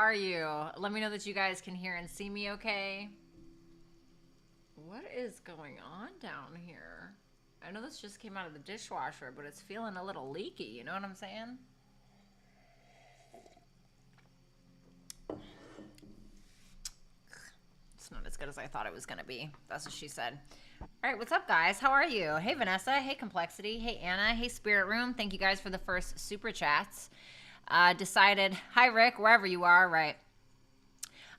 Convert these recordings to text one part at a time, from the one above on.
are you? Let me know that you guys can hear and see me okay. What is going on down here? I know this just came out of the dishwasher, but it's feeling a little leaky. You know what I'm saying? It's not as good as I thought it was going to be. That's what she said. All right, what's up, guys? How are you? Hey, Vanessa. Hey, Complexity. Hey, Anna. Hey, Spirit Room. Thank you guys for the first super chats. Decided, hi, Rick, wherever you are, right?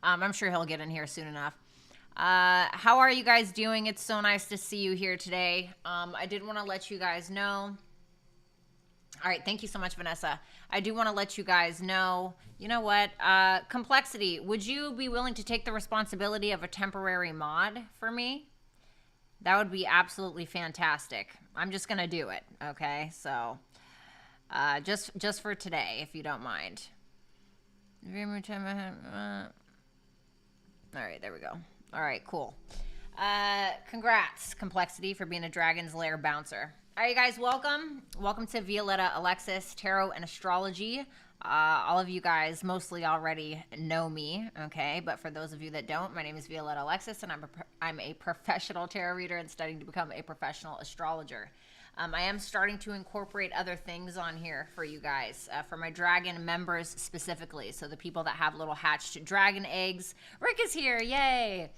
I'm sure he'll get in here soon enough. How are you guys doing? It's so nice to see you here today. I did want to let you guys know. All right, thank you so much, Vanessa. I do want to let you guys know, you know what, Complexity, would you be willing to take the responsibility of a temporary mod for me? That would be absolutely fantastic. I'm just going to do it, okay? So, just for today, if you don't mind. All right, there we go. All right, cool. Congrats, Complexity, for being a Dragon's Lair bouncer. All right, you guys, welcome. Welcome to Violetta Alexis Tarot and Astrology. All of you guys mostly already know me, okay? But for those of you that don't, my name is Violetta Alexis, and I'm a professional tarot reader and studying to become a professional astrologer. I am starting to incorporate other things on here for you guys, for my dragon members specifically. So the people that have little hatched dragon eggs. Rick is here, yay!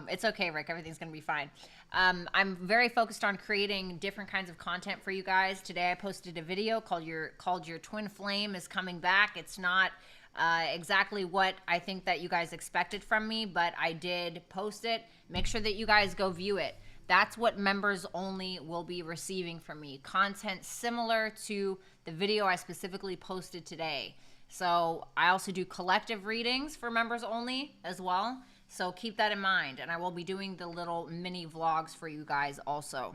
It's okay, Rick. Everything's going to be fine. I'm very focused on creating different kinds of content for you guys. Today I posted a video called Your Twin Flame is Coming Back. It's not exactly what I think that you guys expected from me, but I did post it. Make sure that you guys go view it. That's what members only will be receiving from me. Content similar to the video I specifically posted today. So I also do collective readings for members only as well. So keep that in mind. And I will be doing the little mini vlogs for you guys also.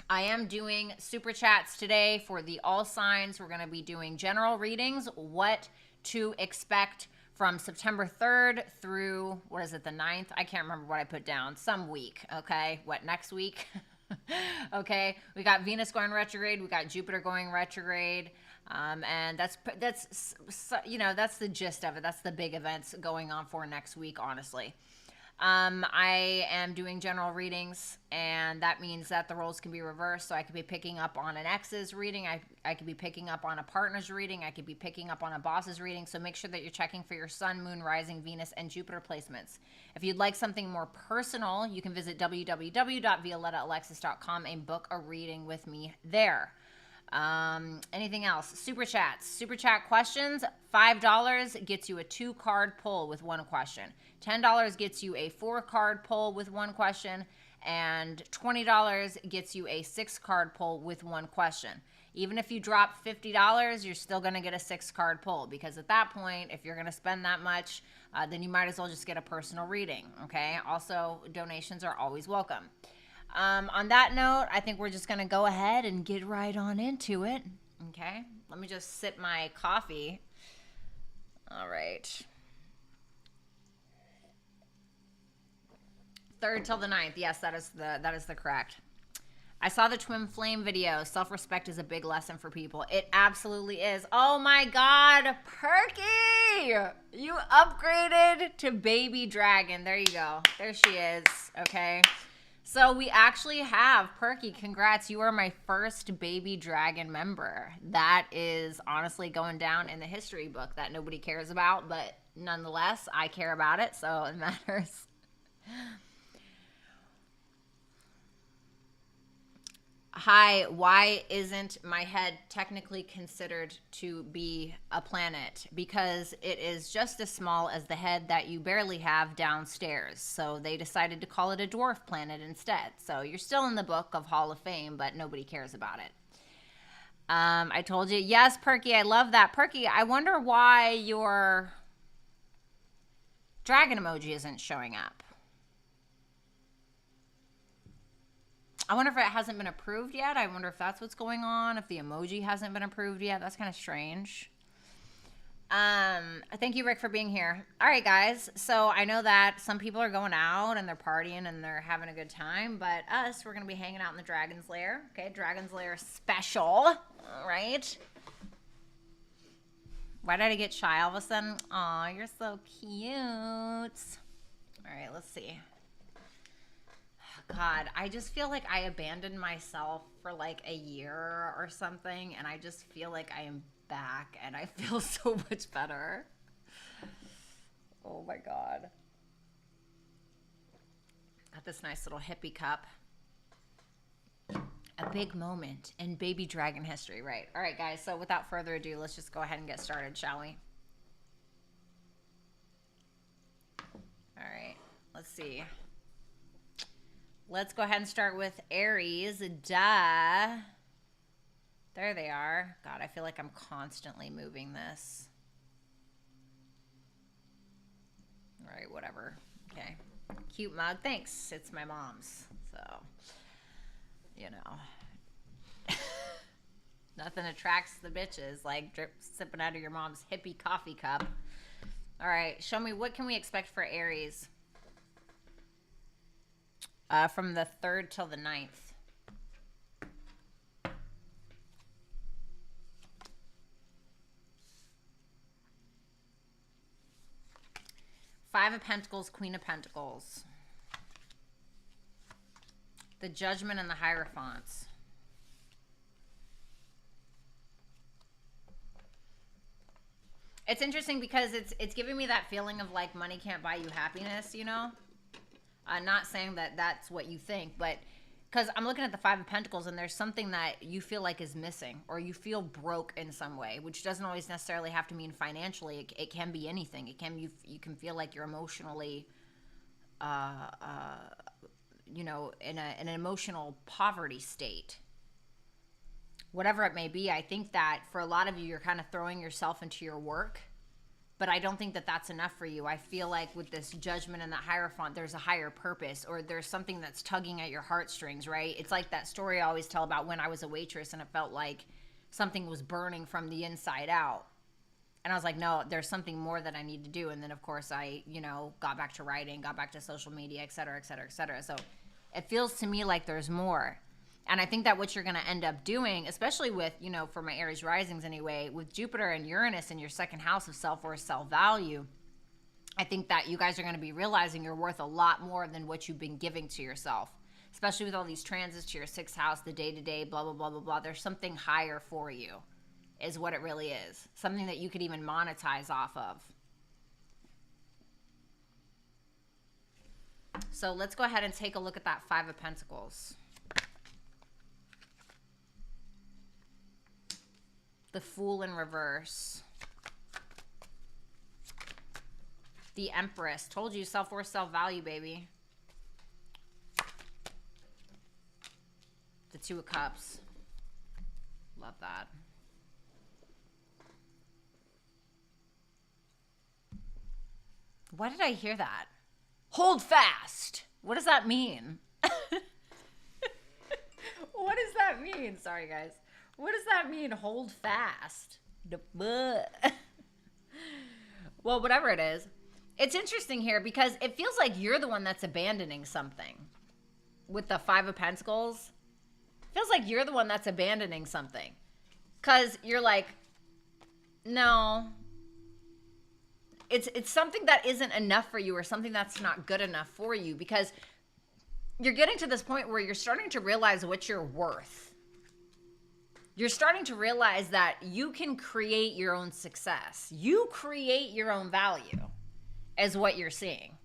I am doing super chats today for the all signs. We're going to be doing general readings, what to expect from September 3rd through, what is it, the 9th? I can't remember what I put down. Some week, okay? What, next week? Okay, we got Venus going retrograde. We got Jupiter going retrograde. And that's you know, that's the gist of it. That's the big events going on for next week, honestly. I am doing general readings, and that means that the roles can be reversed. So I could be picking up on an ex's reading. I could be picking up on a partner's reading. I could be picking up on a boss's reading. So make sure that you're checking for your sun, moon, rising, Venus, and Jupiter placements. If you'd like something more personal, you can visit www.violettaalexis.com and book a reading with me there. Anything else? Super chats. Super chat questions. $5 gets you a 2-card pull with 1 question. $10 gets you a 4-card pull with 1 question. And $20 gets you a 6-card pull with 1 question. Even if you drop $50, you're still going to get a 6-card pull, because at that point, if you're going to spend that much, then you might as well just get a personal reading. Okay. Also, donations are always welcome. On that note, I think we're just going to go ahead and get right on into it. Okay. Let me just sip my coffee. All right. 3rd till the 9th. Yes, that is the correct. I saw the twin flame video. Self-respect is a big lesson for people. It absolutely is. Oh my God, Perky! You upgraded to baby dragon. There you go. There she is. Okay. So we actually have, Perky, congrats. You are my first baby dragon member. That is honestly going down in the history book that nobody cares about, but nonetheless, I care about it, so it matters. Hi, why isn't my head technically considered to be a planet? Because it is just as small as the head that you barely have downstairs. So they decided to call it a dwarf planet instead. So you're still in the book of Hall of Fame, but nobody cares about it. I told you. Yes, Perky, I love that. Perky, I wonder why your dragon emoji isn't showing up. I wonder if it hasn't been approved yet. I wonder if that's what's going on, if the emoji hasn't been approved yet. That's kind of strange. Thank you, Rick, for being here. All right, guys. So I know that some people are going out and they're partying and they're having a good time, but us, we're going to be hanging out in the Dragon's Lair. Okay, Dragon's Lair special. All right. Why did I get shy all of a sudden? Aw, you're so cute. All right, let's see. God, I just feel like I abandoned myself for like a year or something, and I just feel like I am back, and I feel so much better. Oh my God. Got this nice little hippie cup. A big moment in baby dragon history, right? All right, guys, so without further ado, let's just go ahead and get started, shall we? All right, let's see. Let's go ahead and start with Aries. Duh. There they are. God, I feel like I'm constantly moving this. All right, whatever. Okay. Cute mug. Thanks. It's my mom's. So, you know. Nothing attracts the bitches like sipping out of your mom's hippie coffee cup. All right. Show me, what can we expect for Aries? From the 3rd till the 9th. Five of Pentacles, Queen of Pentacles. The Judgment and the Hierophants. It's interesting because it's giving me that feeling of like money can't buy you happiness, you know? Not saying that that's what you think, but because I'm looking at the Five of Pentacles and there's something that you feel like is missing, or you feel broke in some way, which doesn't always necessarily have to mean financially. It can be anything. It can, you can feel like you're emotionally, you know, in an emotional poverty state. Whatever it may be, I think that for a lot of you, you're kind of throwing yourself into your work. But I don't think that that's enough for you. I feel like with this Judgment and the Hierophant, there's a higher purpose, or there's something that's tugging at your heartstrings, right? It's like that story I always tell about when I was a waitress and it felt like something was burning from the inside out. And I was like, no, there's something more that I need to do. And then, of course, I, you know, got back to writing, got back to social media, et cetera, et cetera, et cetera. So it feels to me like there's more. And I think that what you're going to end up doing, especially with, you know, for my Aries risings anyway, with Jupiter and Uranus in your second house of self-worth, self-value, I think that you guys are going to be realizing you're worth a lot more than what you've been giving to yourself, especially with all these transits to your sixth house, the day-to-day, blah, blah, blah, blah, blah. There's something higher for you is what it really is, something that you could even monetize off of. So let's go ahead and take a look at that Five of Pentacles. The Fool in reverse. The Empress. Told you, self-worth, self-value, baby. The Two of Cups. Love that. Why did I hear that? Hold fast. What does that mean? What does that mean? Sorry, guys. What does that mean, hold fast? Well, whatever it is. It's interesting here because it feels like you're the one that's abandoning something. With the Five of Pentacles, it feels like you're the one that's abandoning something. Because you're like, no. It's something that isn't enough for you, or something that's not good enough for you, because you're getting to this point where you're starting to realize what you're worth. You're starting to realize that you can create your own success. You create your own value, is what you're seeing.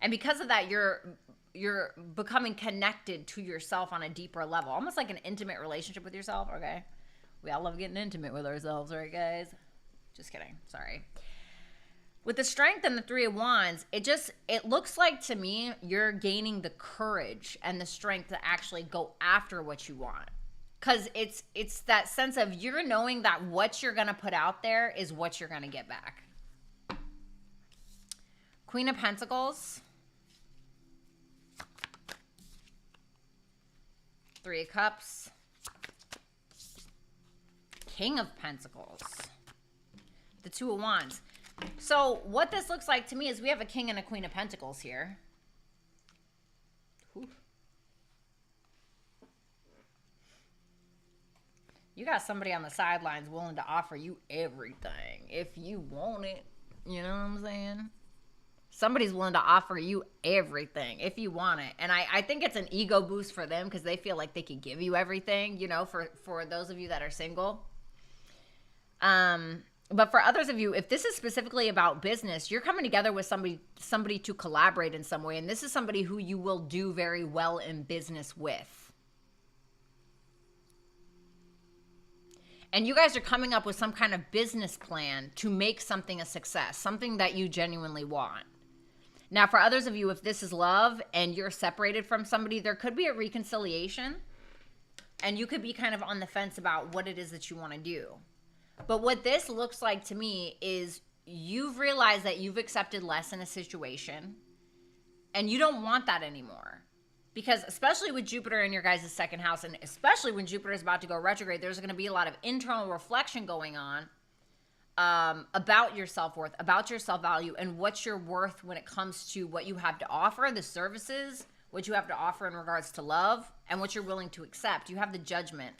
And because of that, you're becoming connected to yourself on a deeper level, almost like an intimate relationship with yourself, okay? We all love getting intimate with ourselves, right, guys? Just kidding. Sorry. With the Strength and the Three of Wands, it looks like to me you're gaining the courage and the strength to actually go after what you want. Because it's that sense of you're knowing that what you're going to put out there is what you're going to get back. Queen of Pentacles. Three of Cups. King of Pentacles. The Two of Wands. So what this looks like to me is we have a King and a Queen of Pentacles here. Whew. You got somebody on the sidelines willing to offer you everything if you want it. You know what I'm saying? Somebody's willing to offer you everything if you want it. And I think it's an ego boost for them because they feel like they can give you everything, you know, for those of you that are single. But for others of you, if this is specifically about business, you're coming together with somebody to collaborate in some way. And this is somebody who you will do very well in business with. And you guys are coming up with some kind of business plan to make something a success, something that you genuinely want. Now, for others of you, if this is love and you're separated from somebody, there could be a reconciliation. And you could be kind of on the fence about what it is that you want to do. But what this looks like to me is you've realized that you've accepted less in a situation. And you don't want that anymore. Because especially with Jupiter in your guys' second house, and especially when Jupiter is about to go retrograde, there's going to be a lot of internal reflection going on about your self-worth, about your self-value, and what you're worth when it comes to what you have to offer, the services, what you have to offer in regards to love, and what you're willing to accept. You have the Judgment.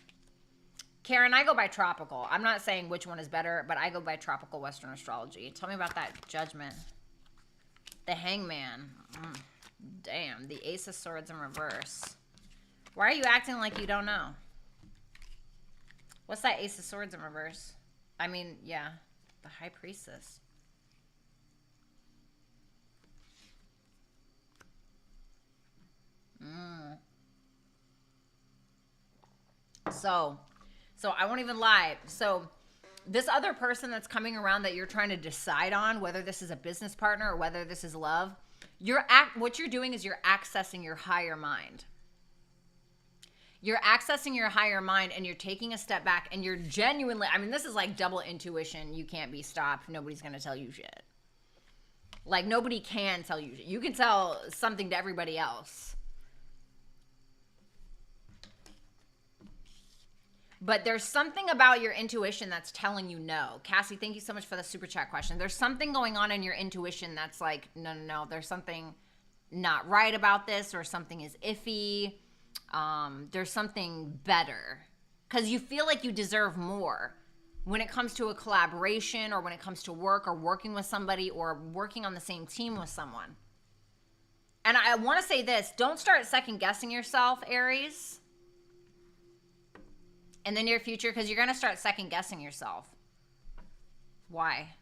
Karen, I go by tropical. I'm not saying which one is better, but I go by tropical Western astrology. Tell me about that Judgment. The Hangman. Damn, the Ace of Swords in reverse. Why are you acting like you don't know? What's that Ace of Swords in reverse? I mean, yeah, the High Priestess. So I won't even lie. So this other person that's coming around that you're trying to decide on, whether this is a business partner or whether this is love, what you're doing is you're accessing your higher mind. You're accessing your higher mind and you're taking a step back and you're genuinely, I mean, this is like double intuition. You can't be stopped. Nobody's going to tell you shit. Like nobody can tell you shit. You can tell something to everybody else. But there's something about your intuition that's telling you no. Cassie, thank you so much for the super chat question. There's something going on in your intuition that's like, no. There's something not right about this, or something is iffy. There's something better. Because you feel like you deserve more when it comes to a collaboration, or when it comes to work, or working with somebody, or working on the same team with someone. And I want to say this. Don't start second guessing yourself, Aries, in the near future, because you're going to start second guessing yourself. Why?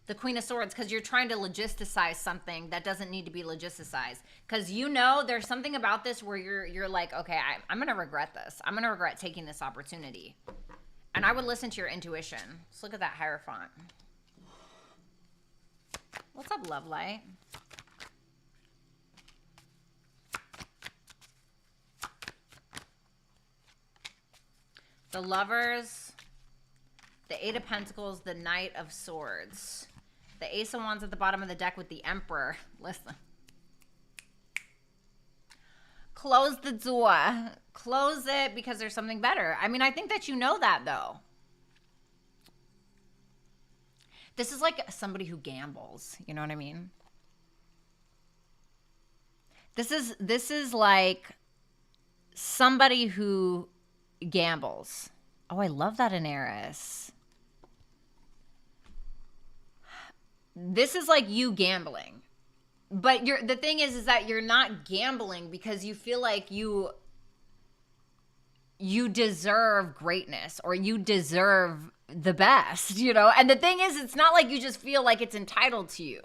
The Queen of Swords, because you're trying to logisticize something that doesn't need to be logisticized. Because you know there's something about this where you're like, okay, I'm going to regret this. I'm going to regret taking this opportunity. And I would listen to your intuition. Let's look at that Hierophant. What's up, Love Light? The Lovers, the Eight of Pentacles, the Knight of Swords, the Ace of Wands at the bottom of the deck with the Emperor. Listen. Close the door. Close it because there's something better. I mean, I think that you know that, though. This is like somebody who gambles. You know what I mean? This is like somebody who gambles. Oh, I love that in Aries. This is like you gambling. But the thing is that you're not gambling because you feel like you deserve greatness, or you deserve the best, you know? And the thing is, it's not like you just feel like it's entitled to you.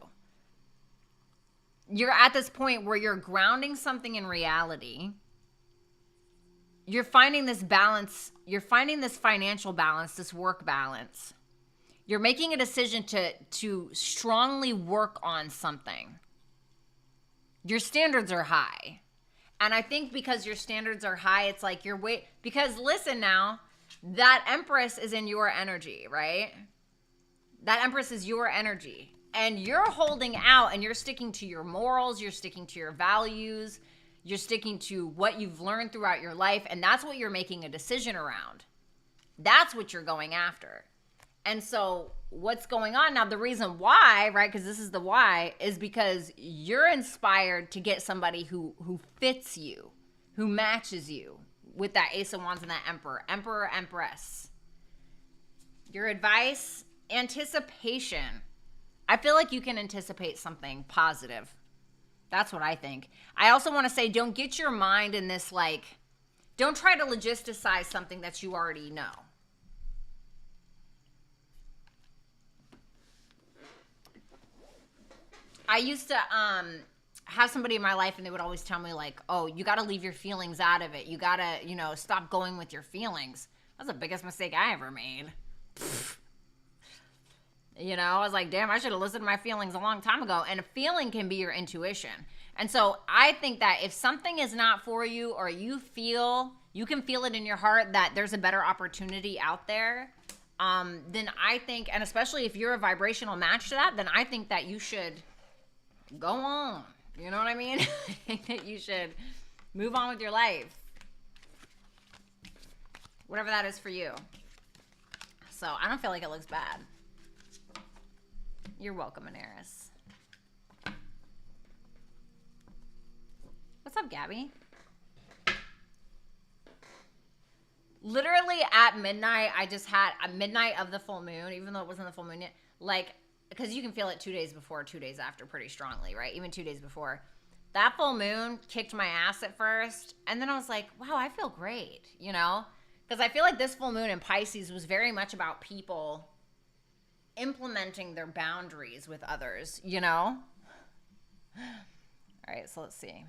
You're at this point where you're grounding something in reality. You're finding this balance. You're finding this financial balance, this work balance. You're making a decision to strongly work on something. Your standards are high. And I think because your standards are high, it's like you're because listen now, that Empress is in your energy, right? That Empress is your energy. And you're holding out and you're sticking to your morals, you're sticking to your values, you're sticking to what you've learned throughout your life, and that's what you're making a decision around. That's what you're going after. And so what's going on now, the reason why, right, because this is the why, is because you're inspired to get somebody who fits you, who matches you, with that Ace of Wands and that Emperor. Emperor, Empress. Your advice, anticipation. I feel like you can anticipate something positive. That's what I think. I also want to say, don't get your mind in this, like, don't try to logisticize something that you already know. I used to have somebody in my life, and they would always tell me, like, oh, you got to leave your feelings out of it. You got to, you know, stop going with your feelings. That's the biggest mistake I ever made. You know, I was like, damn, I should have listened to my feelings a long time ago. And a feeling can be your intuition. And so I think that if something is not for you, or you can feel it in your heart that there's a better opportunity out there, then I think, and especially if you're a vibrational match to that, then I think that you should go on. You know what I mean? I think that you should move on with your life. Whatever that is for you. So I don't feel like it looks bad. You're welcome, Aries. What's up, Gabby? Literally at midnight, I just had a midnight of the full moon, even though it wasn't the full moon yet. Like, because you can feel it 2 days before, 2 days after pretty strongly, right? Even 2 days before. That full moon kicked my ass at first. And then I was like, wow, I feel great, you know? Because I feel like this full moon in Pisces was very much about people implementing their boundaries with others, you know? All right, so let's see.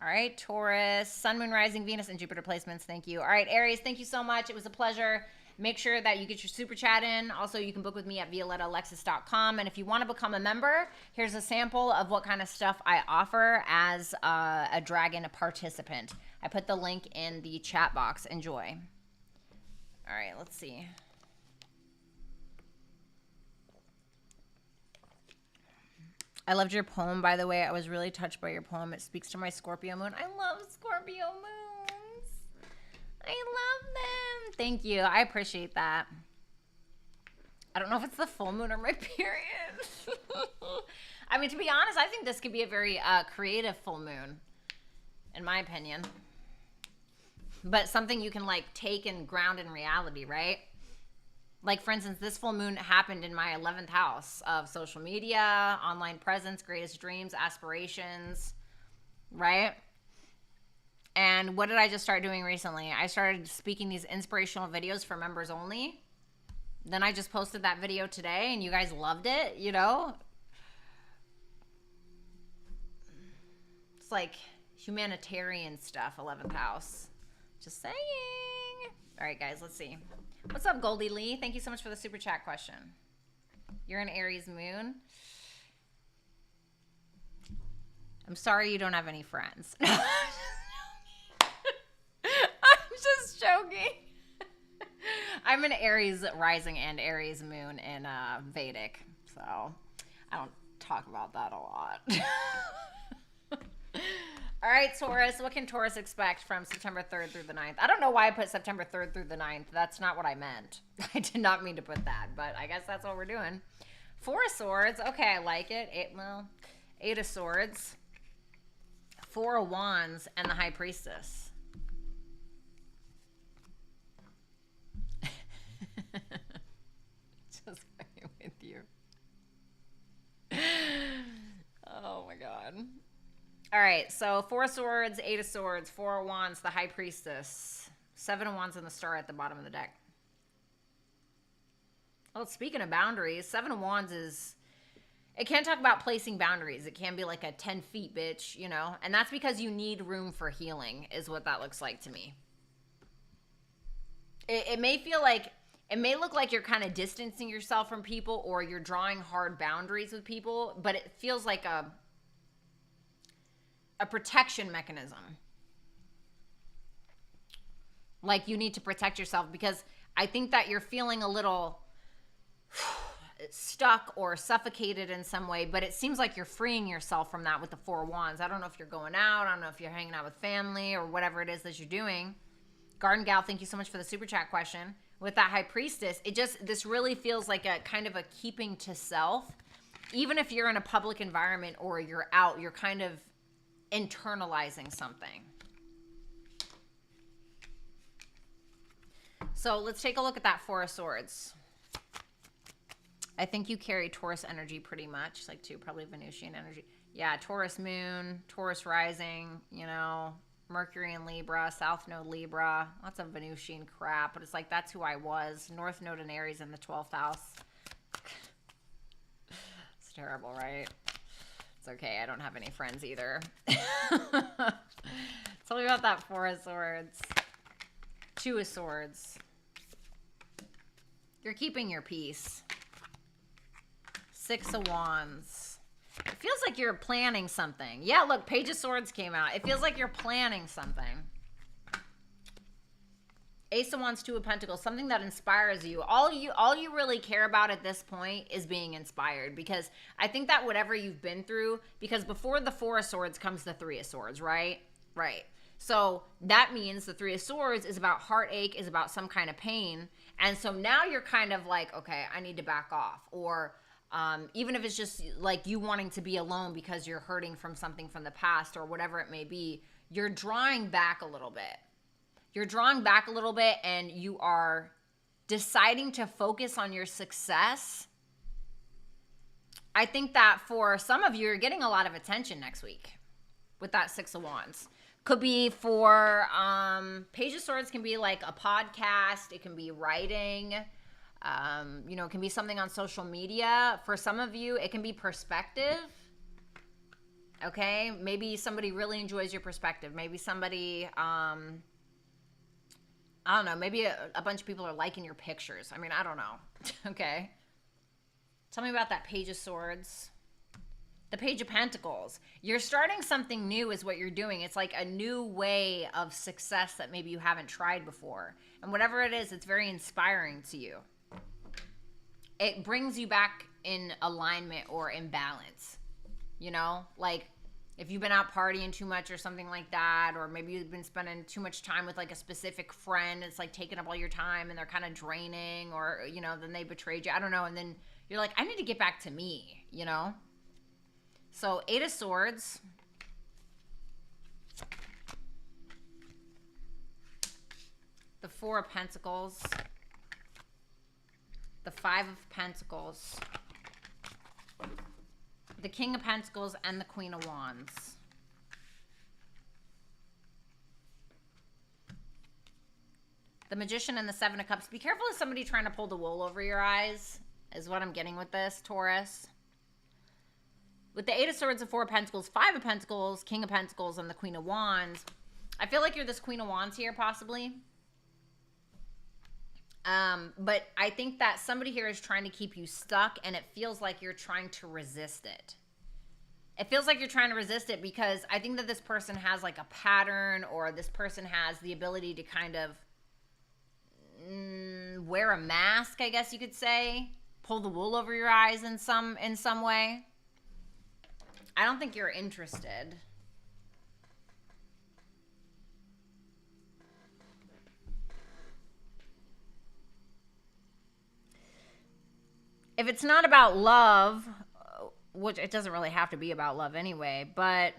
All right, Taurus, Sun, Moon, Rising, Venus, and Jupiter placements. Thank you. All right, Aries, thank you so much. It was a pleasure. Make sure that you get your super chat in. Also, you can book with me at violettaalexis.com. And if you want to become a member, here's a sample of what kind of stuff I offer as a dragon participant. I put the link in the chat box. Enjoy. All right, let's see. I loved your poem, by the way. I was really touched by your poem. It speaks to my Scorpio moon. I love Scorpio moons. I love them. Thank you. I appreciate that. I don't know if it's the full moon or my period. I mean, to be honest, I think this could be a very creative full moon, in my opinion. But something you can, like, take and ground in reality, right? Like, for instance, this full moon happened in my 11th house of social media, online presence, greatest dreams, aspirations, right? And what did I just start doing recently? I started speaking these inspirational videos for members only. Then I just posted that video today, and you guys loved it, you know? It's like humanitarian stuff, 11th house. Just saying. All right, guys, let's see. What's up, Goldie Lee? Thank you so much for the super chat question. You're an Aries moon. I'm sorry you don't have any friends. I'm just joking. I'm an Aries rising and Aries moon in Vedic, so I don't talk about that a lot. All right, Taurus, what can Taurus expect from September 3rd through the 9th? I don't know why I put September 3rd through the 9th. That's not what I meant. I did not mean to put that, but I guess that's what we're doing. 4 of Swords. Okay, I like it. 8 of Swords. 4 of Wands and the High Priestess. Just fucking with you. Oh, my God. All right, so 4 of Swords, 8 of Swords, 4 of Wands, the High Priestess, 7 of Wands, and the Star at the bottom of the deck. Well, speaking of boundaries, 7 of Wands is... It can talk about placing boundaries. It can be like a 10 feet bitch, you know? And that's because you need room for healing, is what that looks like to me. It may feel like... It may look like you're kind of distancing yourself from people, or you're drawing hard boundaries with people, but it feels like a protection mechanism. Like you need to protect yourself, because I think that you're feeling a little stuck or suffocated in some way, but it seems like you're freeing yourself from that with the 4 of Wands. I don't know if you're going out. I don't know if you're hanging out with family or whatever it is that you're doing. Garden Gal, thank you so much for the super chat question. With that High Priestess, this really feels like a kind of a keeping to self. even if you're in a public environment or you're out, you're kind of internalizing something. So let's take a look at that Four of Swords. I think you carry Taurus energy pretty much, like too, probably Venusian energy. Yeah, Taurus moon, Taurus rising, you know, Mercury in Libra, South Node Libra, lots of Venusian crap, but it's like, that's who I was. North Node in Aries in the 12th house. It's terrible, right? It's okay, I don't have any friends either. Tell me about that Four of Swords. Two of Swords. You're keeping your peace. Six of Wands. It feels like you're planning something. Yeah, look, Page of Swords came out. It feels like you're planning something. Ace of Wands, Two of Pentacles, something that inspires you. All you really care about at this point is being inspired, because I think that whatever you've been through, because before the Four of Swords comes the Three of Swords, right? Right. So that means the Three of Swords is about heartache, is about some kind of pain. And so now you're kind of like, okay, I need to back off. Or even if it's just like you wanting to be alone because you're hurting from something from the past or whatever it may be, you're drawing back a little bit. You're drawing back a little bit, and you are deciding to focus on your success. I think that for some of you, you're getting a lot of attention next week with that Six of Wands. Could be for Page of Swords, can be like a podcast. It can be writing. You know, it can be something on social media. For some of you, it can be perspective. Okay, maybe somebody really enjoys your perspective. Maybe somebody, I don't know, maybe a bunch of people are liking your pictures. I mean, I don't know. Okay. Tell me about that Page of Swords. The Page of Pentacles. You're starting something new is what you're doing. It's like a new way of success that maybe you haven't tried before. And whatever it is, it's very inspiring to you. It brings you back in alignment or in balance. You know, like if you've been out partying too much or something like that, or maybe you've been spending too much time with like a specific friend, it's like taking up all your time and they're kind of draining, or, you know, then they betrayed you. I don't know. And then you're like, I need to get back to me, you know? So Eight of Swords. The Four of Pentacles. The Five of Pentacles. The King of Pentacles and the Queen of Wands. The Magician and the Seven of Cups. Be careful of somebody trying to pull the wool over your eyes, is what I'm getting with this, Taurus. With the Eight of Swords, the Four of Pentacles, Five of Pentacles, King of Pentacles, and the Queen of Wands. I feel like you're this Queen of Wands here, possibly. But I think that somebody here is trying to keep you stuck, and it feels like you're trying to resist it. It feels like you're trying to resist it because I think that this person has like a pattern, or this person has the ability to kind of wear a mask, I guess you could say. Pull the wool over your eyes in some way. I don't think you're interested. If it's not about love, which it doesn't really have to be about love anyway, but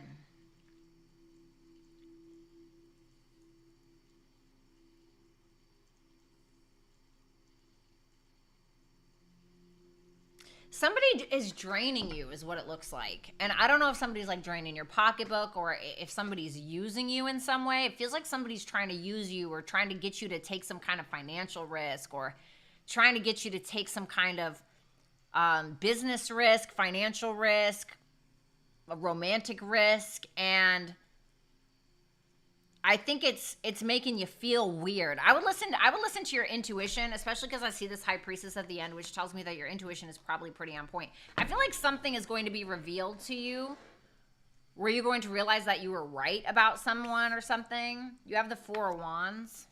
somebody is draining you is what it looks like. And I don't know if somebody's like draining your pocketbook, or if somebody's using you in some way. It feels like somebody's trying to use you, or trying to get you to take some kind of financial risk, or trying to get you to take some kind of business risk, financial risk, a romantic risk. And I think it's making you feel weird. I would listen to your intuition, especially because I see this High Priestess at the end, which tells me that your intuition is probably pretty on point. I feel like something is going to be revealed to you where you're going to realize that you were right about someone or something. You have the Four of Wands.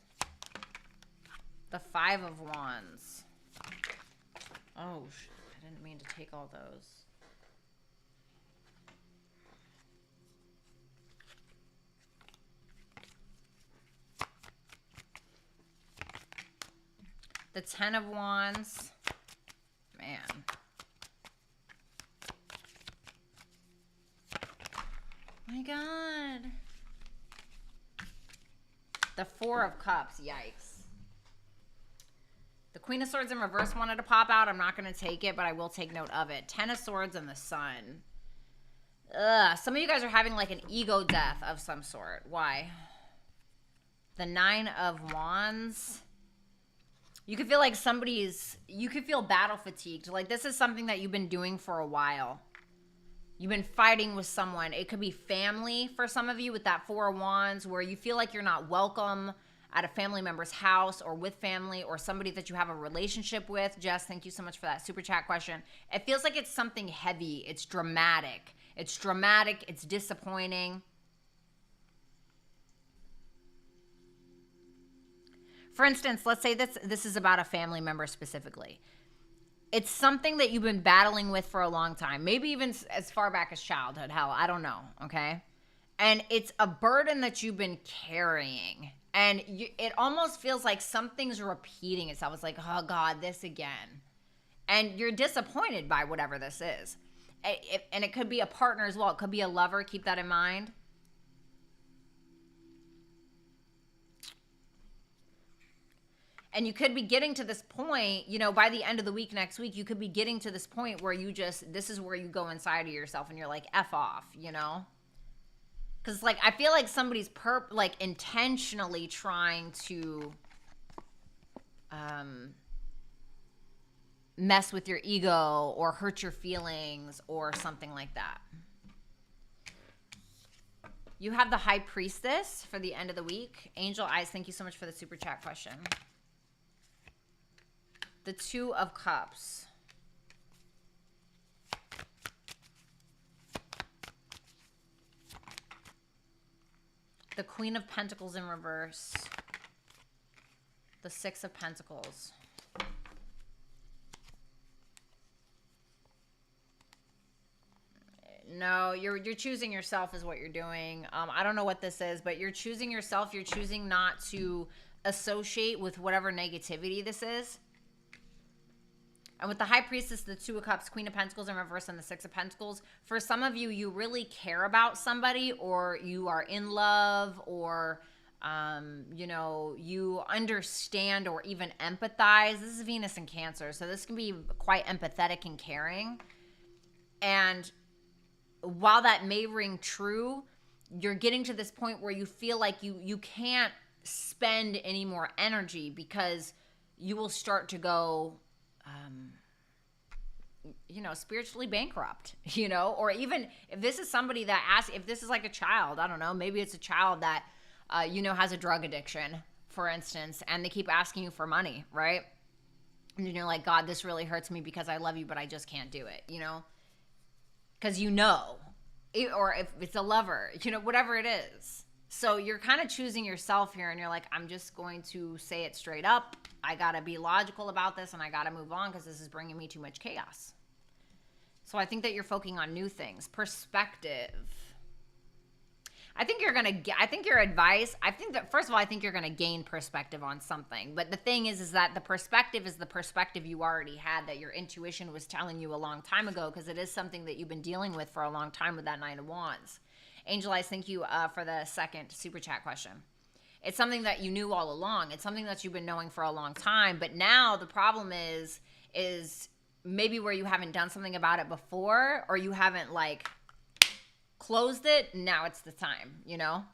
The Five of Wands. Oh, I didn't mean to take all those. The Ten of Wands. Man. My God. The Four of Cups. Yikes. The Queen of Swords in reverse wanted to pop out. I'm not going to take it, but I will take note of it. Ten of Swords and the Sun. Ugh. Some of you guys are having like an ego death of some sort. Why? The Nine of Wands. You could feel like you could feel battle fatigued. Like this is something that you've been doing for a while. You've been fighting with someone. It could be family for some of you with that Four of Wands, where you feel like you're not welcome at a family member's house or with family or somebody that you have a relationship with. Jess, thank you so much for that super chat question. It feels like it's something heavy. It's dramatic. It's dramatic. It's disappointing. For instance, let's say this is about a family member specifically. It's something that you've been battling with for a long time, maybe even as far back as childhood. Hell, I don't know, okay? And it's a burden that you've been carrying. And it almost feels like something's repeating itself. It's like, oh, God, this again. And you're disappointed by whatever this is. And it could be a partner as well. It could be a lover. Keep that in mind. And you could be getting to this point, you know, by the end of the week next week, you could be getting to this point where this is where you go inside of yourself and you're like, F off, you know? Because, like, I feel like somebody's intentionally trying to mess with your ego or hurt your feelings or something like that. You have the High Priestess for the end of the week. Angel Eyes, thank you so much for the super chat question. The Two of Cups. The Queen of Pentacles in reverse. The Six of Pentacles. No, you're choosing yourself is what you're doing. I don't know what this is, but you're choosing yourself. You're choosing not to associate with whatever negativity this is. And with the High Priestess, the Two of Cups, Queen of Pentacles in reverse, and the Six of Pentacles, for some of you, you really care about somebody, or you are in love, or, you know, you understand or even empathize. This is Venus in Cancer, so this can be quite empathetic and caring. And while that may ring true, you're getting to this point where you feel like you can't spend any more energy because you will start to go... you know, spiritually bankrupt, you know, or even if this is somebody that asks, if this is like a child, I don't know, maybe it's a child that, you know, has a drug addiction, for instance, and they keep asking you for money, right? And you're like, God, this really hurts me because I love you, but I just can't do it, you know, because you know, or if it's a lover, you know, whatever it is. So you're kind of choosing yourself here, and you're like, I'm just going to say it straight up. I got to be logical about this, and I got to move on because this is bringing me too much chaos. So I think that you're focusing on new things. Perspective. I think you're going to, I think your advice, I think that, first of all, I think you're going to gain perspective on something. But the thing is that the perspective is the perspective you already had, that your intuition was telling you a long time ago, because it is something that you've been dealing with for a long time with that Nine of Wands. Angel Eyes, thank you for the second super chat question. It's something that you knew all along. It's something that you've been knowing for a long time. But now the problem is maybe where you haven't done something about it before, or you haven't like closed it. Now it's the time, you know?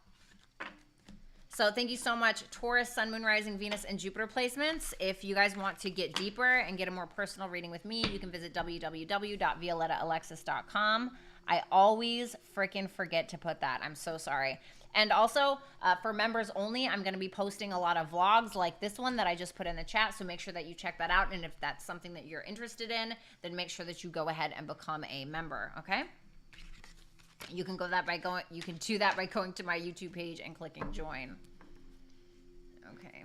So thank you so much. Taurus, Sun, Moon, Rising, Venus, and Jupiter placements. If you guys want to get deeper and get a more personal reading with me, you can visit www.violettaalexis.com. I always freaking forget to put that. I'm so sorry. And also, for members only, I'm going to be posting a lot of vlogs like this one that I just put in the chat. So make sure that you check that out. And if that's something that you're interested in, then make sure that you go ahead and become a member. Okay? You can do that by going to my YouTube page and clicking join. Okay.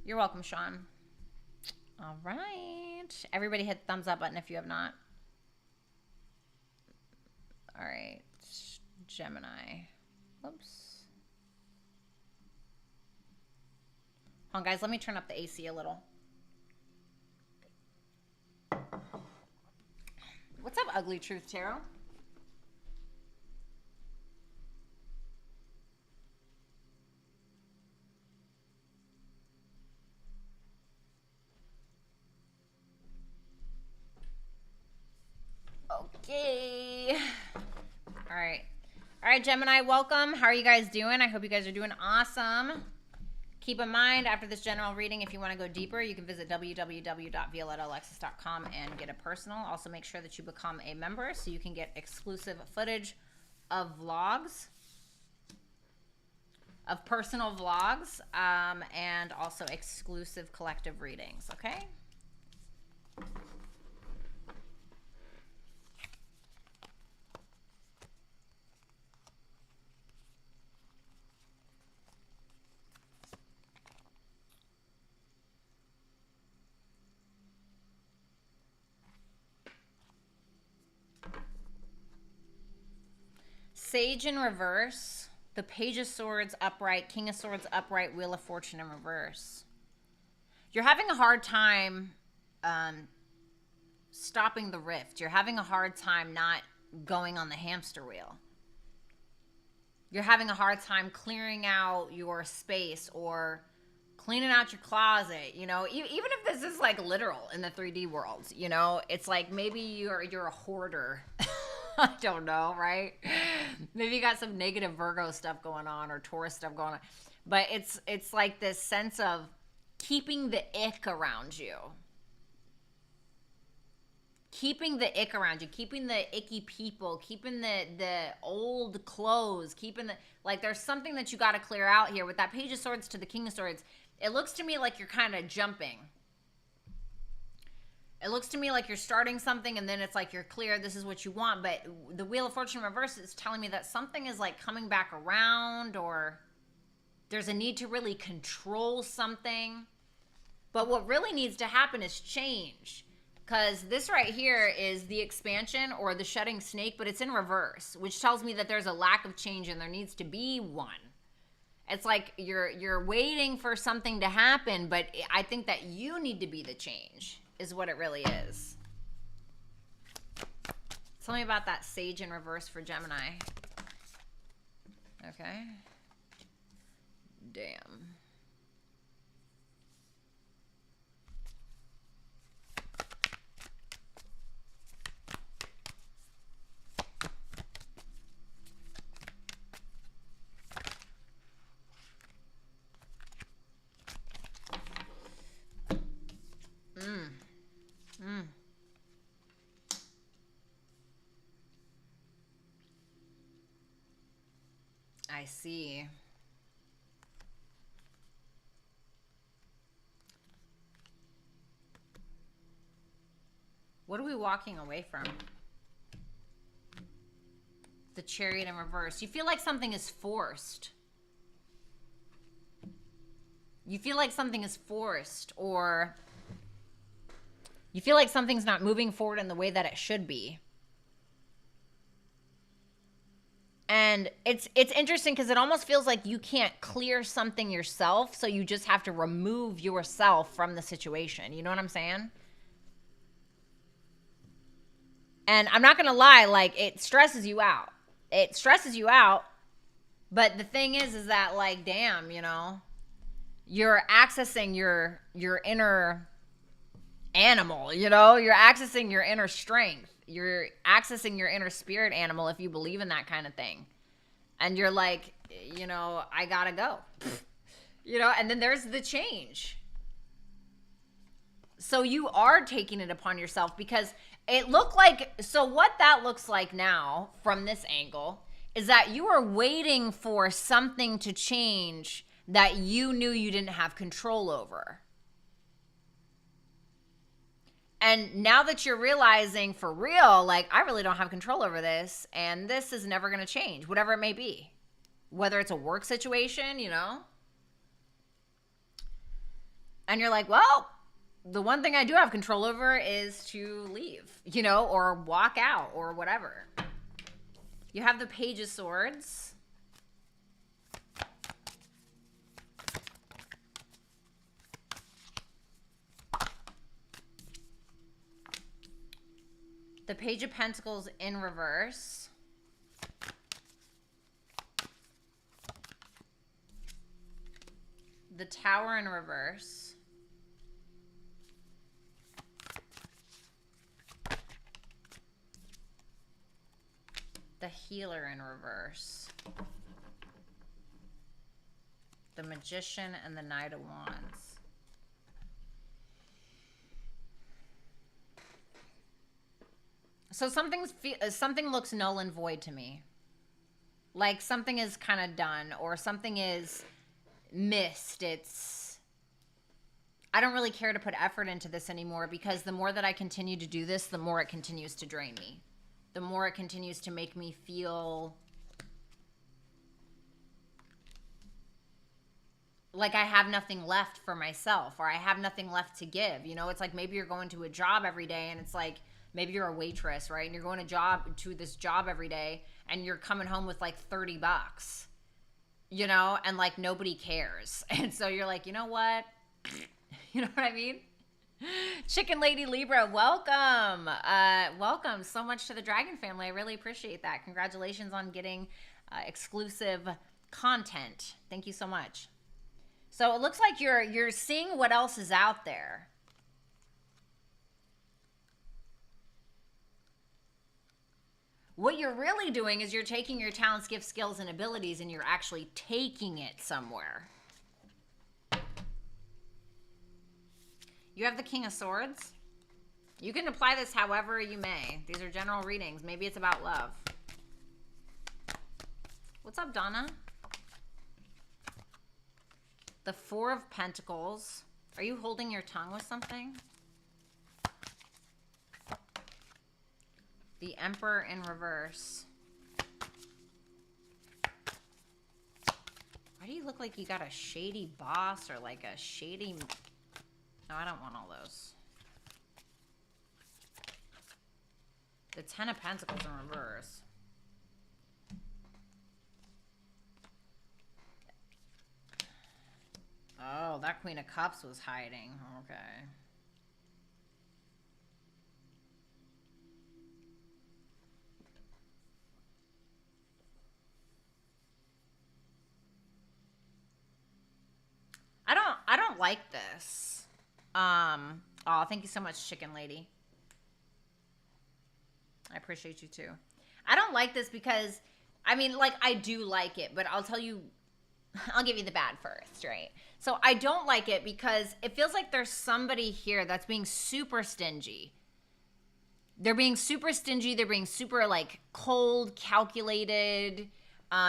You're welcome, Sean. All right. Everybody hit the thumbs up button if you have not. All right. Gemini. Oops. Hold on, guys. Let me turn up the AC a little. Ugly Truth Tarot. Okay. All right. All right, Gemini, welcome. How are you guys doing? I hope you guys are doing awesome. Keep in mind, after this general reading, if you want to go deeper, you can visit www.violettaalexis.com and get a personal. Also, make sure that you become a member so you can get exclusive footage of vlogs, of personal vlogs, and also exclusive collective readings, okay? Sage in reverse, the Page of Swords upright, King of Swords upright, Wheel of Fortune in reverse. You're having a hard time stopping the rift. You're having a hard time not going on the hamster wheel. You're having a hard time clearing out your space or cleaning out your closet, you know, even if this is like literal in the 3D world, you know, it's like maybe you're a hoarder. I don't know, right? Maybe you got some negative Virgo stuff going on or Taurus stuff going on. But it's like this sense of keeping the ick around you. Keeping the ick around you, keeping the icky people, keeping the old clothes, keeping the, like there's something that you got to clear out here. With that Page of Swords to the King of Swords, it looks to me like you're kind of jumping. It looks to me like you're starting something and then it's like you're clear, this is what you want. But the Wheel of Fortune reverse is telling me that something is like coming back around or there's a need to really control something. But what really needs to happen is change. Because this right here is the expansion or the shedding snake, but it's in reverse, which tells me that there's a lack of change and there needs to be one. It's like you're waiting for something to happen, but I think that you need to be the change. Is what it really is. Tell me about that Sage in reverse for Gemini. Okay. Damn. I see. What are we walking away from? The Chariot in reverse. You feel like something is forced. You feel like something is forced, or you feel like something's not moving forward in the way that it should be. And it's interesting because it almost feels like you can't clear something yourself, so you just have to remove yourself from the situation. You know what I'm saying? And I'm not going to lie, like, it stresses you out. It stresses you out, but the thing is that, like, damn, you know, you're accessing your inner animal, you know? You're accessing your inner strength. You're accessing your inner spirit animal if you believe in that kind of thing. And you're like, you know, I gotta go. You know, and then there's the change. So you are taking it upon yourself because it looked like, so what that looks like now from this angle is that you are waiting for something to change that you knew you didn't have control over. And now that you're realizing for real, like, I really don't have control over this, and this is never going to change, whatever it may be. Whether it's a work situation, you know? And you're like, well, the one thing I do have control over is to leave, you know, or walk out or whatever. You have the Page of Swords. The Page of Pentacles in reverse. The Tower in reverse. The Healer in reverse. The Magician and the Knight of Wands. So something looks null and void to me. Like something is kind of done or something is missed. I don't really care to put effort into this anymore because the more that I continue to do this, the more it continues to drain me. The more it continues to make me feel like I have nothing left for myself or I have nothing left to give. You know, it's like maybe you're going to a job every day and it's like maybe you're a waitress, right? And you're going to this job every day and you're coming home with like $30, you know, and like nobody cares. And so you're like, you know what? You know what I mean? Chicken Lady Libra, welcome. Welcome so much to the Dragon family. I really appreciate that. Congratulations on getting exclusive content. Thank you so much. So it looks like you're seeing what else is out there. What you're really doing is you're taking your talents, gifts, skills, and abilities and you're actually taking it somewhere. You have the King of Swords. You can apply this however you may. These are general readings. Maybe it's about love. What's up, Donna? The Four of Pentacles. Are you holding your tongue with something? The Emperor in reverse. Why do you look like you got a shady boss or like a shady... No, I don't want all those. The Ten of Pentacles in reverse. Oh, that Queen of Cups was hiding. Okay. I don't like this. Oh, thank you so much, Chicken Lady. I appreciate you too. I don't like this because, I mean, like, I do like it, but I'll tell you, I'll give you the bad first, right? So I don't like it because it feels like there's somebody here that's being super stingy. They're being super stingy. They're being super, like, cold, calculated,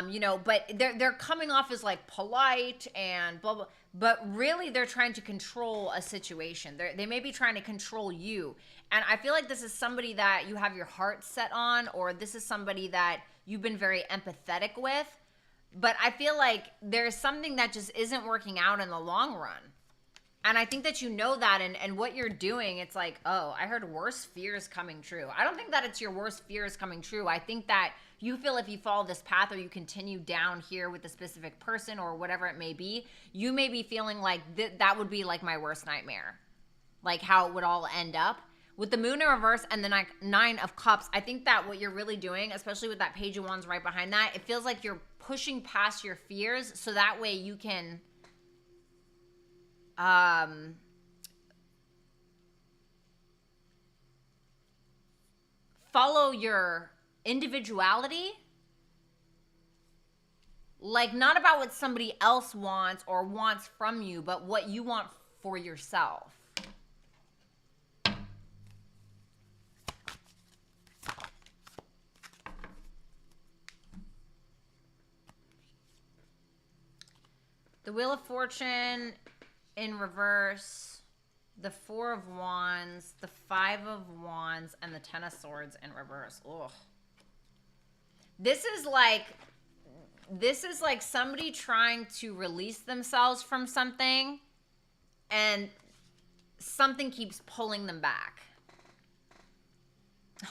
you know, but they're coming off as, like, polite and blah, blah. But really, they're trying to control a situation. They may be trying to control you. And I feel like this is somebody that you have your heart set on, or this is somebody that you've been very empathetic with. But I feel like there's something that just isn't working out in the long run. And I think that you know that, and what you're doing, it's like, oh, I heard worst fears coming true. I don't think that it's your worst fears coming true. I think that you feel if you follow this path or you continue down here with a specific person or whatever it may be, you may be feeling like that would be like my worst nightmare, like how it would all end up. With the Moon in reverse and the Nine of Cups, I think that what you're really doing, especially with that Page of Wands right behind that, it feels like you're pushing past your fears so that way you can follow your individuality, like not about what somebody else wants or wants from you, but what you want for yourself. The Wheel of Fortune in reverse, the Four of Wands, the Five of Wands, and the Ten of Swords in reverse. Ugh. This is like somebody trying to release themselves from something, and something keeps pulling them back.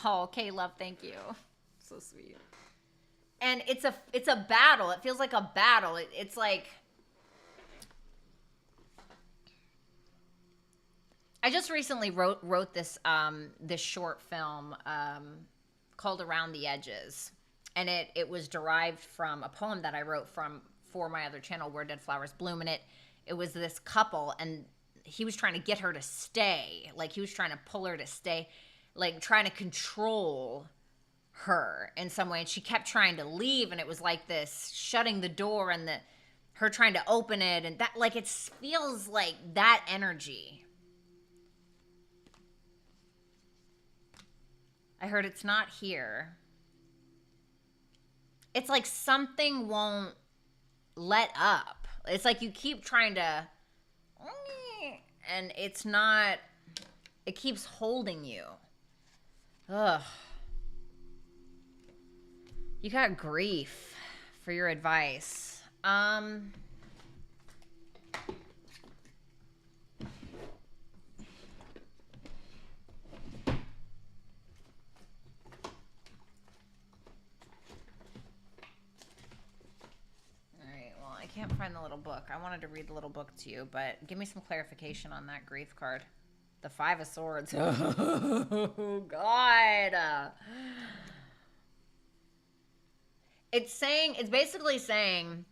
Oh, okay, love, thank you. So sweet. And it's a battle. It feels like a battle. It's like I just recently wrote this this short film called Around the Edges, and it was derived from a poem that I wrote for my other channel, Where Dead Flowers Bloom, and it was this couple, and he was trying to get her to stay, like he was trying to pull her to stay, like trying to control her in some way, and she kept trying to leave, and it was like this shutting the door and her trying to open it, and that, like, it feels like that energy. I heard it's not here. It's like something won't let up. It's like you keep trying to, and it's not, it keeps holding you. Ugh. You got grief for your advice. I can't find the little book. I wanted to read the little book to you, but give me some clarification on that grief card. The Five of Swords. Oh, God. It's basically saying,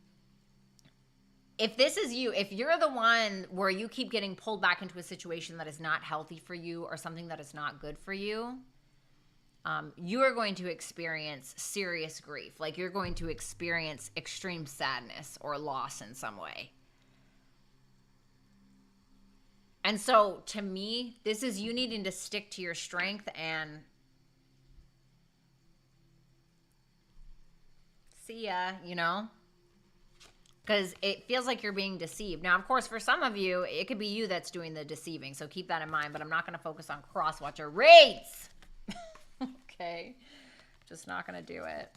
if this is you, if you're the one where you keep getting pulled back into a situation that is not healthy for you or something that is not good for you, you are going to experience serious grief. Like, you're going to experience extreme sadness or loss in some way. And so, to me, this is you needing to stick to your strength and see ya, you know? Because it feels like you're being deceived. Now, of course, for some of you, it could be you that's doing the deceiving. So keep that in mind. But I'm not going to focus on cross-watcher rates. Okay, just not gonna do it.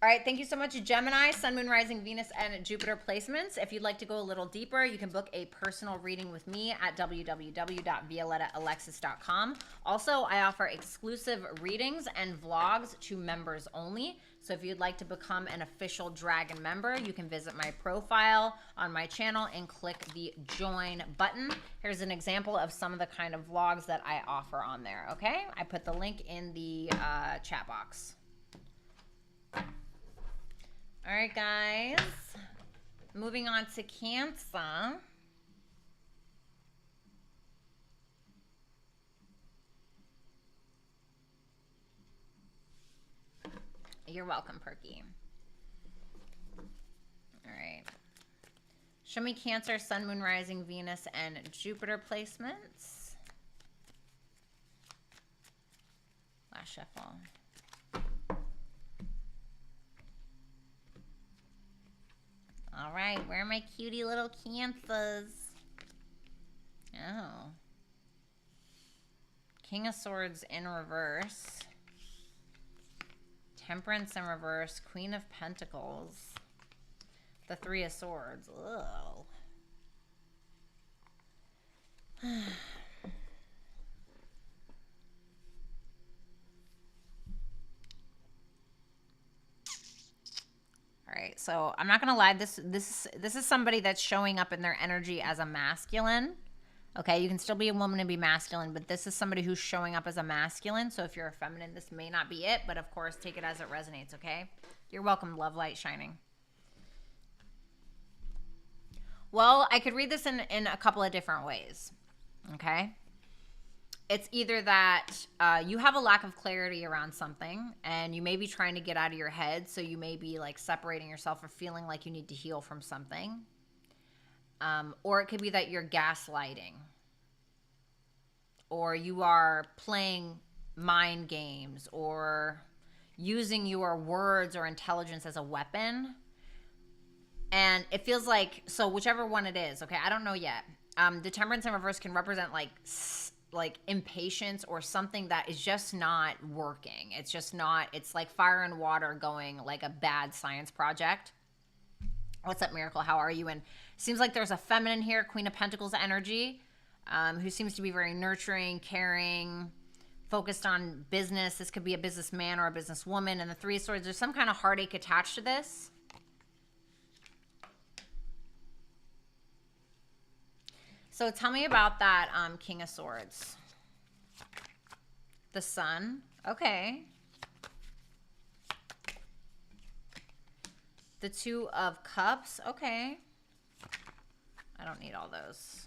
All right, thank you so much, Gemini, Sun, Moon, Rising, Venus, and Jupiter placements. If you'd like to go a little deeper, you can book a personal reading with me at www.violettaalexis.com. Also, I offer exclusive readings and vlogs to members only. So if you'd like to become an official Dragon member, you can visit my profile on my channel and click the join button. Here's an example of some of the kind of vlogs that I offer on there, okay? I put the link in the chat box. All right, guys. Moving on to Cancer. You're welcome, Perky. All right. Show me Cancer, Sun, Moon, Rising, Venus, and Jupiter placements. Last shuffle. All right, where are my cutie little Cancers? Oh. King of Swords in reverse. Temperance in reverse. Queen of Pentacles. The Three of Swords. Ugh. All right, so I'm not gonna lie. This is somebody that's showing up in their energy as a masculine. Okay, you can still be a woman and be masculine, but this is somebody who's showing up as a masculine. So if you're a feminine, this may not be it, but of course, take it as it resonates. Okay, you're welcome. Love, light, shining. Well, I could read this in a couple of different ways. Okay. It's either that you have a lack of clarity around something and you may be trying to get out of your head. So you may be like separating yourself or feeling like you need to heal from something. Or it could be that you're gaslighting. Or you are playing mind games or using your words or intelligence as a weapon. And it feels like, so whichever one it is, okay, I don't know yet. The Temperance in reverse can represent like impatience or something that is just not working. It's just not, it's like fire and water going like a bad science project. What's up, Miracle? How are you? And seems like there's a feminine here, Queen of Pentacles energy, who seems to be very nurturing, caring, focused on business. This could be a businessman or a businesswoman. And the Three of Swords, there's some kind of heartache attached to this. So tell me about that King of Swords. The Sun. Okay. The Two of Cups. Okay. I don't need all those.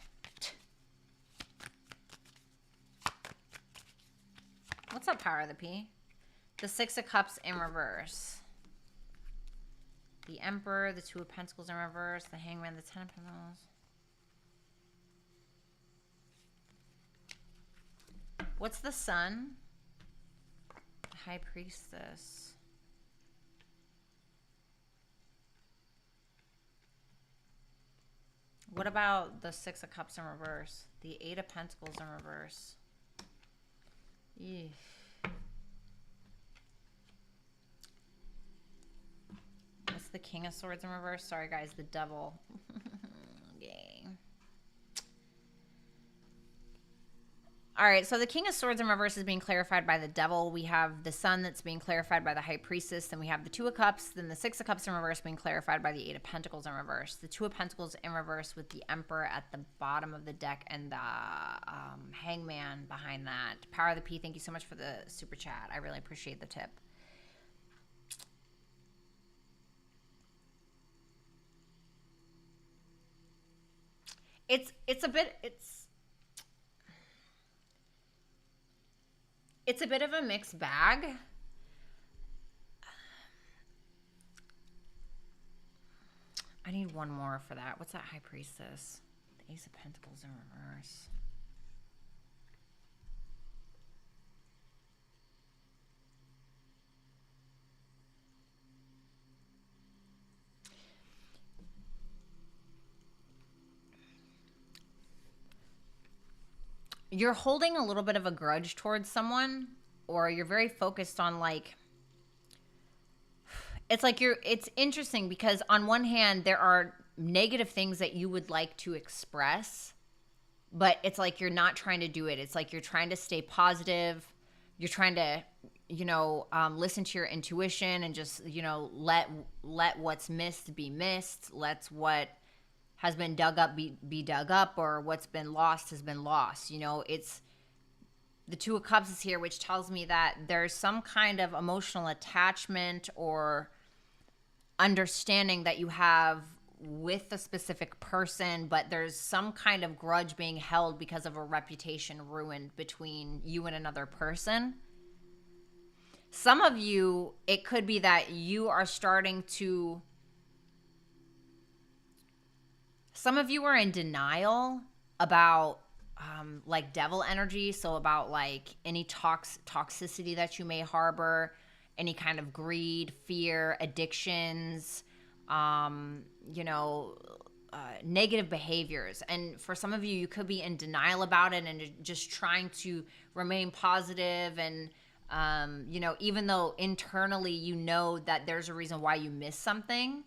What's up, Power of the P? The Six of Cups in reverse. The Emperor, the Two of Pentacles in reverse, the Hangman, the Ten of Pentacles. What's the Sun? The High Priestess. What about the Six of Cups in reverse? The Eight of Pentacles in reverse. Eesh. What's the King of Swords in reverse? Sorry, guys, the Devil. Yay. All right, so the King of Swords in reverse is being clarified by the Devil. We have the Sun that's being clarified by the High Priestess. Then we have the Two of Cups. Then the Six of Cups in reverse being clarified by the Eight of Pentacles in reverse. The Two of Pentacles in reverse with the Emperor at the bottom of the deck and the Hangman behind that. Power of the P, thank you so much for the super chat. I really appreciate the tip. It's a bit of a mixed bag. I need one more for that. What's that High Priestess? The Ace of Pentacles in reverse. You're holding a little bit of a grudge towards someone, or you're very focused on, like, it's interesting because on one hand, there are negative things that you would like to express, but it's like you're not trying to do it. It's like you're trying to stay positive. You're trying to, listen to your intuition and just, let what's missed be missed. Let what has been dug up be dug up, or what's been lost has been lost. It's the Two of Cups is here, which tells me that there's some kind of emotional attachment or understanding that you have with a specific person, but there's some kind of grudge being held because of a reputation ruined between you and another person. Some of you, it could be that you are starting to... Some of you are in denial about like devil energy. So about like any toxicity that you may harbor, any kind of greed, fear, addictions, negative behaviors. And for some of you, you could be in denial about it and just trying to remain positive. And, even though internally you know that there's a reason why you missed something.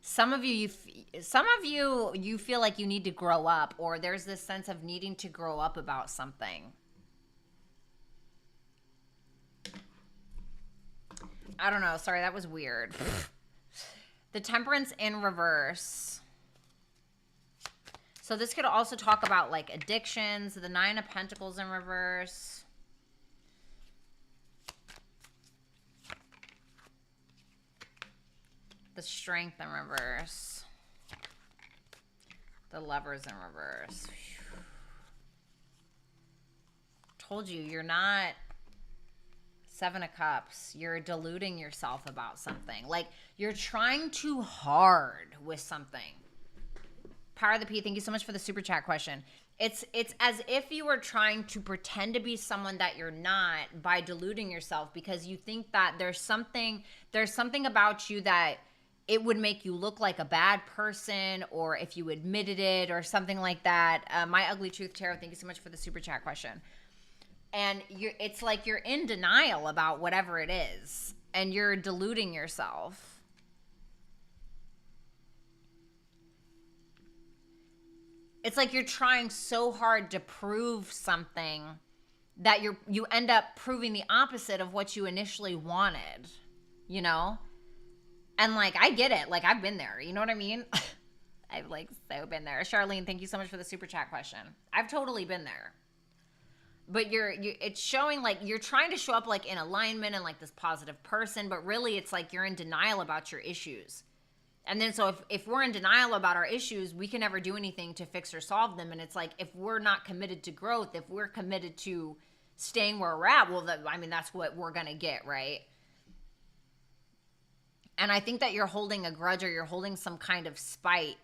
Some of you feel like you need to grow up, or there's this sense of needing to grow up about something. I don't know. Sorry, that was weird. The Temperance in reverse. So this could also talk about like addictions. The Nine of Pentacles in reverse. The Strength in reverse. The Lovers in reverse. Whew. Told you, you're not Seven of Cups. You're deluding yourself about something. Like, you're trying too hard with something. Power of the P, thank you so much for the super chat question. It's as if you were trying to pretend to be someone that you're not by deluding yourself, because you think that there's something about you that it would make you look like a bad person, or if you admitted it or something like that. My Ugly Truth Tarot, thank you so much for the super chat question. And it's like you're in denial about whatever it is, and you're deluding yourself. it's like you're trying so hard to prove something that you end up proving the opposite of what you initially wanted, you know? And like, I get it. Like, I've been there. You know what I mean? I've like so been there. Charlene, thank you so much for the super chat question. I've totally been there. But it's showing like you're trying to show up like in alignment and like this positive person, but really it's like you're in denial about your issues. And then so if we're in denial about our issues, we can never do anything to fix or solve them. And it's like, if we're not committed to growth, if we're committed to staying where we're at, well, that's what we're going to get, right? And I think that you're holding a grudge or you're holding some kind of spite.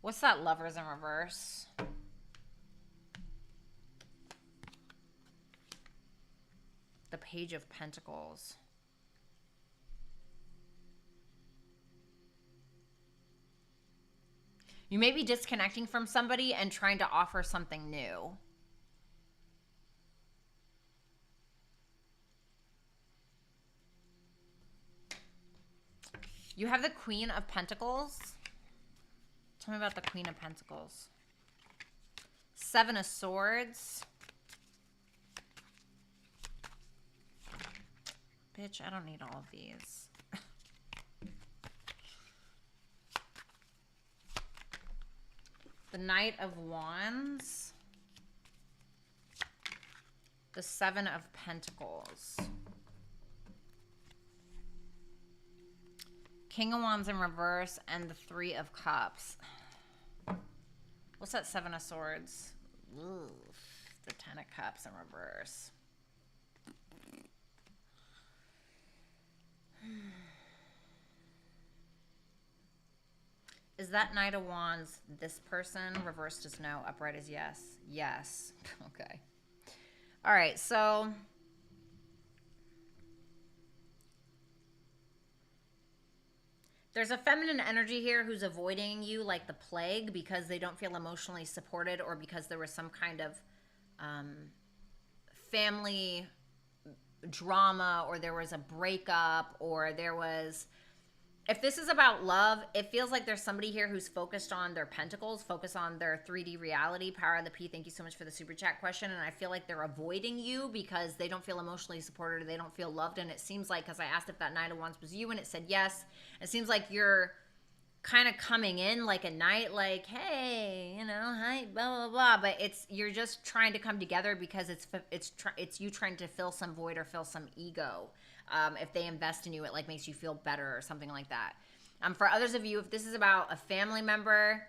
What's that Lovers in reverse? The Page of Pentacles. You may be disconnecting from somebody and trying to offer something new. You have the Queen of Pentacles. Tell me about the Queen of Pentacles. Seven of Swords. Bitch, I don't need all of these. The Knight of Wands. The Seven of Pentacles. King of Wands in reverse and the Three of Cups. What's that Seven of Swords? Oof, the Ten of Cups in reverse. Is that Knight of Wands this person? Reversed is no, upright is yes. Yes. Okay. All right, so there's a feminine energy here who's avoiding you like the plague because they don't feel emotionally supported, or because there was some kind of family drama, or there was a breakup, or there was... If this is about love, it feels like there's somebody here who's focused on their pentacles, focused on their 3D reality. Power of the P, thank you so much for the super chat question. And I feel like they're avoiding you because they don't feel emotionally supported, or they don't feel loved. And it seems like, because I asked if that Knight of Wands was you and it said yes, it seems like you're kind of coming in like a knight, like, hey, you know, hi, blah, blah, blah. But you're just trying to come together because it's you trying to fill some void or fill some ego. If they invest in you, it like makes you feel better or something like that. For others of you, if this is about a family member,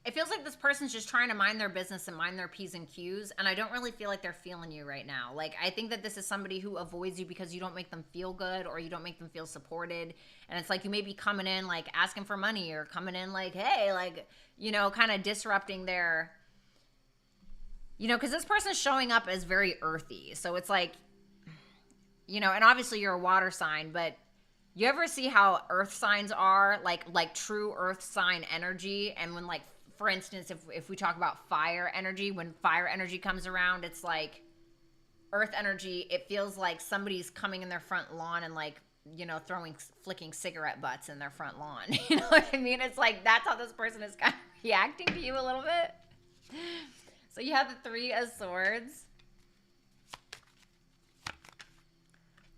it feels like this person's just trying to mind their business and mind their P's and Q's, and I don't really feel like they're feeling you right now. Like, I think that this is somebody who avoids you because you don't make them feel good, or you don't make them feel supported. And it's like you may be coming in like asking for money, or coming in like, hey, like, you know, kind of disrupting their, you know, because this person's showing up as very earthy. So it's like, you know, and obviously you're a water sign, but you ever see how earth signs are, like true earth sign energy? And when, like, for instance, if we talk about fire energy, when fire energy comes around, it's like earth energy. It feels like somebody's coming in their front lawn and, like, you know, flicking cigarette butts in their front lawn. You know what I mean? It's like, that's how this person is kind of reacting to you a little bit. So you have the Three of Swords,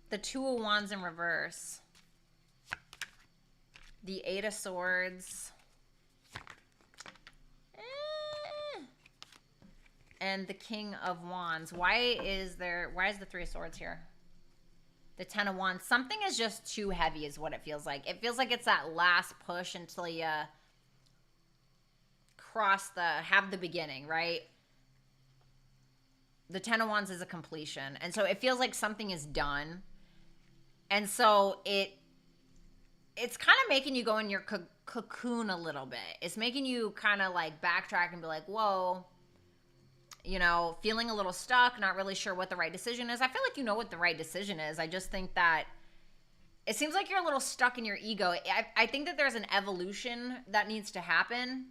the Two of Wands in reverse, the Eight of Swords, and the King of Wands. Why is the Three of Swords here? The Ten of Wands. Something is just too heavy is what it feels like. It feels like it's that last push until you have the beginning, right? The Ten of Wands is a completion. And so it feels like something is done. And so it's kind of making you go in your cocoon a little bit. It's making you kind of like backtrack and be like, whoa, you know, feeling a little stuck, not really sure what the right decision is. I feel like you know what the right decision is. I just think that it seems like you're a little stuck in your ego. I think that there's an evolution that needs to happen.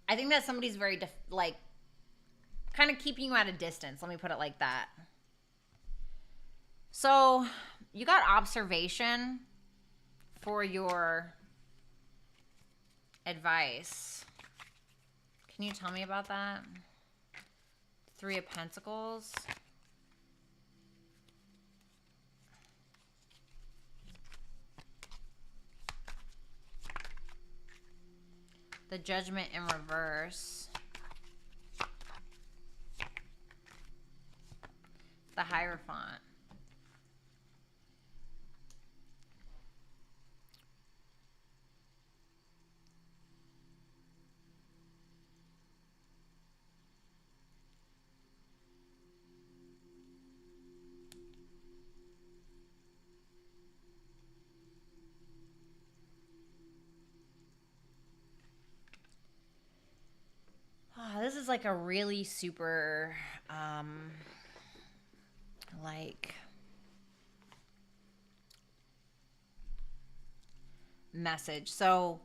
I think that somebody's very, kind of keeping you at a distance. Let me put it like that. So you got observation for your advice. Can you tell me about that? Three of Pentacles. The Judgment in reverse. The Hierophant. Oh, this is like a really super, like, message. So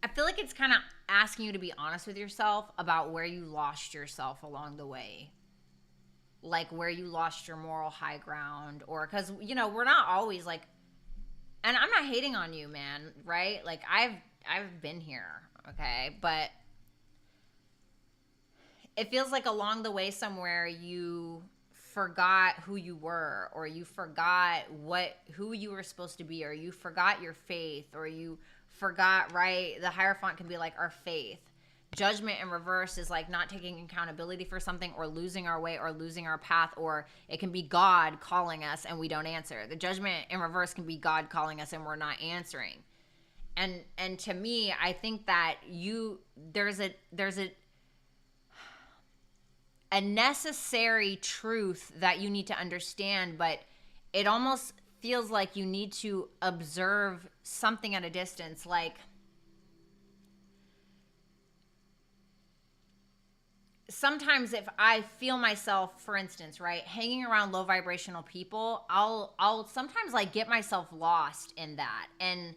I feel like it's kind of asking you to be honest with yourself about where you lost yourself along the way. Like where you lost your moral high ground, or because, you know, we're not always like, and I'm not hating on you, man, right? Like I've been here, okay? But it feels like along the way somewhere you forgot who you were, or you forgot who you were supposed to be, or you forgot your faith, or you forgot, right? The Hierophant can be like our faith. Judgment in reverse is like not taking accountability for something, or losing our way, or losing our path, or it can be God calling us and we don't answer. The Judgment in reverse can be God calling us and we're not answering. And to me, I think that there's a necessary truth that you need to understand, but it almost feels like you need to observe something at a distance. Like, sometimes if I feel myself, for instance, right, hanging around low vibrational people, I'll sometimes like get myself lost in that. And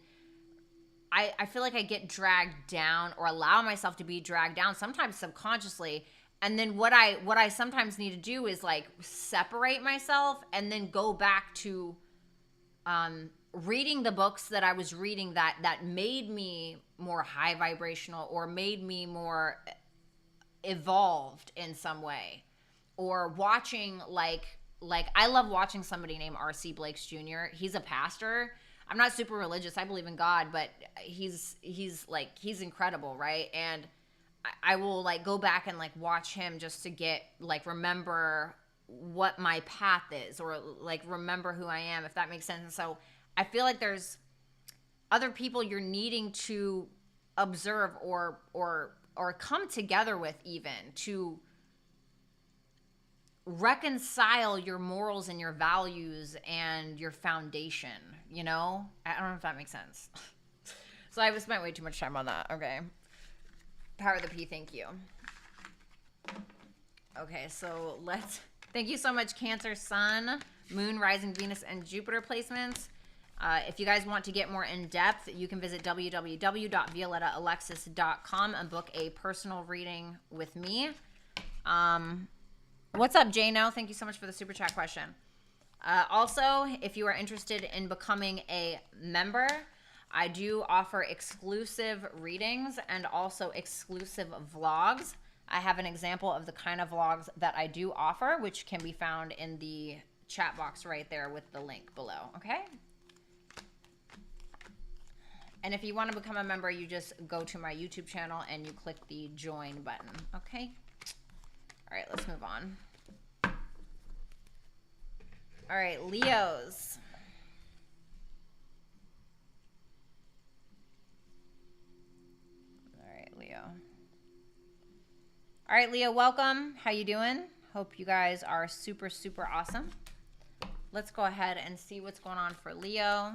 I feel like I get dragged down, or allow myself to be dragged down, sometimes subconsciously. And then what I sometimes need to do is like separate myself and then go back to reading the books that I was reading that made me more high vibrational, or made me more evolved in some way. Or watching like I love watching somebody named R.C. Blakes Jr. He's a pastor. I'm not super religious. I believe in God, but he's incredible, right? And I will like go back and like watch him just to get like remember what my path is, or like remember who I am, if that makes sense. And so I feel like there's other people you're needing to observe or come together with, even to reconcile your morals and your values and your foundation, you know? I don't know if that makes sense. So I've spent way too much time on that. Okay. Power of the P, thank you. Okay, so thank you so much, Cancer, Sun, Moon, Rising, Venus, and Jupiter placements. If you guys want to get more in depth, you can visit www.violettaalexis.com and book a personal reading with me. What's up, Jano? Thank you so much for the super chat question. Also, if you are interested in becoming a member, I do offer exclusive readings and also exclusive vlogs. I have an example of the kind of vlogs that I do offer, which can be found in the chat box right there with the link below, okay? And if you want to become a member, you just go to my YouTube channel and you click the join button, okay? All right, let's move on. All right, Leos. All right, Leo. All right, Leo, welcome. How you doing? Hope you guys are super, super awesome. Let's go ahead and see what's going on for Leo.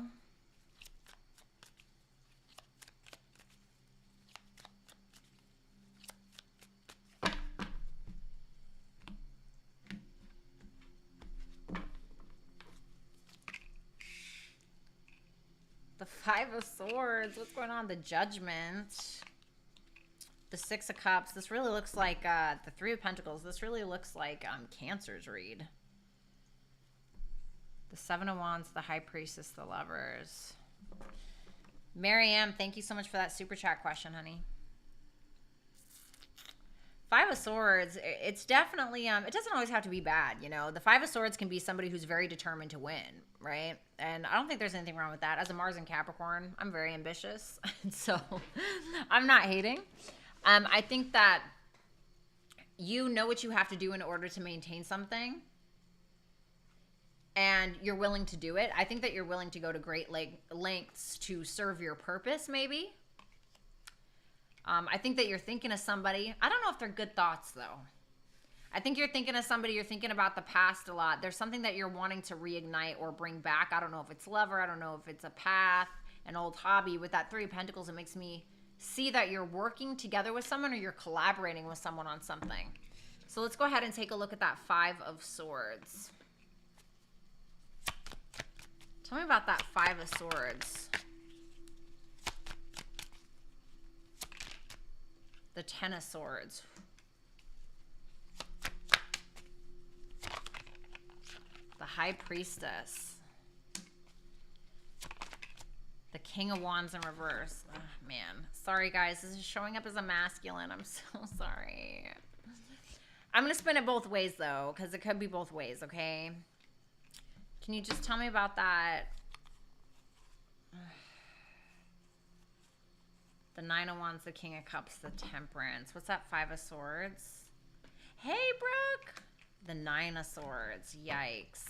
The Five of Swords. What's going on? The Judgment. The Six of Cups. This really looks like the Three of Pentacles. This really looks like Cancer's read. The Seven of Wands, the High Priestess, the Lovers. Mariam, thank you so much for that super chat question, honey. Five of Swords, it's definitely, it doesn't always have to be bad, you know. The Five of Swords can be somebody who's very determined to win, right? And I don't think there's anything wrong with that. As a Mars and Capricorn, I'm very ambitious, so I'm not hating. I think that you know what you have to do in order to maintain something, and you're willing to do it. I think that you're willing to go to great lengths to serve your purpose, maybe. I think that you're thinking of somebody. I don't know if they're good thoughts, though. I think you're thinking of somebody. You're thinking about the past a lot. There's something that you're wanting to reignite or bring back. I don't know if it's lover. I don't know if it's a path, an old hobby. With that Three of Pentacles, it makes me see that you're working together with someone or you're collaborating with someone on something. So let's go ahead and take a look at that Five of Swords. Tell me about that Five of Swords. The Ten of Swords. The High Priestess. The King of Wands in reverse. Oh, man. Sorry, guys. This is showing up as a masculine. I'm so sorry. I'm going to spin it both ways, though, because it could be both ways, okay? Can you just tell me about that? The Nine of Wands, the King of Cups, the Temperance. What's that Five of Swords? Hey, Brooke! The Nine of Swords. Yikes.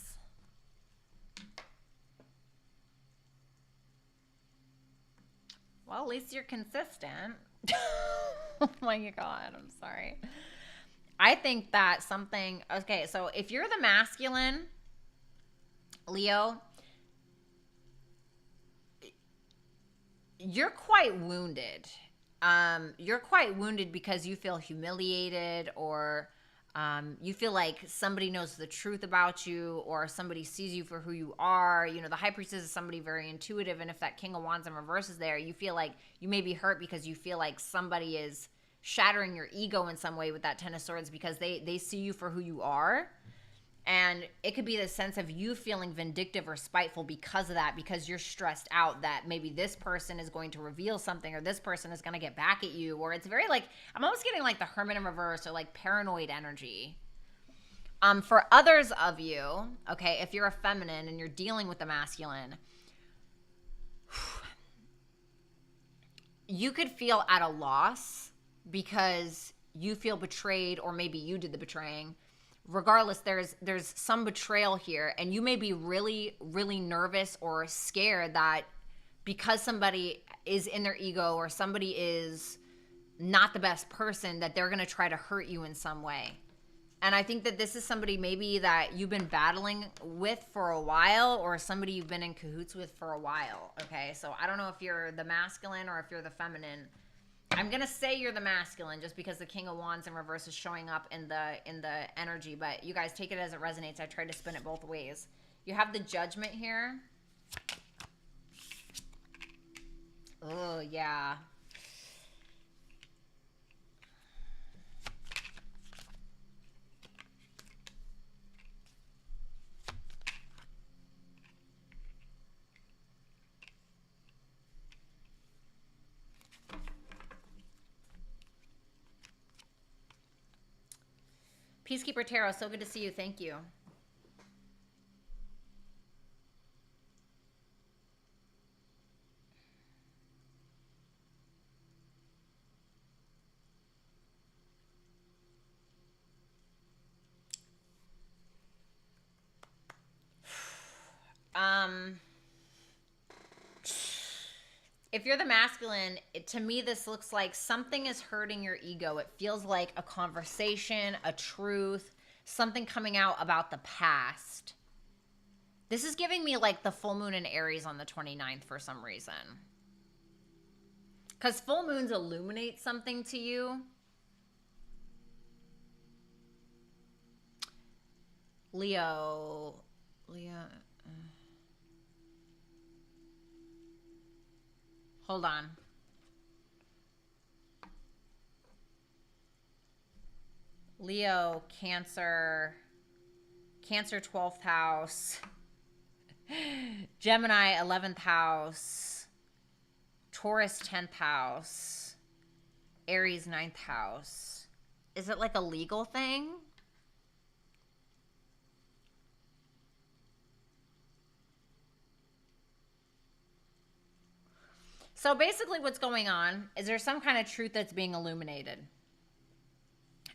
Well, at least you're consistent. Oh my God, I'm sorry. I think that something... Okay, so if you're the masculine, Leo, you're quite wounded. You're quite wounded because you feel humiliated, or you feel like somebody knows the truth about you, or somebody sees you for who you are. You know, the High Priestess is somebody very intuitive, and if that King of Wands in reverse is there, you feel like you may be hurt because you feel like somebody is shattering your ego in some way with that Ten of Swords, because they see you for who you are. And it could be the sense of you feeling vindictive or spiteful because of that, because you're stressed out that maybe this person is going to reveal something, or this person is going to get back at you, or it's very like, I'm almost getting like the Hermit in reverse, or like paranoid energy. For others of you, okay, if you're a feminine and you're dealing with the masculine, you could feel at a loss because you feel betrayed, or maybe you did the betraying. Regardless, there's some betrayal here, and you may be really, really nervous or scared that because somebody is in their ego, or somebody is not the best person, that they're going to try to hurt you in some way. And I think that this is somebody maybe that you've been battling with for a while, or somebody you've been in cahoots with for a while, okay? So I don't know if you're the masculine or if you're the feminine. I'm going to say you're the masculine just because the King of Wands in reverse is showing up in the energy, but you guys take it as it resonates. I tried to spin it both ways. You have the Judgment here. Oh, yeah. Peacekeeper Tarot, so good to see you. Thank you. If you're the masculine, to me, this looks like something is hurting your ego. It feels like a conversation, a truth, something coming out about the past. This is giving me like the full moon in Aries on the 29th for some reason. Because full moons illuminate something to you. Leo. Hold on. Leo, Cancer, Cancer 12th house, Gemini 11th house, Taurus 10th house, Aries 9th house. Is it like a legal thing? So basically what's going on is there's some kind of truth that's being illuminated.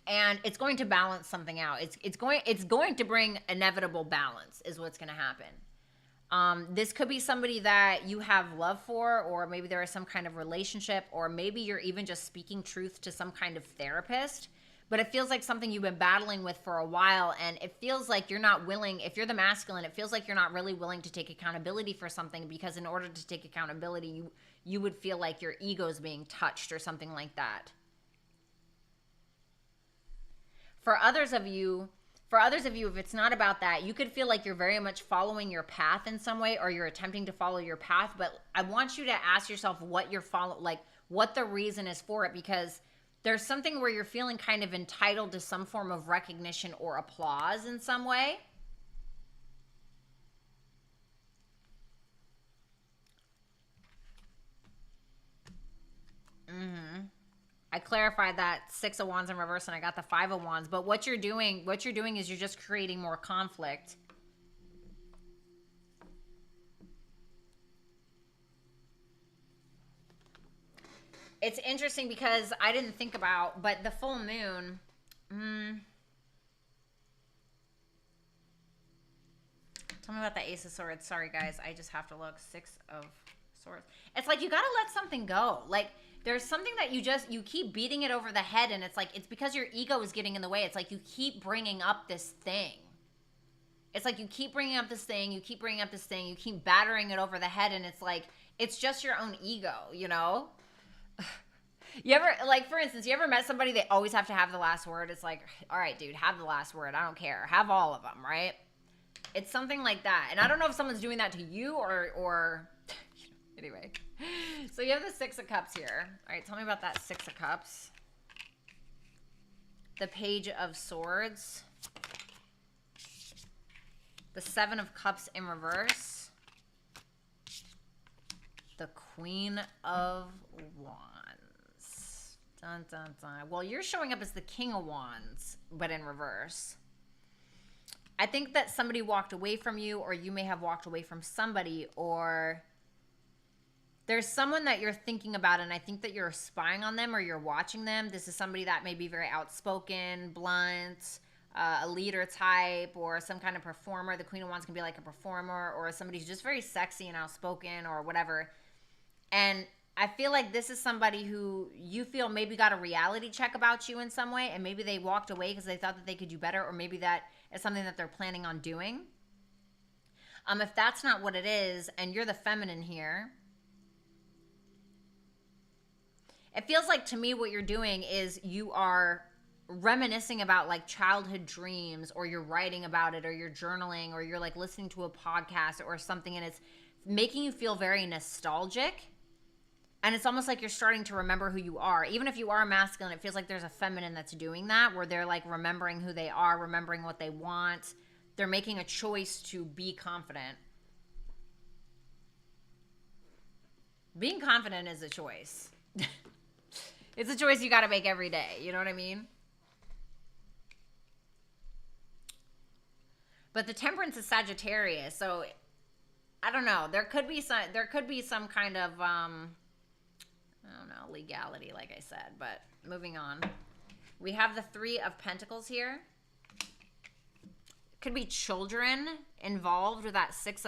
And it's going to balance something out. It's going to bring inevitable balance is what's going to happen. This could be somebody that you have love for, or maybe there is some kind of relationship, or maybe you're even just speaking truth to some kind of therapist. But it feels like something you've been battling with for a while, and it feels like you're not willing, if you're the masculine, it feels like you're not really willing to take accountability for something, because in order to take accountability, you would feel like your ego is being touched or something like that. For others of you, if it's not about that, you could feel like you're very much following your path in some way, or you're attempting to follow your path. But I want you to ask yourself what what the reason is for it, because there's something where you're feeling kind of entitled to some form of recognition or applause in some way. I clarified that 6 of Wands in reverse, and I got the 5 of Wands. But what you're doing is you're just creating more conflict. It's interesting because I didn't think about, but the full moon, tell me about the Ace of Swords. Sorry, guys. I just have to look. 6 of Swords. It's like you got to let something go. Like, there's something that you keep beating it over the head, and it's like, it's because your ego is getting in the way. It's like you keep bringing up this thing. It's like you keep bringing up this thing, you keep bringing up this thing, you keep battering it over the head, and it's like, it's just your own ego, you know? You ever, like, for instance, you ever met somebody they always have to have the last word? It's like, all right, dude, have the last word. I don't care. Have all of them, right? It's something like that. And I don't know if someone's doing that to you or anyway. So you have the 6 of Cups here. All right, tell me about that 6 of Cups. The Page of Swords. The 7 of Cups in reverse. The Queen of Wands. Dun, dun, dun. Well, you're showing up as the King of Wands, but in reverse. I think that somebody walked away from you, or you may have walked away from somebody, or there's someone that you're thinking about, and I think that you're spying on them or you're watching them. This is somebody that may be very outspoken, blunt, a leader type, or some kind of performer. The Queen of Wands can be like a performer, or somebody who's just very sexy and outspoken or whatever. And I feel like this is somebody who you feel maybe got a reality check about you in some way, and maybe they walked away because they thought that they could do better, or maybe that is something that they're planning on doing. If that's not what it is, and you're the feminine here, it feels like to me what you're doing is you are reminiscing about like childhood dreams, or you're writing about it, or you're journaling, or you're like listening to a podcast or something, and it's making you feel very nostalgic. And it's almost like you're starting to remember who you are. Even if you are masculine, it feels like there's a feminine that's doing that, where they're like remembering who they are, remembering what they want. They're making a choice to be confident. Being confident is a choice. It's a choice you got to make every day. You know what I mean? But the Temperance is Sagittarius, so I don't know. There could be some kind of I don't know, legality, like I said. But moving on, we have the 3 of Pentacles here. Could be children involved with that 6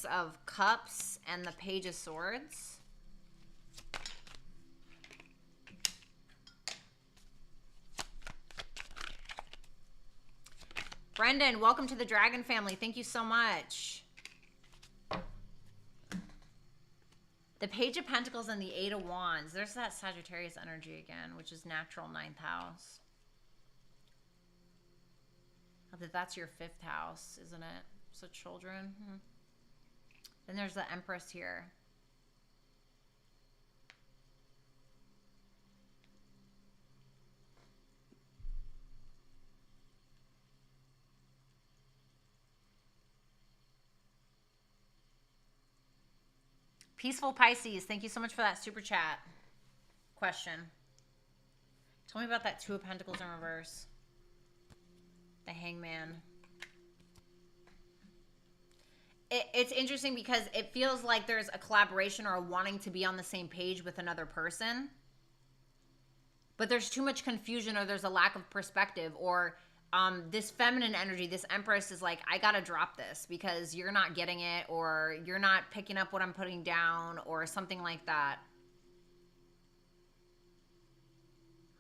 of Cups and the Page of Swords. Brendan, welcome to the Dragon family. Thank you so much. The Page of Pentacles and the 8 of Wands. There's that Sagittarius energy again, which is natural 9th house. That's your 5th house, isn't it? So children. Then there's the Empress here. Peaceful Pisces, thank you so much for that super chat. Question. Tell me about that Two of Pentacles in reverse. The Hangman. It's interesting because it feels like there's a collaboration or a wanting to be on the same page with another person. But there's too much confusion, or there's a lack of perspective, or this feminine energy, this Empress is like, I gotta drop this because you're not getting it, or you're not picking up what I'm putting down, or something like that.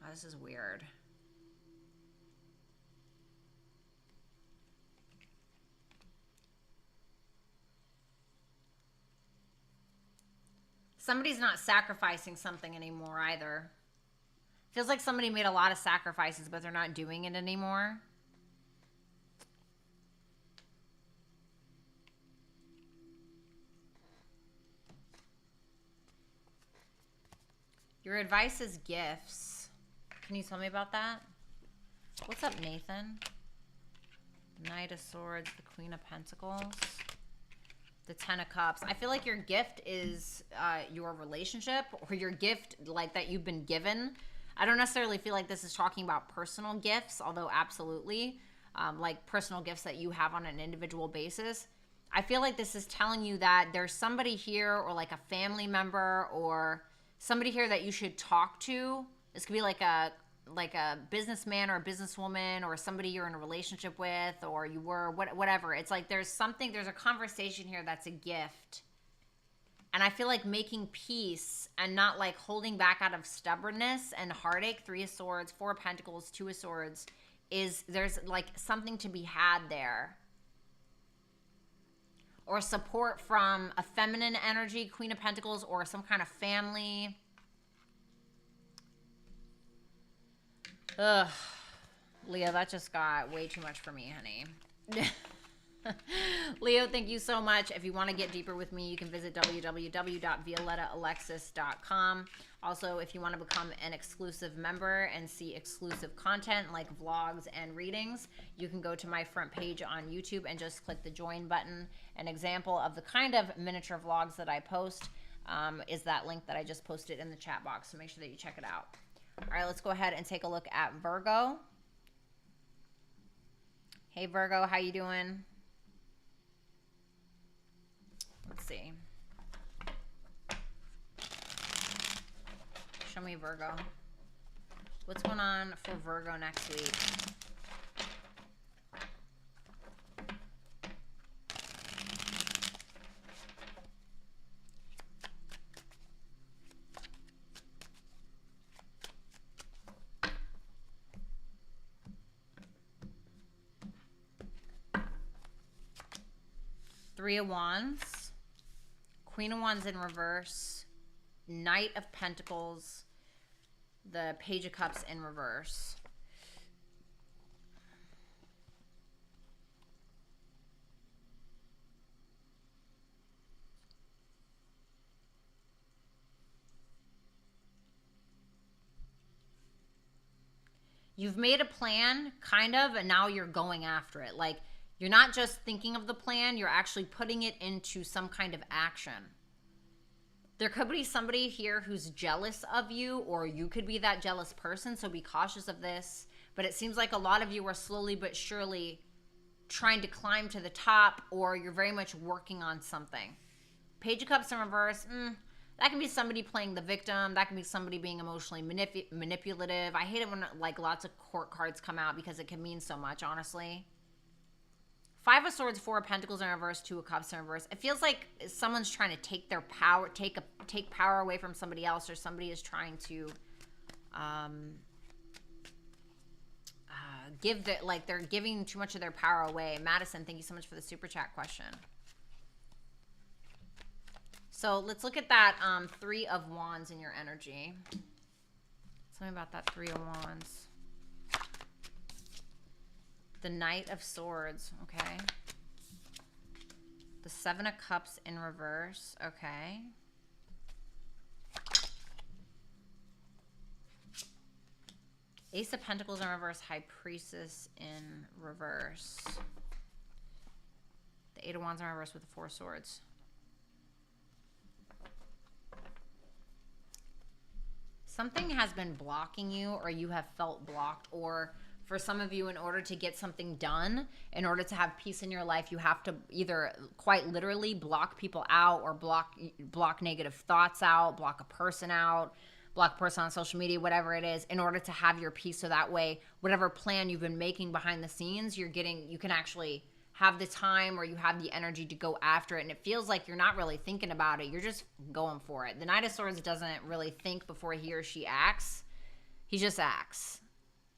Oh, this is weird. Somebody's not sacrificing something anymore either. Feels like somebody made a lot of sacrifices, but they're not doing it anymore. Your advice is gifts. Can you tell me about that? What's up, Nathan? Knight of Swords, the Queen of Pentacles, the Ten of Cups. I feel like your gift is your relationship, or your gift like that you've been given. I don't necessarily feel like this is talking about personal gifts, although absolutely, like personal gifts that you have on an individual basis. I feel like this is telling you that there's somebody here, or like a family member, or somebody here that you should talk to. This could be like a businessman or a businesswoman, or somebody you're in a relationship with, or you were, whatever. It's like there's a conversation here that's a gift. And I feel like making peace and not like holding back out of stubbornness and heartache. Three of Swords, Four of Pentacles, Two of Swords, there's like something to be had there. Or support from a feminine energy, Queen of Pentacles, or some kind of family. Ugh. Leo, that just got way too much for me, honey. Leo, thank you so much. If you want to get deeper with me, you can visit www.violettaalexis.com. Also, if you want to become an exclusive member and see exclusive content like vlogs and readings, you can go to my front page on YouTube and just click the join button. An example of the kind of miniature vlogs that I post is that link that I just posted in the chat box, so make sure that you check it out. All right, let's go ahead and take a look at Virgo. Hey, Virgo, how you doing? Let's see. Show me Virgo. What's going on for Virgo next week? Three of Wands, Queen of Wands in reverse, Knight of Pentacles, the Page of Cups in reverse. You've made a plan, kind of, and now you're going after it. Like, you're not just thinking of the plan, you're actually putting it into some kind of action. There could be somebody here who's jealous of you, or you could be that jealous person, so be cautious of this. But it seems like a lot of you are slowly but surely trying to climb to the top, or you're very much working on something. Page of Cups in reverse, that can be somebody playing the victim. That can be somebody being emotionally manipulative. I hate it when like lots of court cards come out because it can mean so much, honestly. Five of Swords, Four of Pentacles in reverse, Two of Cups in reverse. It feels like someone's trying to take their power, take power away from somebody else, or somebody is trying to they're giving too much of their power away. Madison, thank you so much for the super chat question. So let's look at that Three of Wands in your energy. Tell me about that Three of Wands. The Knight of Swords, okay. The Seven of Cups in reverse, okay. Ace of Pentacles in reverse, High Priestess in reverse. The Eight of Wands in reverse with the Four of Swords. Something has been blocking you, or you have felt blocked, or for some of you, in order to get something done, in order to have peace in your life, you have to either quite literally block people out, or block negative thoughts out, block a person out, block a person on social media, whatever it is, in order to have your peace. So that way, whatever plan you've been making behind the scenes, you can actually have the time, or you have the energy to go after it. And it feels like you're not really thinking about it. You're just going for it. The Knight of Swords doesn't really think before he or she acts. He just acts.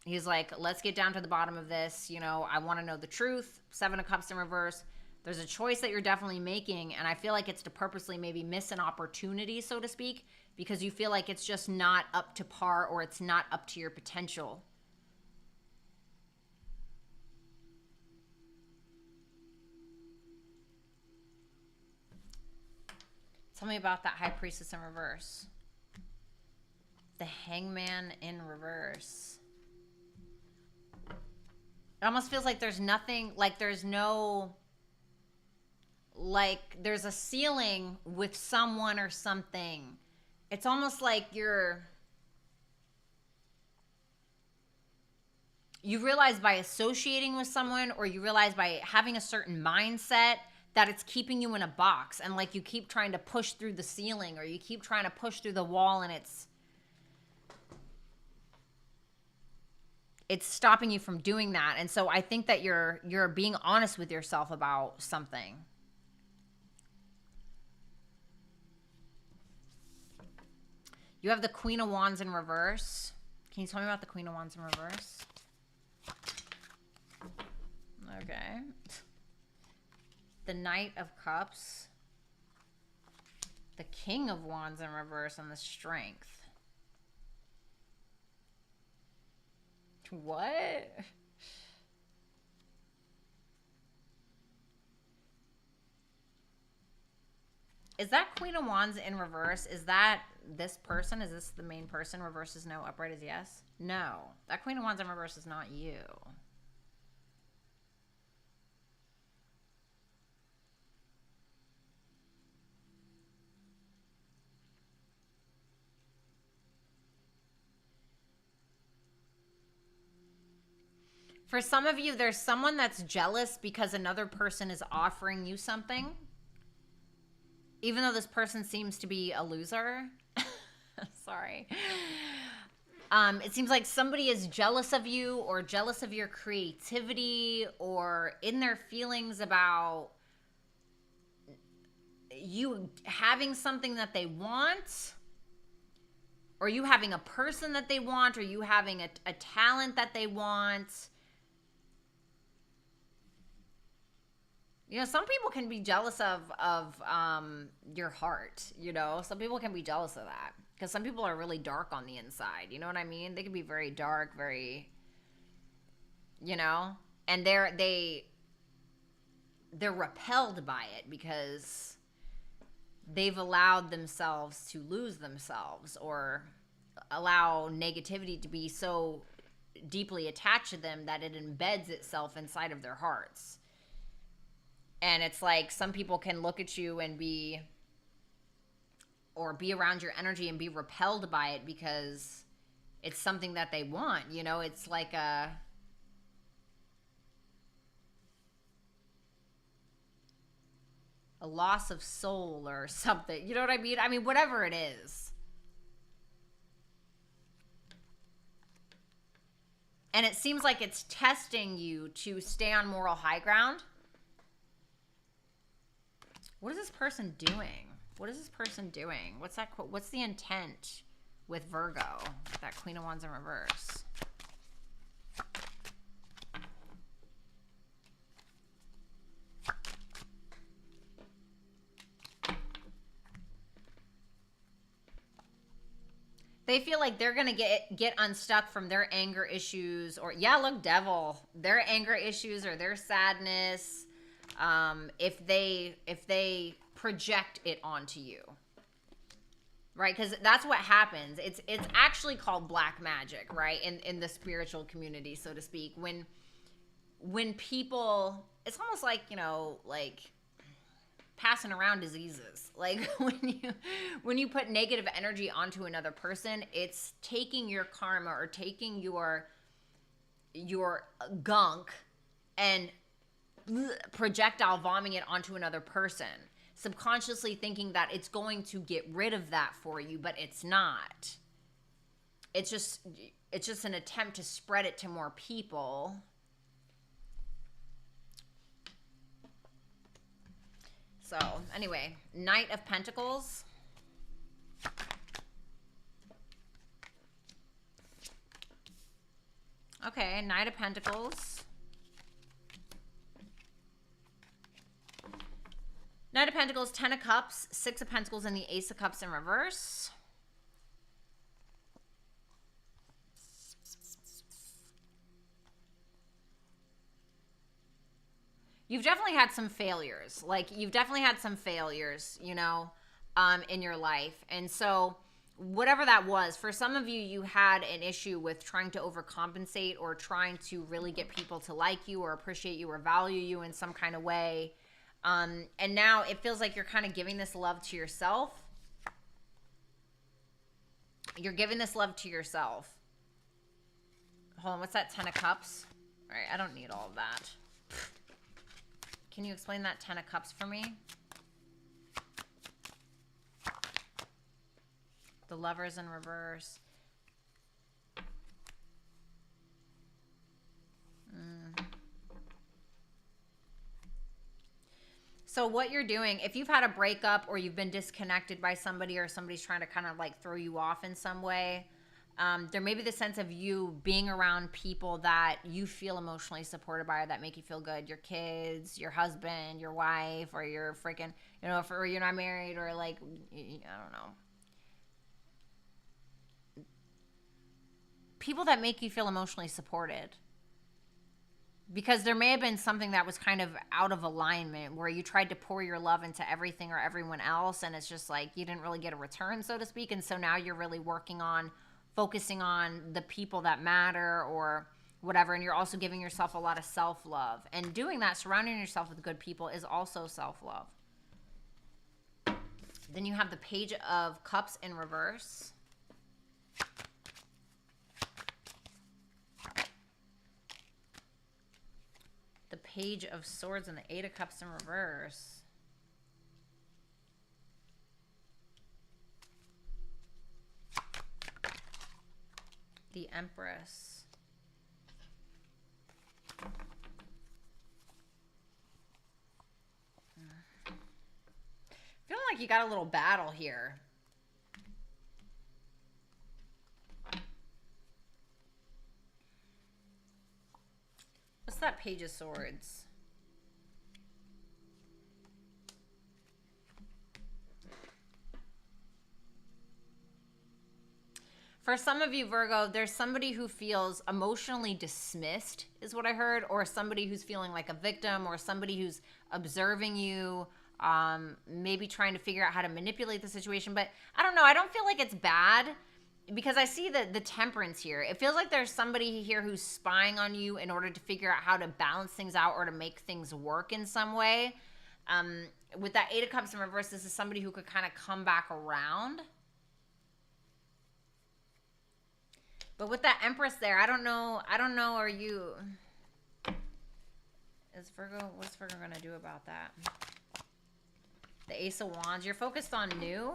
He's like, let's get down to the bottom of this. You know, I want to know the truth. Seven of Cups in reverse. There's a choice that you're definitely making. And I feel like it's to purposely maybe miss an opportunity, so to speak, because you feel like it's just not up to par, or it's not up to your potential. Tell me about that High Priestess in reverse. The Hangman in reverse. It almost feels like there's nothing, like there's no, like there's a ceiling with someone or something. It's almost like you realize by associating with someone, or you realize by having a certain mindset, that it's keeping you in a box, and like you keep trying to push through the ceiling, or you keep trying to push through the wall, and it's stopping you from doing that. And so I think that you're being honest with yourself about something. You have the Queen of Wands in reverse. Can you tell me about the Queen of Wands in reverse? Okay. The Knight of Cups, the King of Wands in reverse, and the Strength. What? Is that Queen of Wands in reverse? Is that this person? Is this the main person? Reverse is no, upright is yes? No. That Queen of Wands in reverse is not you. For some of you, there's someone that's jealous because another person is offering you something, even though this person seems to be a loser. Sorry. It seems like somebody is jealous of you, or jealous of your creativity, or in their feelings about you having something that they want, or you having a person that they want, or you having a talent that they want. You know, some people can be jealous of your heart, you know. Some people can be jealous of that, because some people are really dark on the inside, you know what I mean? They can be very dark, very, you know, and they're repelled by it because they've allowed themselves to lose themselves, or allow negativity to be so deeply attached to them that it embeds itself inside of their hearts. And it's like some people can look at you and be around your energy and be repelled by it because it's something that they want. You know, it's like a loss of soul or something. You know what I mean? I mean, whatever it is. And it seems like it's testing you to stay on moral high ground. What is this person doing? What is this person doing? What's that? What's the intent with Virgo? That Queen of Wands in reverse. They feel like they're going to get unstuck from their anger issues, or yeah, look, devil, their anger issues or their sadness. If they project it onto you, right? Because that's what happens. It's actually called black magic, right? In the spiritual community, so to speak. When people, it's almost like, you know, like passing around diseases. Like when you put negative energy onto another person, it's taking your karma or taking your gunk and projectile vomiting it onto another person, subconsciously thinking that it's going to get rid of that for you, but it's not. It's just an attempt to spread it to more people. So anyway, Knight of Pentacles. Okay, Knight of Pentacles. Knight of Pentacles, 10 of Cups, 6 of Pentacles, and the Ace of Cups in reverse. You've definitely had some failures. Like, you've definitely had some failures, you know, in your life. And so whatever that was, for some of you, you had an issue with trying to overcompensate or trying to really get people to like you or appreciate you or value you in some kind of way. And now it feels like you're kind of giving this love to yourself. You're giving this love to yourself. Hold on, what's that 10 of Cups? All right, I don't need all of that. Can you explain that 10 of Cups for me? The Lovers in reverse. So what you're doing, if you've had a breakup or you've been disconnected by somebody or somebody's trying to kind of like throw you off in some way, there may be the sense of you being around people that you feel emotionally supported by or that make you feel good. Your kids, your husband, your wife, or your freaking, you know, if you're not married or like, I don't know. People that make you feel emotionally supported. Because there may have been something that was kind of out of alignment where you tried to pour your love into everything or everyone else, and it's just like you didn't really get a return, so to speak. And so now you're really working on focusing on the people that matter or whatever, and you're also giving yourself a lot of self-love. And doing that, surrounding yourself with good people, is also self-love. Then you have the Page of Cups in reverse. The Page of Swords and the 8 of Cups in reverse. The Empress. Feeling like you got a little battle here. What's that Page of Swords? For some of you, Virgo, there's somebody who feels emotionally dismissed, is what I heard, or somebody who's feeling like a victim, or somebody who's observing you, maybe trying to figure out how to manipulate the situation. But I don't know. I don't feel like it's bad because I see the temperance here. It feels like there's somebody here who's spying on you in order to figure out how to balance things out or to make things work in some way. With that 8 of Cups in reverse, this is somebody who could kind of come back around. But with that Empress there, I don't know, are you... Is Virgo... What's Virgo going to do about that? The Ace of Wands. You're focused on new.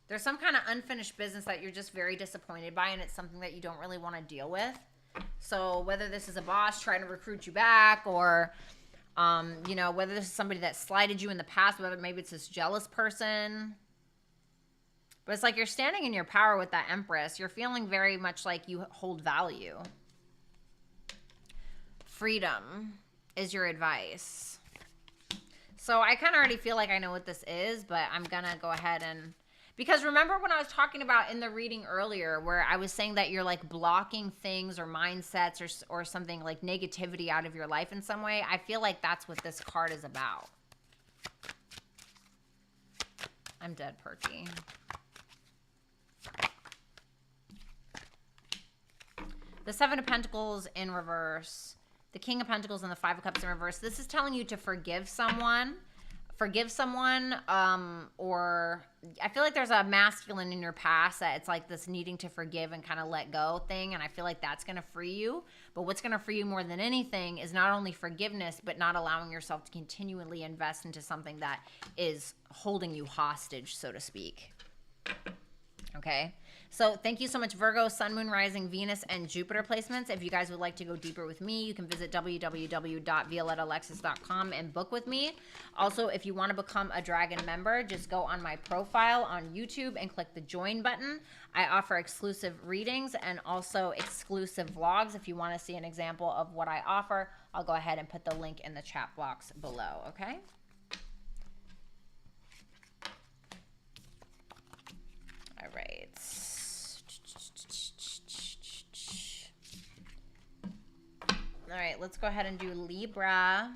There's some kind of unfinished business that you're just very disappointed by, and it's something that you don't really want to deal with. So whether this is a boss trying to recruit you back or, you know, whether this is somebody that slighted you in the past, whether maybe it's this jealous person... But it's like you're standing in your power with that Empress. You're feeling very much like you hold value. Freedom is your advice. So I kind of already feel like I know what this is, but I'm going to go ahead and... Because remember when I was talking about in the reading earlier where I was saying that you're like blocking things or mindsets or something like negativity out of your life in some way? I feel like that's what this card is about. I'm dead, Perky. The 7 of Pentacles in reverse. The King of Pentacles and the Five of Cups in reverse. This is telling you to forgive someone. Or I feel like there's a masculine in your past that it's like this needing to forgive and kind of let go thing, and I feel like that's going to free you. But what's going to free you more than anything is not only forgiveness, but not allowing yourself to continually invest into something that is holding you hostage, so to speak. Okay, so thank you so much, Virgo, Sun, Moon, Rising, Venus, and Jupiter placements. If you guys would like to go deeper with me, you can visit www.violettaalexis.com and book with me. Also, if you want to become a Dragon member, just go on my profile on YouTube and click the join button. I offer exclusive readings and also exclusive vlogs. If you want to see an example of what I offer, I'll go ahead and put the link in the chat box below, okay? All right. All right, let's go ahead and do Libra.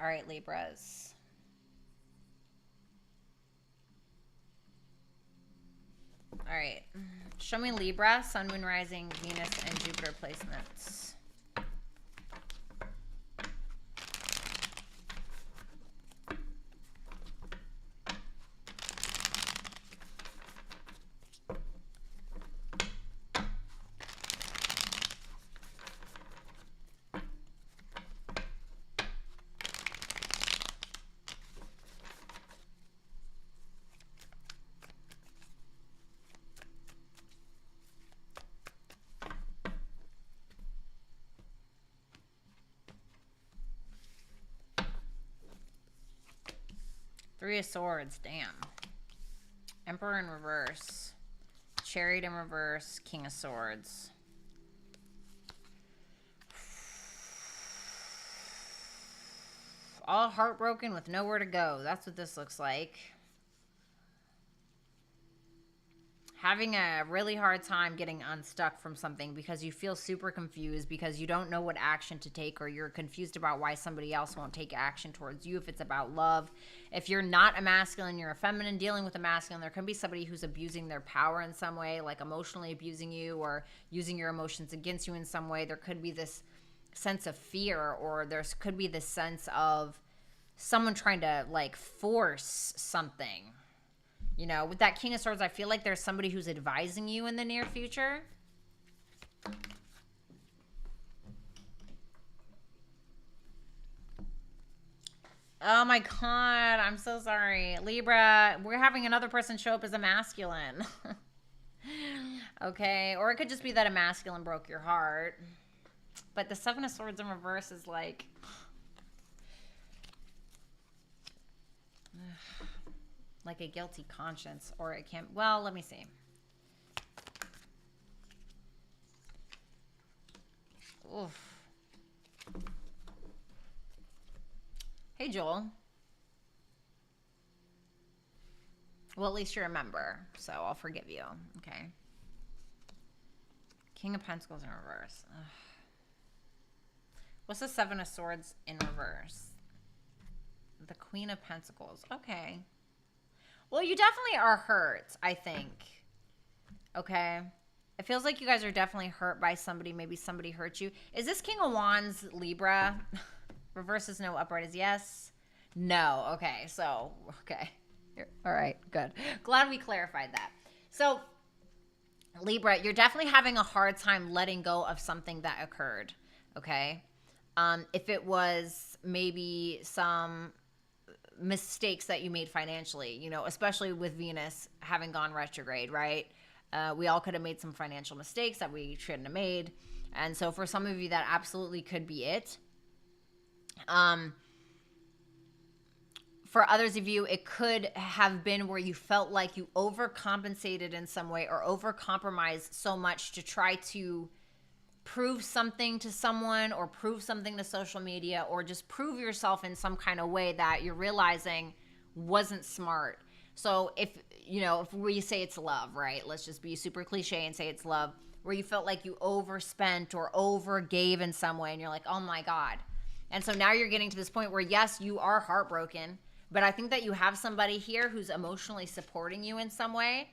All right, Libras. All right. Show me Libra, Sun, Moon, Rising, Venus, and Jupiter placements. Three of Swords, damn. Emperor in reverse. Chariot in reverse. King of Swords. All heartbroken with nowhere to go. That's what this looks like. Having a really hard time getting unstuck from something because you feel super confused because you don't know what action to take, or you're confused about why somebody else won't take action towards you if it's about love. If you're not a masculine, you're a feminine dealing with a masculine, there can be somebody who's abusing their power in some way, like emotionally abusing you or using your emotions against you in some way. There could be this sense of fear, or there could be this sense of someone trying to like force something. You know, with that King of Swords, I feel like there's somebody who's advising you in the near future. Oh my God, I'm so sorry. Libra, we're having another person show up as a masculine. Okay, or it could just be that a masculine broke your heart. But the Seven of Swords in reverse is like... like a guilty conscience, or it can't, well, let me see. Oof. Hey, Joel. Well, at least you remember, so I'll forgive you, okay? King of Pentacles in reverse. Ugh. What's the Seven of Swords in reverse? The Queen of Pentacles, okay. Well, you definitely are hurt, I think. Okay. It feels like you guys are definitely hurt by somebody. Maybe somebody hurt you. Is this King of Wands Libra? Reverse is no, upright is yes. No. Okay. So, okay. All right. Good. Glad we clarified that. So, Libra, you're definitely having a hard time letting go of something that occurred. Okay. If it was maybe some mistakes that you made financially, you know, especially with Venus having gone retrograde, right? We all could have made some financial mistakes that we shouldn't have made. And so for some of you, that absolutely could be it. For others of you, it could have been where you felt like you overcompensated in some way or overcompromised so much to try to prove something to someone or prove something to social media or just prove yourself in some kind of way that you're realizing wasn't smart. So if, you know, if we say it's love, right? Let's just be super cliche and say it's love, where you felt like you overspent or overgave in some way and you're like, oh my God. And so now you're getting to this point where, yes, you are heartbroken, but I think that you have somebody here who's emotionally supporting you in some way.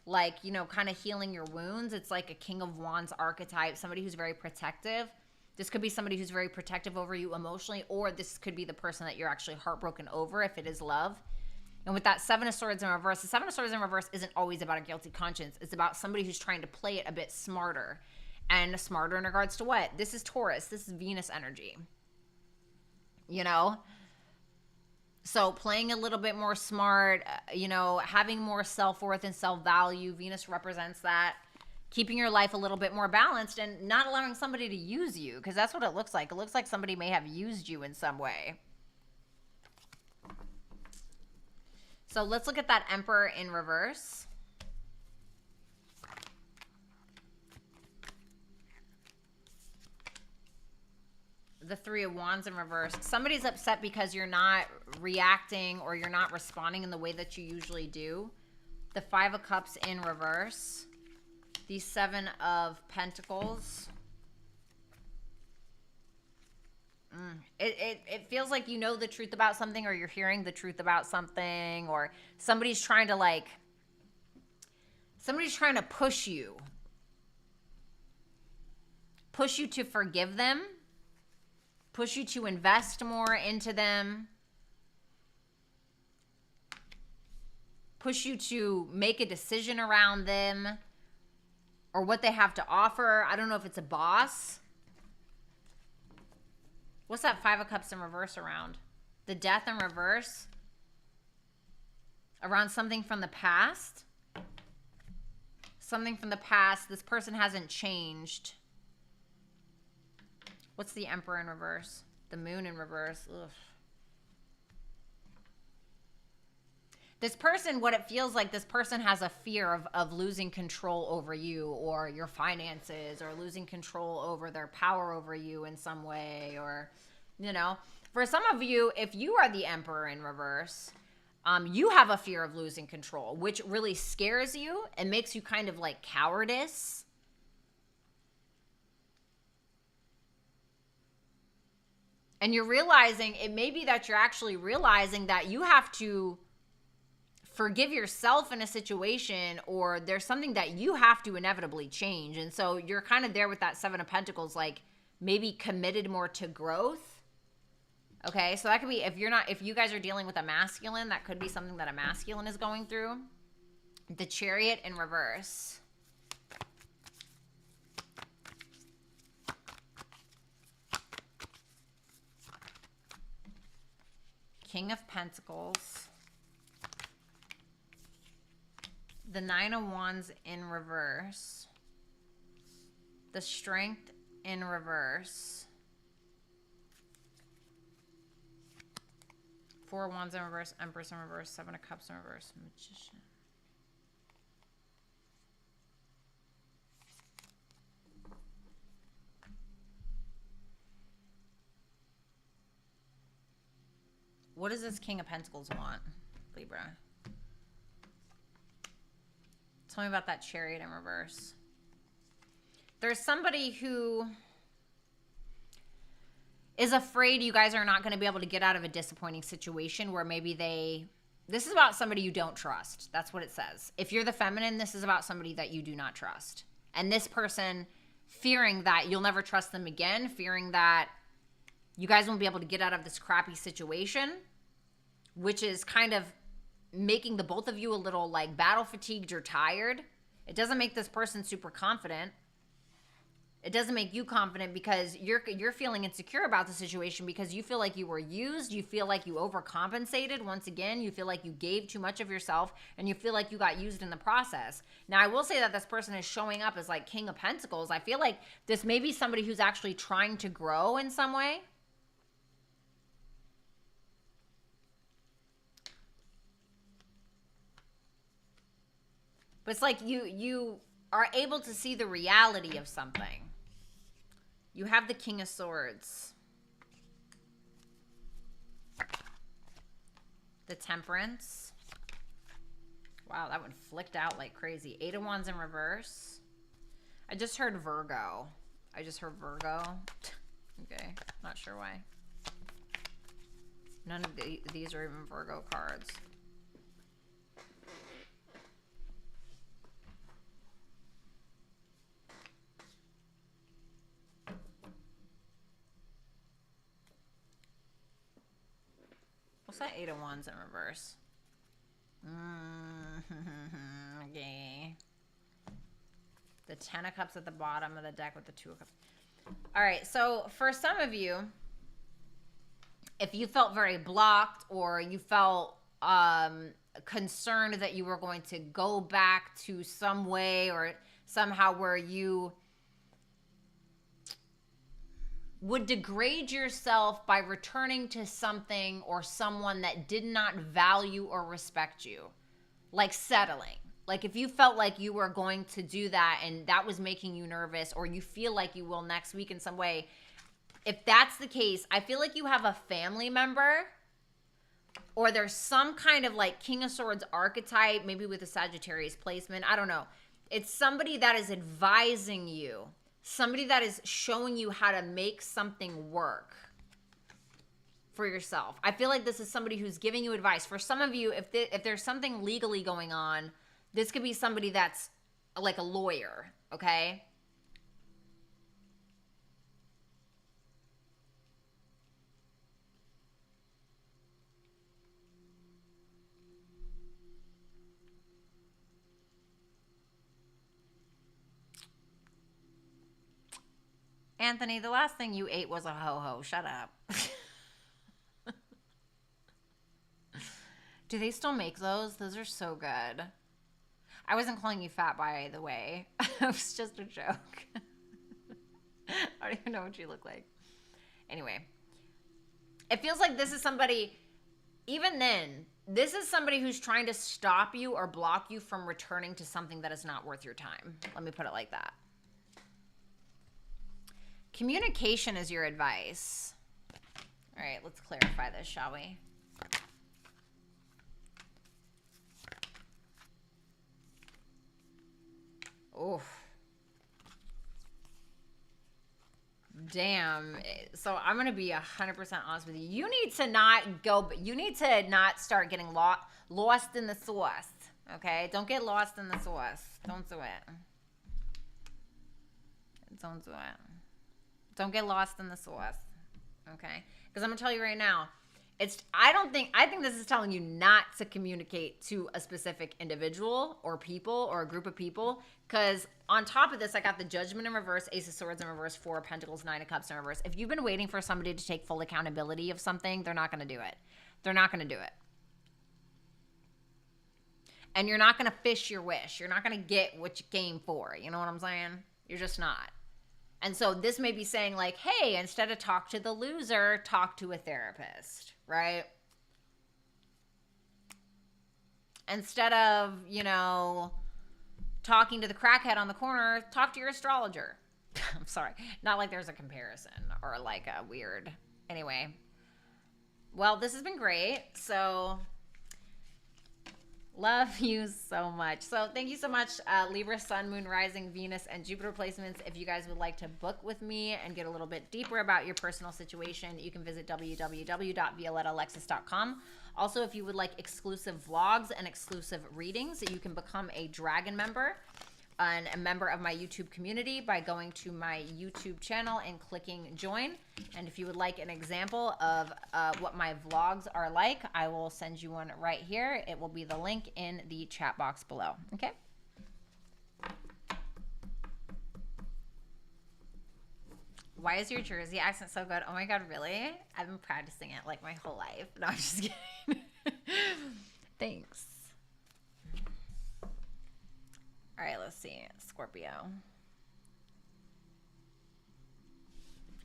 like, you know, kind of healing your wounds. It's like a King of Wands archetype, somebody who's very protective. This could be somebody who's very protective over you emotionally, or this could be the person that you're actually heartbroken over if it is love. And with that Seven of Swords in reverse, the Seven of Swords in reverse isn't always about a guilty conscience. It's about somebody who's trying to play it a bit smarter. And smarter in regards to what? This is Taurus. This is Venus energy. You know? So playing a little bit more smart, you know, having more self-worth and self-value. Venus represents that. Keeping your life a little bit more balanced and not allowing somebody to use you, because that's what it looks like. It looks like somebody may have used you in some way. So let's look at that Emperor in reverse. The Three of Wands in reverse. Somebody's upset because you're not reacting or you're not responding in the way that you usually do. The Five of Cups in reverse. The Seven of Pentacles. It feels like you know the truth about something, or you're hearing the truth about something, or somebody's trying to push you. Push you to forgive them. Push you to invest more into them. Push you to make a decision around them or what they have to offer. I don't know if it's a boss. What's that Five of Cups in reverse around? The Death in reverse. Around something from the past. Something from the past. This person hasn't changed. What's the Emperor in reverse? The Moon in reverse. Ugh. This person, what it feels like, this person has a fear of losing control over you or your finances, or losing control over their power over you in some way. Or, you know, for some of you, if you are the Emperor in reverse, you have a fear of losing control, which really scares you and makes you kind of like cowardice. And you're realizing, it may be that you're actually realizing that you have to forgive yourself in a situation, or there's something that you have to inevitably change. And so you're kind of there with that Seven of Pentacles, like maybe committed more to growth. Okay, so that could be, if you guys are dealing with a masculine, that could be something that a masculine is going through. The Chariot in reverse. King of Pentacles. The Nine of Wands in reverse. The Strength in reverse. Four of Wands in reverse. Empress in reverse. Seven of Cups in reverse. Magician. What does this King of Pentacles want, Libra? Tell me about that Chariot in reverse. There's somebody who is afraid you guys are not going to be able to get out of a disappointing situation where maybe this is about somebody you don't trust. That's what it says. If you're the feminine, this is about somebody that you do not trust. And this person fearing that you'll never trust them again, fearing that you guys won't be able to get out of this crappy situation, which is kind of making the both of you a little like battle fatigued or tired. It doesn't make this person super confident. It doesn't make you confident because you're feeling insecure about the situation because you feel like you were used. You feel like you overcompensated. Once again, you feel like you gave too much of yourself and you feel like you got used in the process. Now, I will say that this person is showing up as like King of Pentacles. I feel like this may be somebody who's actually trying to grow in some way. But it's like you are able to see the reality of something. You have the King of Swords. The Temperance. Wow, that one flicked out like crazy. Eight of Wands in reverse. I just heard Virgo. Okay, not sure why. None of these are even Virgo cards. What's that 8 of Wands in reverse? Okay. The 10 of Cups at the bottom of the deck with the 2 of Cups. All right, so for some of you, if you felt very blocked or you felt concerned that you were going to go back to some way or somehow where you would degrade yourself by returning to something or someone that did not value or respect you, like settling. Like if you felt like you were going to do that and that was making you nervous, or you feel like you will next week in some way, if that's the case, I feel like you have a family member or there's some kind of like King of Swords archetype, maybe with a Sagittarius placement. I don't know. It's somebody that is advising you, somebody that is showing you how to make something work for yourself. I feel like this is somebody who's giving you advice. For some of you, if there's something legally going on, this could be somebody that's like a lawyer, okay? Anthony, the last thing you ate was a ho-ho. Shut up. Do they still make those? Those are so good. I wasn't calling you fat, by the way. It was just a joke. I don't even know what you look like. Anyway, it feels like this is somebody, even then, this is somebody who's trying to stop you or block you from returning to something that is not worth your time. Let me put it like that. Communication is your advice. All right, let's clarify this, shall we? Oof. Damn. So I'm going to be 100% honest with you. You need to not start getting lost in the sauce. Okay? Don't get lost in the sauce. Don't do it. Don't do it. Don't get lost in the sauce. Okay? Because I'm going to tell you right now, I think this is telling you not to communicate to a specific individual or people or a group of people. Because on top of this, I got the Judgment in reverse, Ace of Swords in reverse, 4 of Pentacles, 9 of Cups in reverse. If you've been waiting for somebody to take full accountability of something, they're not going to do it. They're not going to do it. And you're not going to fish your wish. You're not going to get what you came for. You know what I'm saying? You're just not. And so this may be saying like, hey, instead of talk to the loser, talk to a therapist, right? Instead of, talking to the crackhead on the corner, talk to your astrologer. I'm sorry. Not like there's a comparison or like a weird. Anyway. Well, this has been great. So love you so much. So thank you so much, Libra, Sun, Moon, Rising, Venus, and Jupiter placements. If you guys would like to book with me and get a little bit deeper about your personal situation, you can visit www.violettaalexis.com. Also, if you would like exclusive vlogs and exclusive readings, you can become a Dragon member and a member of my YouTube community by going to my YouTube channel and clicking join. And if you would like an example of what my vlogs are like, I will send you one right here. It will be the link in the chat box below. Okay? Why is your Jersey accent so good? Oh my God, really? I've been practicing it like my whole life. No, I'm just kidding. Thanks. All right, let's see. Scorpio.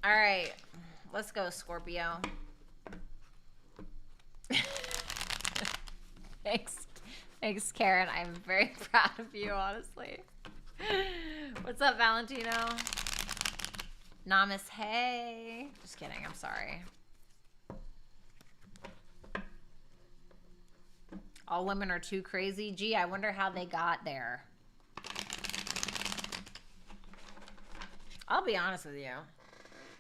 All right, let's go, Scorpio. Thanks, Karen. I'm very proud of you, honestly. What's up, Valentino? Namaste. Just kidding. I'm sorry. All women are too crazy. Gee, I wonder how they got there. I'll be honest with you.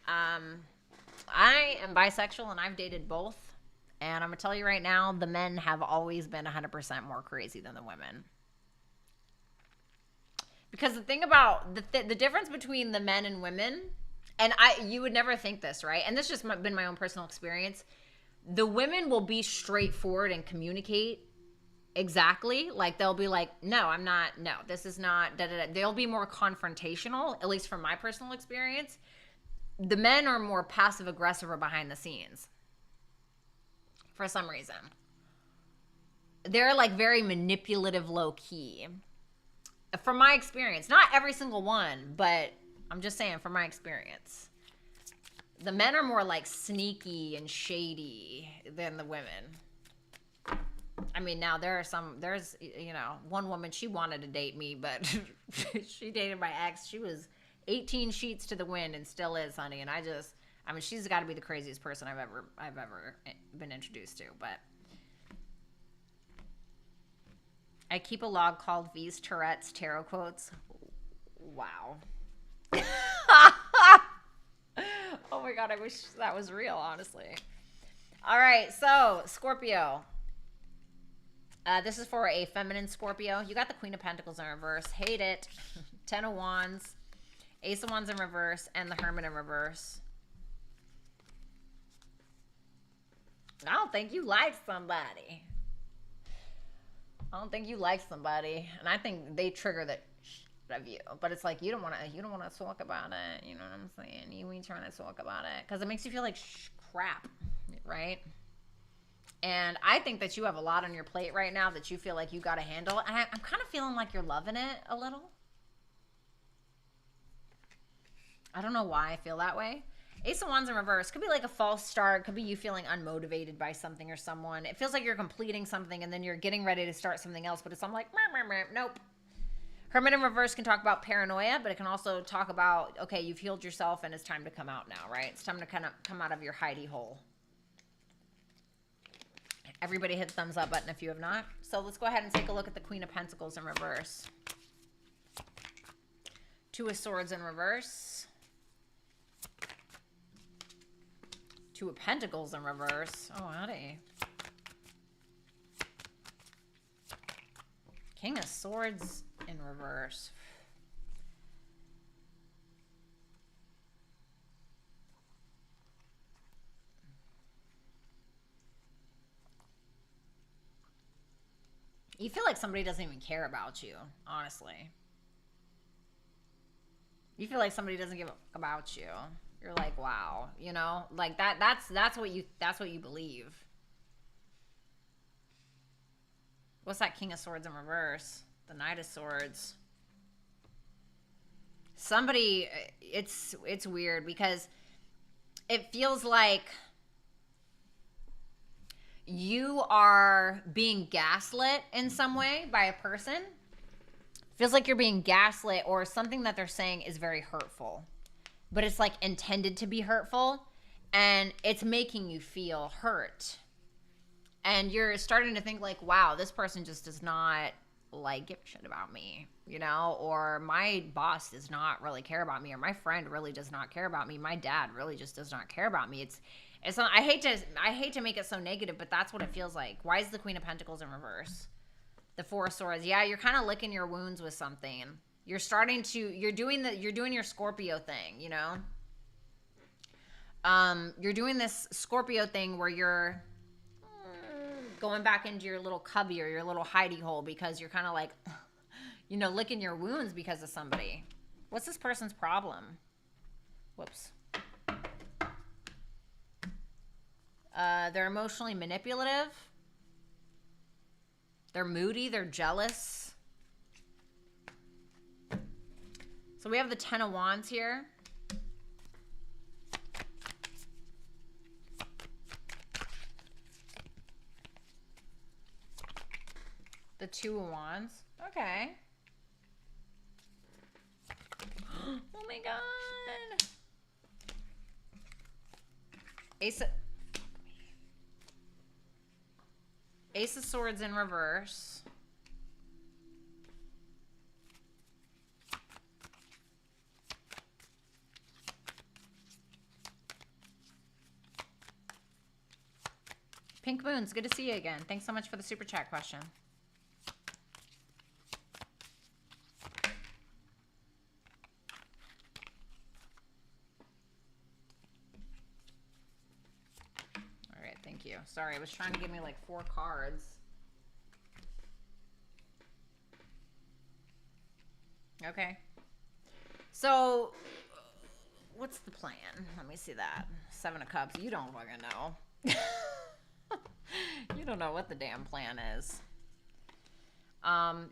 I am bisexual and I've dated both. And I'm going to tell you right now, the men have always been 100% more crazy than the women. Because the thing about the difference between the men and women, and you would never think this, right? And this just been my own personal experience. The women will be straightforward and communicate exactly. Like, they'll be like, no, I'm not, no, this is not, da, da, da. They'll be more confrontational, at least from my personal experience. The men are more passive aggressive or behind the scenes for some reason. They're like very manipulative, low key. From my experience, not every single one, but I'm just saying from my experience. The men are more like sneaky and shady than the women. I mean, now there's, you know, one woman, she wanted to date me, but she dated my ex. She was 18 sheets to the wind and still is, honey. And I mean, she's got to be the craziest person I've ever been introduced to. But I keep a log called V's Tourette's Tarot Quotes. Wow. Oh my God, I wish that was real, honestly. All right, so Scorpio. This is for a feminine Scorpio. You got the Queen of Pentacles in reverse. Hate it. Ten of Wands. Ace of Wands in reverse. And the Hermit in reverse. I don't think you like somebody. And I think they trigger the of you, but it's like you don't want to talk about it. You know what I'm saying? You ain't trying to talk about it because it makes you feel like crap, right? And I think that you have a lot on your plate right now that you feel like you got to handle. And I'm kind of feeling like you're loving it a little. I don't know why I feel that way. Ace of Wands in reverse could be like a false start. Could be you feeling unmotivated by something or someone. It feels like you're completing something and then you're getting ready to start something else, but I'm like, nope. Hermit in reverse can talk about paranoia, but it can also talk about, okay, you've healed yourself and it's time to come out now, right? It's time to kind of come out of your hidey hole. Everybody hit the thumbs up button if you have not. So let's go ahead and take a look at the Queen of Pentacles in reverse. Two of Swords in reverse. Two of Pentacles in reverse. Oh, howdy. King of Swords in reverse. You feel like somebody doesn't even care about you, honestly. You feel like somebody doesn't give a fuck about you. You're like, wow, you know, like that's what you believe. What's that King of Swords in reverse? The Knight of Swords. Somebody, it's weird because it feels like you are being gaslit in some way by a person. Feels like you're being gaslit or something that they're saying is very hurtful. But it's like intended to be hurtful and it's making you feel hurt. And you're starting to think like, wow, this person just does not like give a shit about me, you know, or my boss does not really care about me, or my friend really does not care about me. My dad really just does not care about me. It's not, I hate to make it so negative, but that's what it feels like. Why is the Queen of Pentacles in reverse? The Four of Swords. Yeah, you're kind of licking your wounds with something. You're doing your Scorpio thing, you know? You're doing this Scorpio thing where you're going back into your little cubby or your little hidey hole because you're kind of like, you know, licking your wounds because of somebody. What's this person's problem? Whoops. They're emotionally manipulative. They're moody. They're jealous. So we have the Ten of Wands here. The Two of Wands. Okay. Oh my God. Ace of Swords in reverse. Pink Moons, good to see you again. Thanks so much for the super chat question. All right, thank you. Sorry, it was trying to give me like 4 cards. Okay. So, what's the plan? Let me see that. 7 of Cups. You don't fucking know. You don't know what the damn plan is.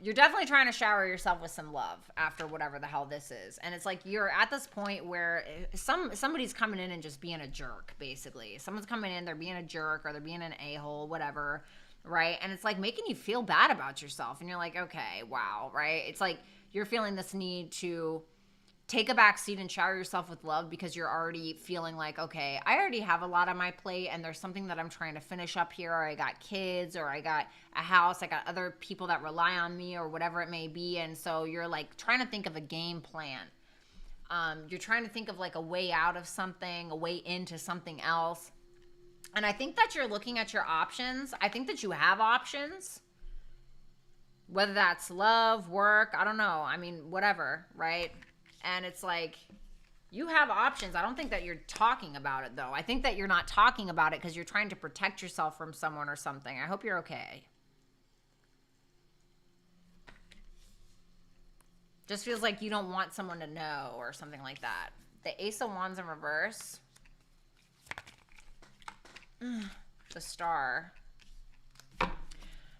You're definitely trying to shower yourself with some love after whatever the hell this is. And it's like you're at this point where somebody's coming in and just being a jerk, basically. Someone's coming in, they're being a jerk or they're being an a-hole, whatever, right? And it's like making you feel bad about yourself. And you're like, okay, wow, right? It's like you're feeling this need to take a back seat and shower yourself with love because you're already feeling like, okay, I already have a lot on my plate and there's something that I'm trying to finish up here, or I got kids, or I got a house, I got other people that rely on me, or whatever it may be. And so you're like trying to think of a game plan. You're trying to think of like a way out of something, a way into something else. And I think that you're looking at your options. I think that you have options. Whether that's love, work, I don't know. I mean, whatever, right? And it's like, you have options. I don't think that you're talking about it, though. I think that you're not talking about it because you're trying to protect yourself from someone or something. I hope you're okay. Just feels like you don't want someone to know or something like that. The Ace of Wands in reverse. The Star.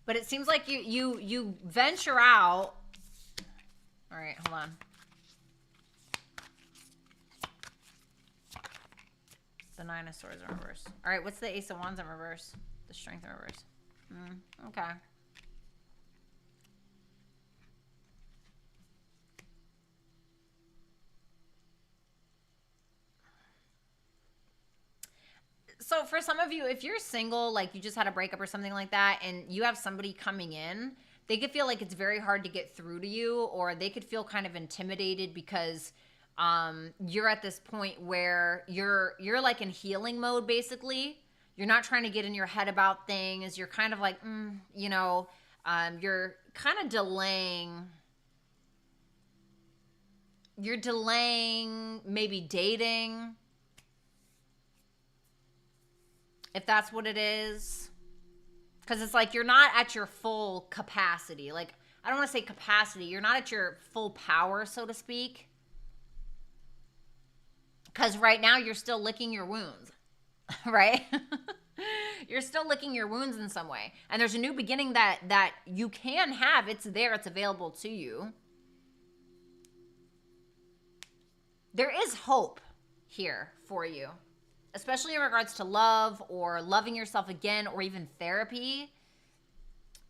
But it seems like you venture out. All right, hold on. The Nine of Swords in reverse. All right, what's the Ace of Wands in reverse? The Strength in reverse. Okay. So for some of you, if you're single, like you just had a breakup or something like that, and you have somebody coming in, they could feel like it's very hard to get through to you, or they could feel kind of intimidated because you're at this point where you're like in healing mode, basically. You're not trying to get in your head about things. You're kind of like, you're kind of delaying. You're delaying maybe dating, if that's what it is. Because it's like you're not at your full capacity. Like, I don't want to say capacity. You're not at your full power, so to speak. Because right now you're still licking your wounds, right? You're still licking your wounds in some way. And there's a new beginning that you can have. It's there. It's available to you. There is hope here for you, especially in regards to love or loving yourself again, or even therapy.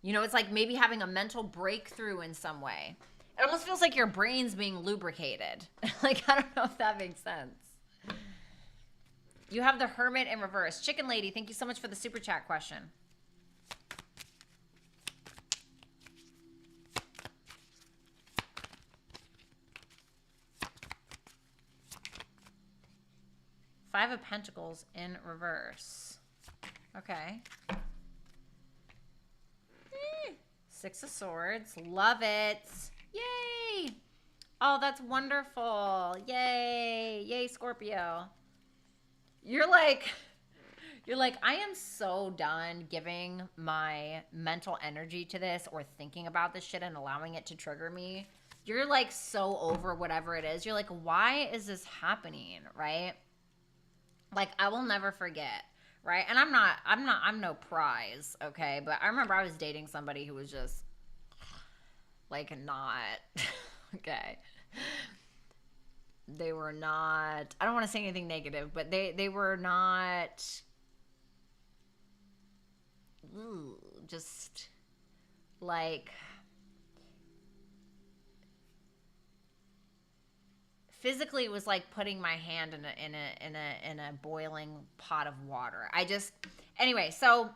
You know, it's like maybe having a mental breakthrough in some way. It almost feels like your brain's being lubricated. Like, I don't know if that makes sense. You have the Hermit in reverse. Chicken Lady, thank you so much for the super chat question. Five of Pentacles in reverse. Okay. Six of Swords. Love it. Yay. Oh, that's wonderful. Yay. Yay, Scorpio. You're like, I am so done giving my mental energy to this or thinking about this shit and allowing it to trigger me. You're like so over whatever it is. You're like, why is this happening? Right? Like, I will never forget. Right? And I'm no prize. Okay. But I remember I was dating somebody who was just like not, okay. They were not, I don't want to say anything negative, but they were not just like physically it was like putting my hand in a boiling pot of water. Anyway, so,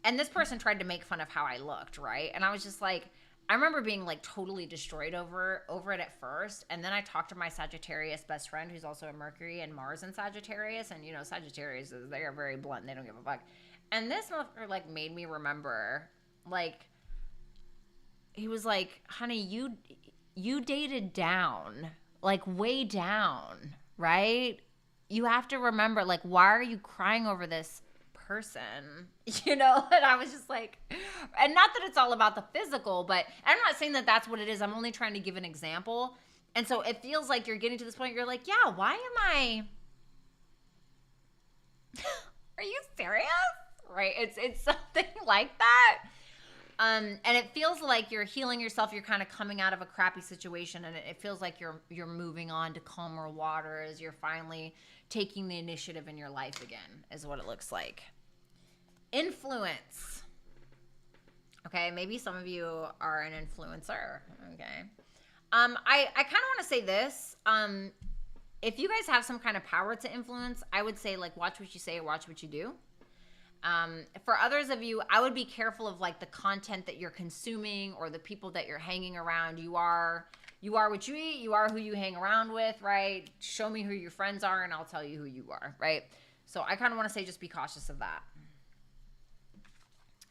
and this person tried to make fun of how I looked, right? And I was just like, I remember being like totally destroyed over it at first. And then I talked to my Sagittarius best friend, who's also a Mercury and Mars in Sagittarius. And you know, Sagittarius, they are very blunt and they don't give a fuck. And this motherfucker like made me remember, like, he was like, honey, you dated down, like way down, right? You have to remember, like, why are you crying over this person, you know? And I was just like, and not that it's all about the physical, but I'm not saying that that's what it is. I'm only trying to give an example. And so it feels like you're getting to this point, you're like, yeah, why am I, are you serious? Right? It's something like that. And it feels like you're healing yourself. You're kind of coming out of a crappy situation, and it feels like you're moving on to calmer waters. You're finally taking the initiative in your life again, is what it looks like. Influence. Okay, maybe some of you are an influencer. Okay, I kind of want to say this. If you guys have some kind of power to influence, I would say like watch what you say, watch what you do. For others of you, I would be careful of like the content that you're consuming or the people that you're hanging around. You are what you eat. You are who you hang around with, right? Show me who your friends are and I'll tell you who you are, right? So I kind of want to say just be cautious of that.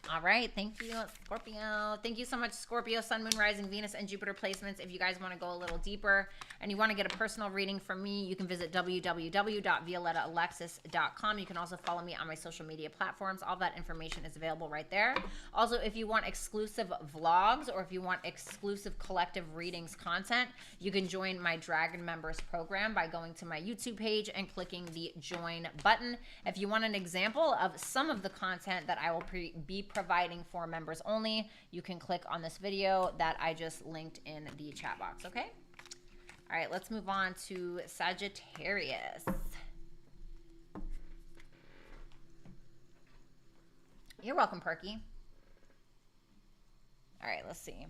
All right. Thank you, Scorpio. Thank you so much, Scorpio, Sun, Moon, Rising, Venus, and Jupiter placements. If you guys want to go a little deeper and you want to get a personal reading from me, you can visit www.violettaalexis.com. You can also follow me on my social media platforms. All that information is available right there. Also, if you want exclusive vlogs or if you want exclusive collective readings content, you can join my Dragon Members program by going to my YouTube page and clicking the join button. If you want an example of some of the content that I will be providing for members only, you can click on this video that I just linked in the chat box, okay? All right, let's move on to Sagittarius. You're welcome, Perky. All right, let's see.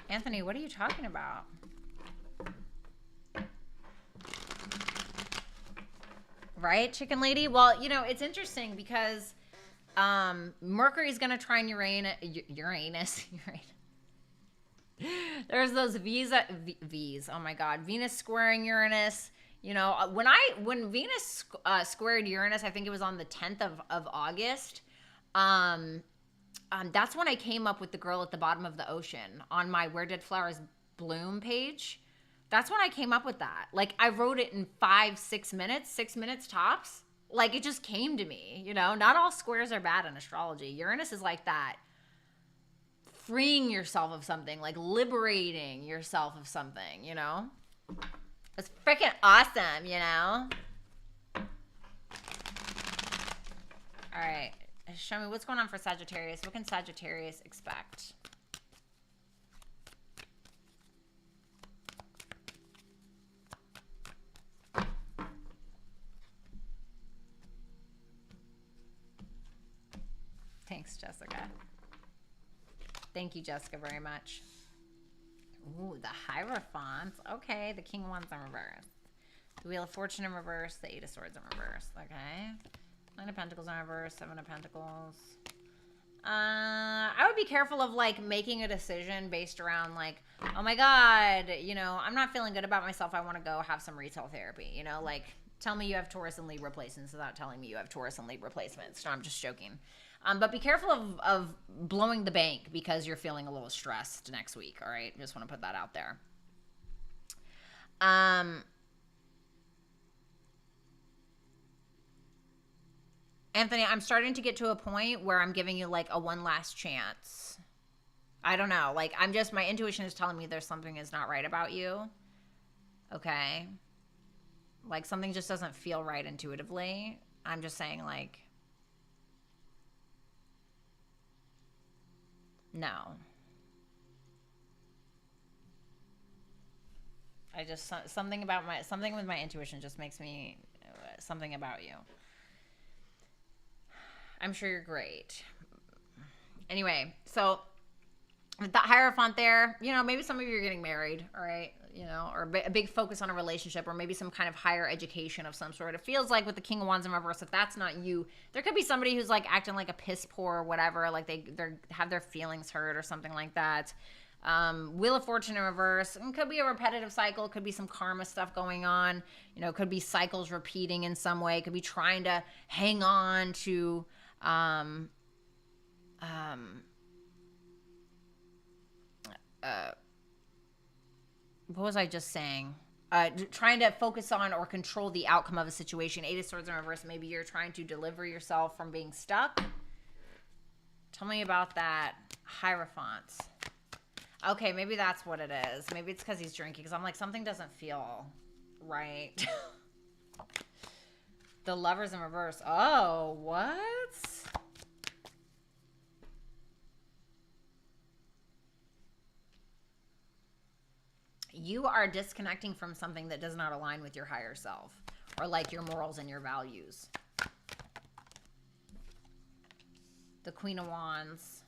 Anthony, what are you talking about? Right, Chicken Lady? Well, you know, it's interesting because Mercury's going to trine Uranus. There's those V's. Oh my God. Venus squaring Uranus. You know, when Venus squared Uranus, I think it was on the 10th of August. That's when I came up with the girl at the bottom of the ocean on my Where Dead Flowers Bloom page. That's when I came up with that. Like, I wrote it in 6 minutes, 6 minutes tops. Like, it just came to me, you know? Not all squares are bad in astrology. Uranus is like that. Freeing yourself of something, like liberating yourself of something, you know? It's freaking awesome, you know? All right. Show me what's going on for Sagittarius. What can Sagittarius expect? Thanks, Jessica. Thank you, Jessica, very much. Ooh, the Hierophant. Okay, the King of Wands in reverse. The Wheel of Fortune in reverse. The Eight of Swords in reverse. Okay. Nine of Pentacles in reverse. Seven of Pentacles. I would be careful of, like, making a decision based around, like, oh, my God, you know, I'm not feeling good about myself. I want to go have some retail therapy, you know? Like, tell me you have Taurus and Libra placements without telling me you have Taurus and Libra placements. No, I'm just joking. But be careful of blowing the bank because you're feeling a little stressed next week, all right? Just want to put that out there. Anthony, I'm starting to get to a point where I'm giving you, like, a one last chance. I don't know. Like, my intuition is telling me there's something is not right about you. Okay? Like, something just doesn't feel right intuitively. I'm just saying, like, no. I just, something with my intuition just makes me, something about you. I'm sure you're great. Anyway, so with that Hierophant there, you know, maybe some of you are getting married, all right? You know, or a big focus on a relationship or maybe some kind of higher education of some sort. It feels like with the King of Wands in reverse, if that's not you, there could be somebody who's like acting like a piss poor or whatever, like they have their feelings hurt or something like that. Wheel of Fortune in reverse. It could be a repetitive cycle. Could be some karma stuff going on. You know, could be cycles repeating in some way. Could be trying to hang on to what was I just saying? Trying to focus on or control the outcome of a situation. Eight of Swords in reverse. Maybe you're trying to deliver yourself from being stuck. Tell me about that. Hierophant. Okay, maybe that's what it is. Maybe it's because he's drinking. Because I'm like, something doesn't feel right. The Lovers in reverse. Oh, what? You are disconnecting from something that does not align with your higher self or like your morals and your values. The Queen of Wands.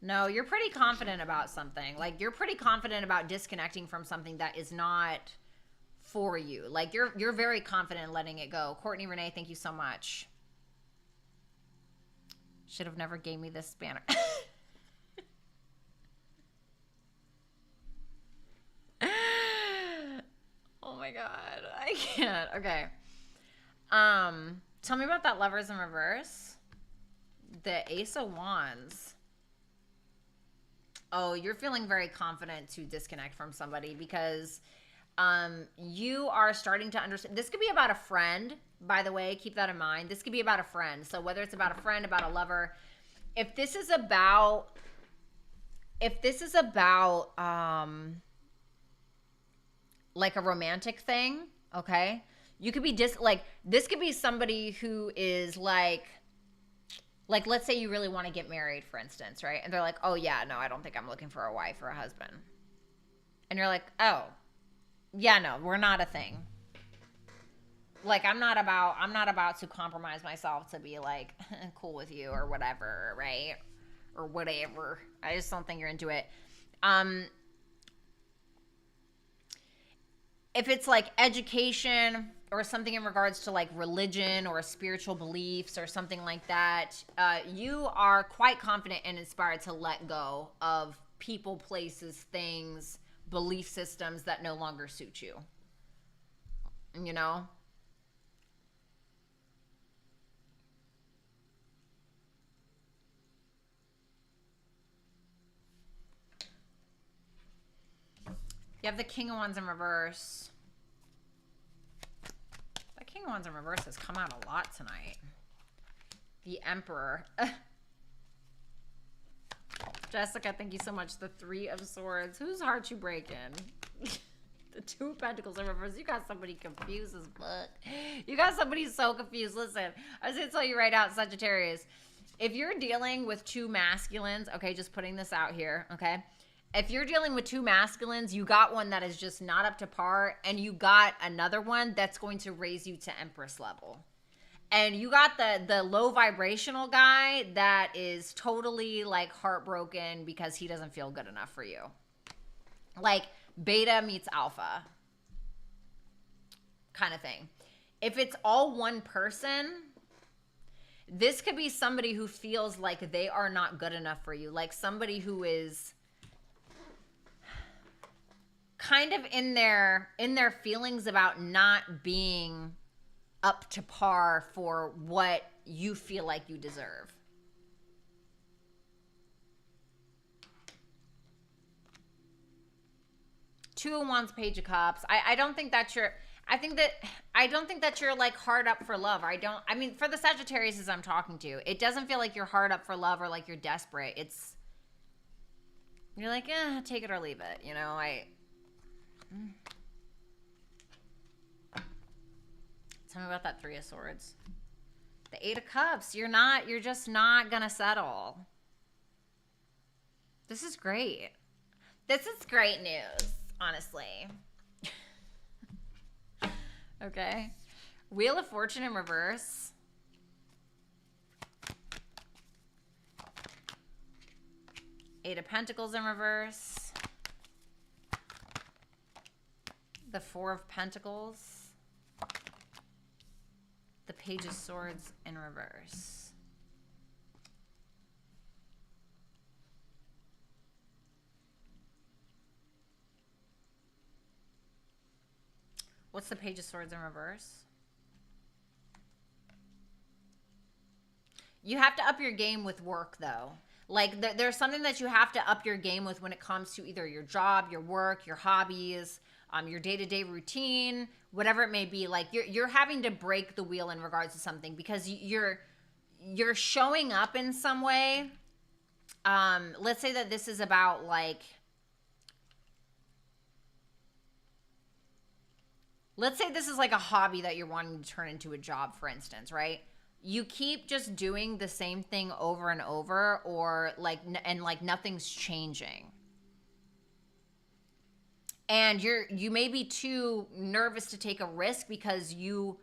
No, you're pretty confident about something. Like, you're pretty confident about disconnecting from something that is not for you. Like, you're very confident in letting it go. Courtney Renee, thank you so much. Should have never gave me this banner. Oh my God, I can't. Okay. Tell me about that Lovers in reverse. The Ace of Wands. Oh, you're feeling very confident to disconnect from somebody because you are starting to understand. This could be about a friend, by the way. Keep that in mind. This could be about a friend. So whether it's about a friend, about a lover, if this is about like a romantic thing, okay? You could be this could be somebody who is like let's say you really want to get married, for instance, right? And they're like, "Oh yeah, no, I don't think I'm looking for a wife or a husband." And you're like, "Oh, yeah, no, we're not a thing." Like, I'm not about to compromise myself to be like cool with you or whatever, right? Or whatever. I just don't think you're into it. If it's like education or something in regards to like religion or spiritual beliefs or something like that, you are quite confident and inspired to let go of people, places, things, belief systems that no longer suit you. You know? You have the King of Wands in reverse. That King of Wands in reverse has come out a lot tonight. The Emperor. Jessica, thank you so much. The Three of Swords. Whose heart you breaking? The Two of Pentacles in reverse. You got somebody confused as fuck. You got somebody so confused. Listen, I was going to tell you right out, Sagittarius. If you're dealing with two masculines, okay, just putting this out here, okay? If you're dealing with two masculines, you got one that is just not up to par, and you got another one that's going to raise you to Empress level. And you got the low vibrational guy that is totally like heartbroken because he doesn't feel good enough for you. Like beta meets alpha kind of thing. If it's all one person, this could be somebody who feels like they are not good enough for you. Like somebody who is kind of in their feelings about not being up to par for what you feel like you deserve. Two of Wands, Page of Cups. I don't think that's your, I don't think that you're like hard up for love. I mean, for the Sagittarius I'm talking to, it doesn't feel like you're hard up for love or like you're desperate. You're like, take it or leave it. You know, Tell me about that Three of Swords. The Eight of Cups. You're just not gonna settle. This is great. This is great news, honestly. Okay. Wheel of Fortune in reverse. Eight of Pentacles in reverse. The Four of Pentacles. The Page of Swords in reverse. What's the Page of Swords in reverse? You have to up your game with work, though. Like there's something that you have to up your game with when it comes to either your job, your work, your hobbies, your day-to-day routine, whatever it may be. Like you're having to break the wheel in regards to something because you're showing up in some way. Let's say that this is about like, let's say this is like a hobby that you're wanting to turn into a job, for instance, right? You keep just doing the same thing over and over, or like, and like nothing's changing. And you may be too nervous to take a risk because you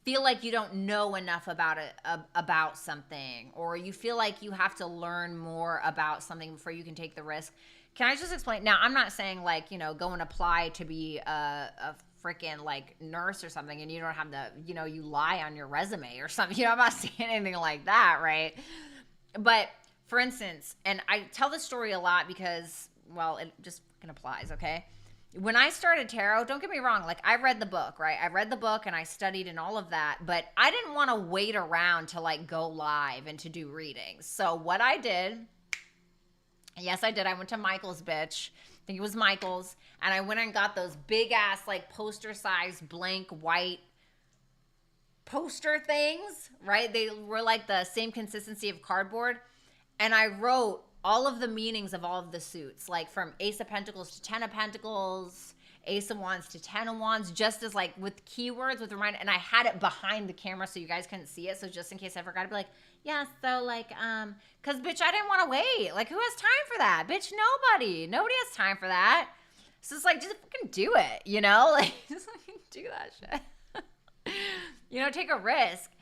feel like you don't know enough about it, about something, or you feel like you have to learn more about something before you can take the risk. Can I just explain? Now, I'm not saying like, go and apply to be a freaking like nurse or something and you don't have the, you lie on your resume or something. I'm not saying anything like that, right? But for instance, and I tell this story a lot because, well, it just fucking applies, okay? When I started tarot, don't get me wrong, like I read the book, right? I read the book and I studied and all of that, but I didn't want to wait around to like go live and to do readings. So what I did, yes, I did. I went to Michael's, bitch. I think it was Michael's. And I went and got those big ass, like poster size blank white poster things, right? They were like the same consistency of cardboard. And I wrote all of the meanings of all of the suits, like from Ace of Pentacles to 10 of Pentacles, Ace of Wands to 10 of Wands, just as like with keywords, with reminder. And I had it behind the camera so you guys couldn't see it. So just in case I forgot, I'd be like, yeah, so like, cause bitch, I didn't want to wait. Like, who has time for that? Bitch, nobody has time for that. So it's like, just fucking do it, like just fucking do that shit. Take a risk.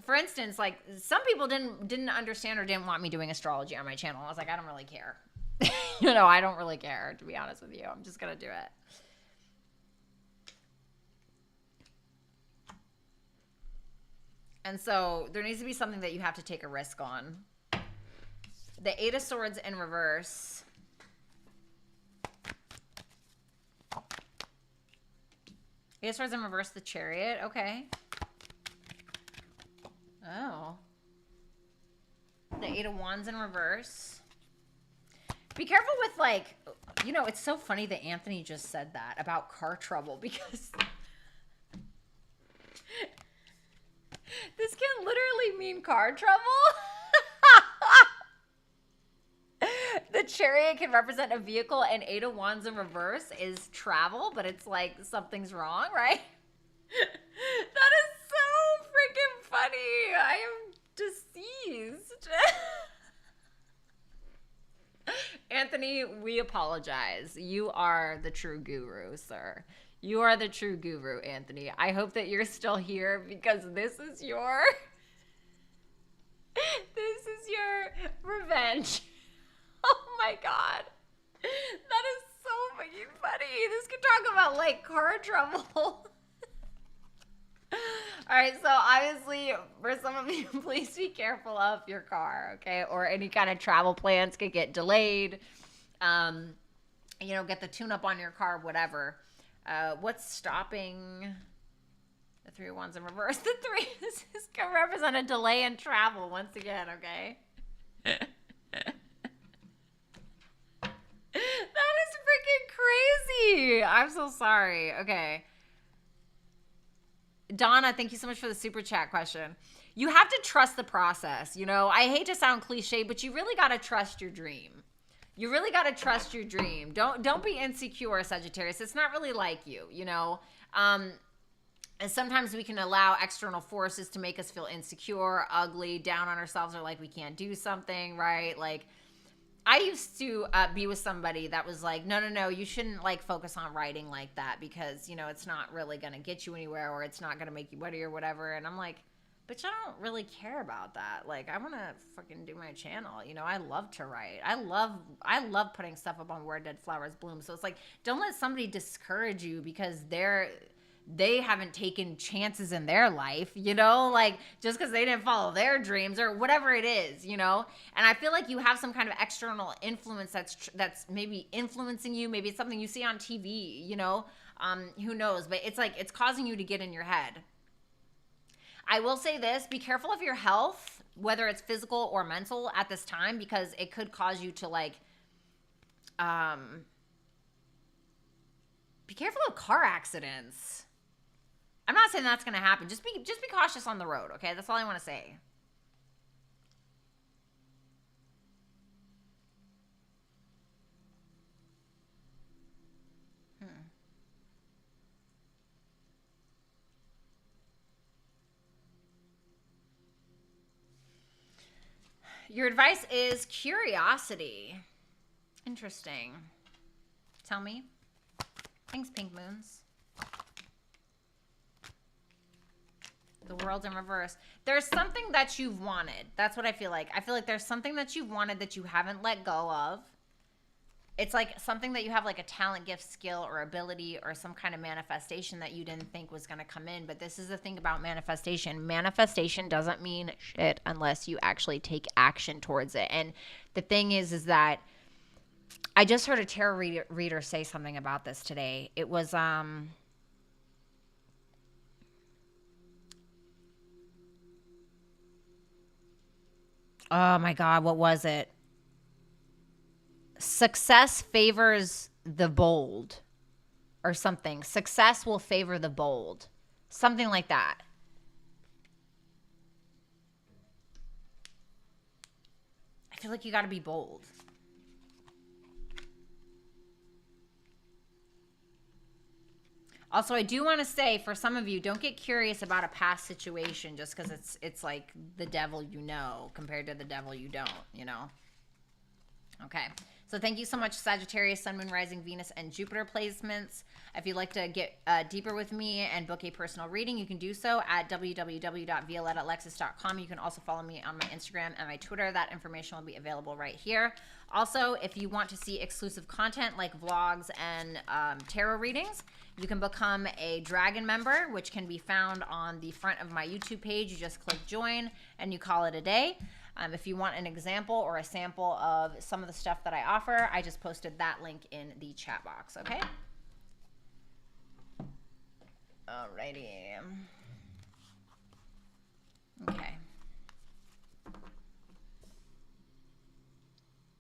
For instance, like some people didn't understand or didn't want me doing astrology on my channel. I was like, I don't really care. I don't really care, to be honest with you. I'm just going to do it. And so there needs to be something that you have to take a risk on. The Eight of Swords in reverse. Eight of Swords in reverse, the Chariot. Okay. Oh. The Eight of Wands in reverse. Be careful with like, it's so funny that Anthony just said that about car trouble because this can literally mean car trouble. The Chariot can represent a vehicle and Eight of Wands in reverse is travel, but it's like something's wrong, right? That is so freaking funny. I am deceased. Anthony, we apologize. You are the true guru, sir. You are the true guru, Anthony. I hope that you're still here because this is your revenge. Oh my God. That is so fucking funny. This could talk about like car trouble. All right, so obviously for some of you, please be careful of your car, okay? Or any kind of travel plans could get delayed. Get the tune-up on your car, whatever. What's stopping the Three of Wands in reverse? The three, this is going to represent a delay in travel once again, okay? That is freaking crazy. I'm so sorry. Okay. Donna, thank you so much for the super chat question. You have to trust the process. I hate to sound cliche, but you really got to trust your dream. You really got to trust your dream. Don't be insecure, Sagittarius. It's not really like you, And sometimes we can allow external forces to make us feel insecure, ugly, down on ourselves, or like we can't do something, right? Like, I used to be with somebody that was like, no, you shouldn't like focus on writing like that because, it's not really going to get you anywhere or it's not going to make you witty or whatever. And I'm like, bitch, I don't really care about that. Like, I want to fucking do my channel. I love to write. I love putting stuff up on Where Dead Flowers Bloom. So it's like, don't let somebody discourage you because they haven't taken chances in their life, like just because they didn't follow their dreams or whatever it is, And I feel like you have some kind of external influence that's maybe influencing you. Maybe it's something you see on TV, who knows? But it's like it's causing you to get in your head. I will say this: be careful of your health. whether it's physical or mental at this time, because it could cause you to like, be careful of car accidents. I'm not saying that's going to happen. Just be cautious on the road, okay? That's all I want to say. Your advice is curiosity. Interesting. Tell me. Thanks, Pink Moons. The world's in reverse. There's something that you've wanted. That's what I feel like. I feel like there's something that you've wanted that you haven't let go of. It's like something that you have like a talent, gift, skill, or ability, or some kind of manifestation that you didn't think was going to come in. But this is the thing about manifestation. Manifestation doesn't mean shit unless you actually take action towards it. And the thing is that I just heard a tarot reader say something about this today. It was, oh my God, what was it? Success favors the bold or something. Success will favor the bold. Something like that. I feel like you got to be bold. Also, I do want to say, for some of you, don't get curious about a past situation just because it's like the devil you know compared to the devil you don't, you know? Okay. So thank you so much, Sagittarius, Sun, Moon, Rising, Venus, and Jupiter placements. If you'd like to get deeper with me and book a personal reading, you can do so at www.violettaalexis.com. You can also follow me on my Instagram and my Twitter. That information will be available right here. Also, if you want to see exclusive content like vlogs and tarot readings, you can become a Dragon member, which can be found on the front of my YouTube page. You just click join and you call it a day. If you want an example or a sample of some of the stuff that I offer, I just posted that link in the chat box, okay? Alrighty. Okay.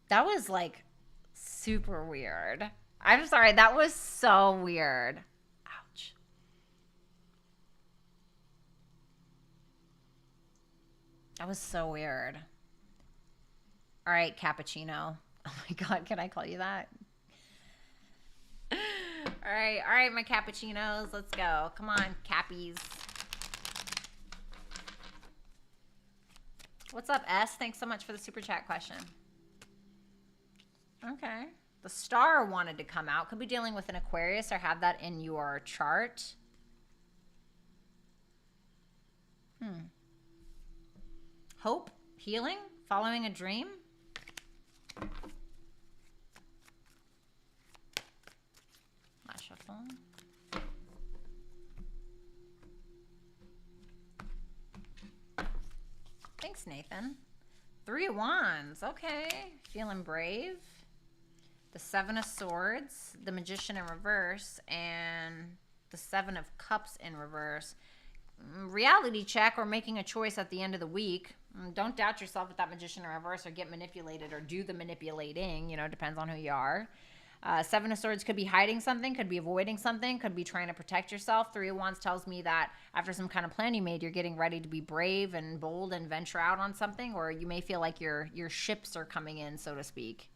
That was like super weird. I'm sorry, that was so weird. Ouch. That was so weird. All right, cappuccino. Oh my God, can I call you that? All right, my cappuccinos. Let's go. Come on, cappies. What's up, S? Thanks so much for the super chat question. Okay. The star wanted to come out. Could be dealing with an Aquarius or have that in your chart. Hope, healing, following a dream. Last shuffle. Thanks, Nathan. 3 of Wands. Okay. Feeling brave. The 7 of Swords, the Magician in reverse, and the 7 of Cups in reverse. Reality check or making a choice at the end of the week. Don't doubt yourself with that Magician in reverse or get manipulated or do the manipulating. You know, depends on who you are. 7 of Swords could be hiding something, could be avoiding something, could be trying to protect yourself. 3 of Wands tells me that after some kind of plan you made, you're getting ready to be brave and bold and venture out on something, or you may feel like your ships are coming in, so to speak.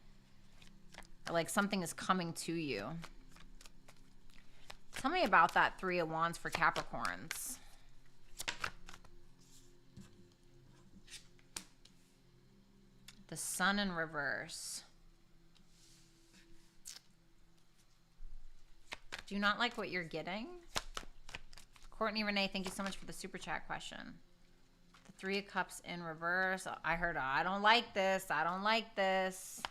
Or like something is coming to you. Tell me about that 3 of Wands for Capricorns. The Sun in reverse. Do you not like what you're getting? Courtney Renee, thank you so much for the super chat question. The 3 of Cups in reverse. I heard, I don't like this. I don't like this.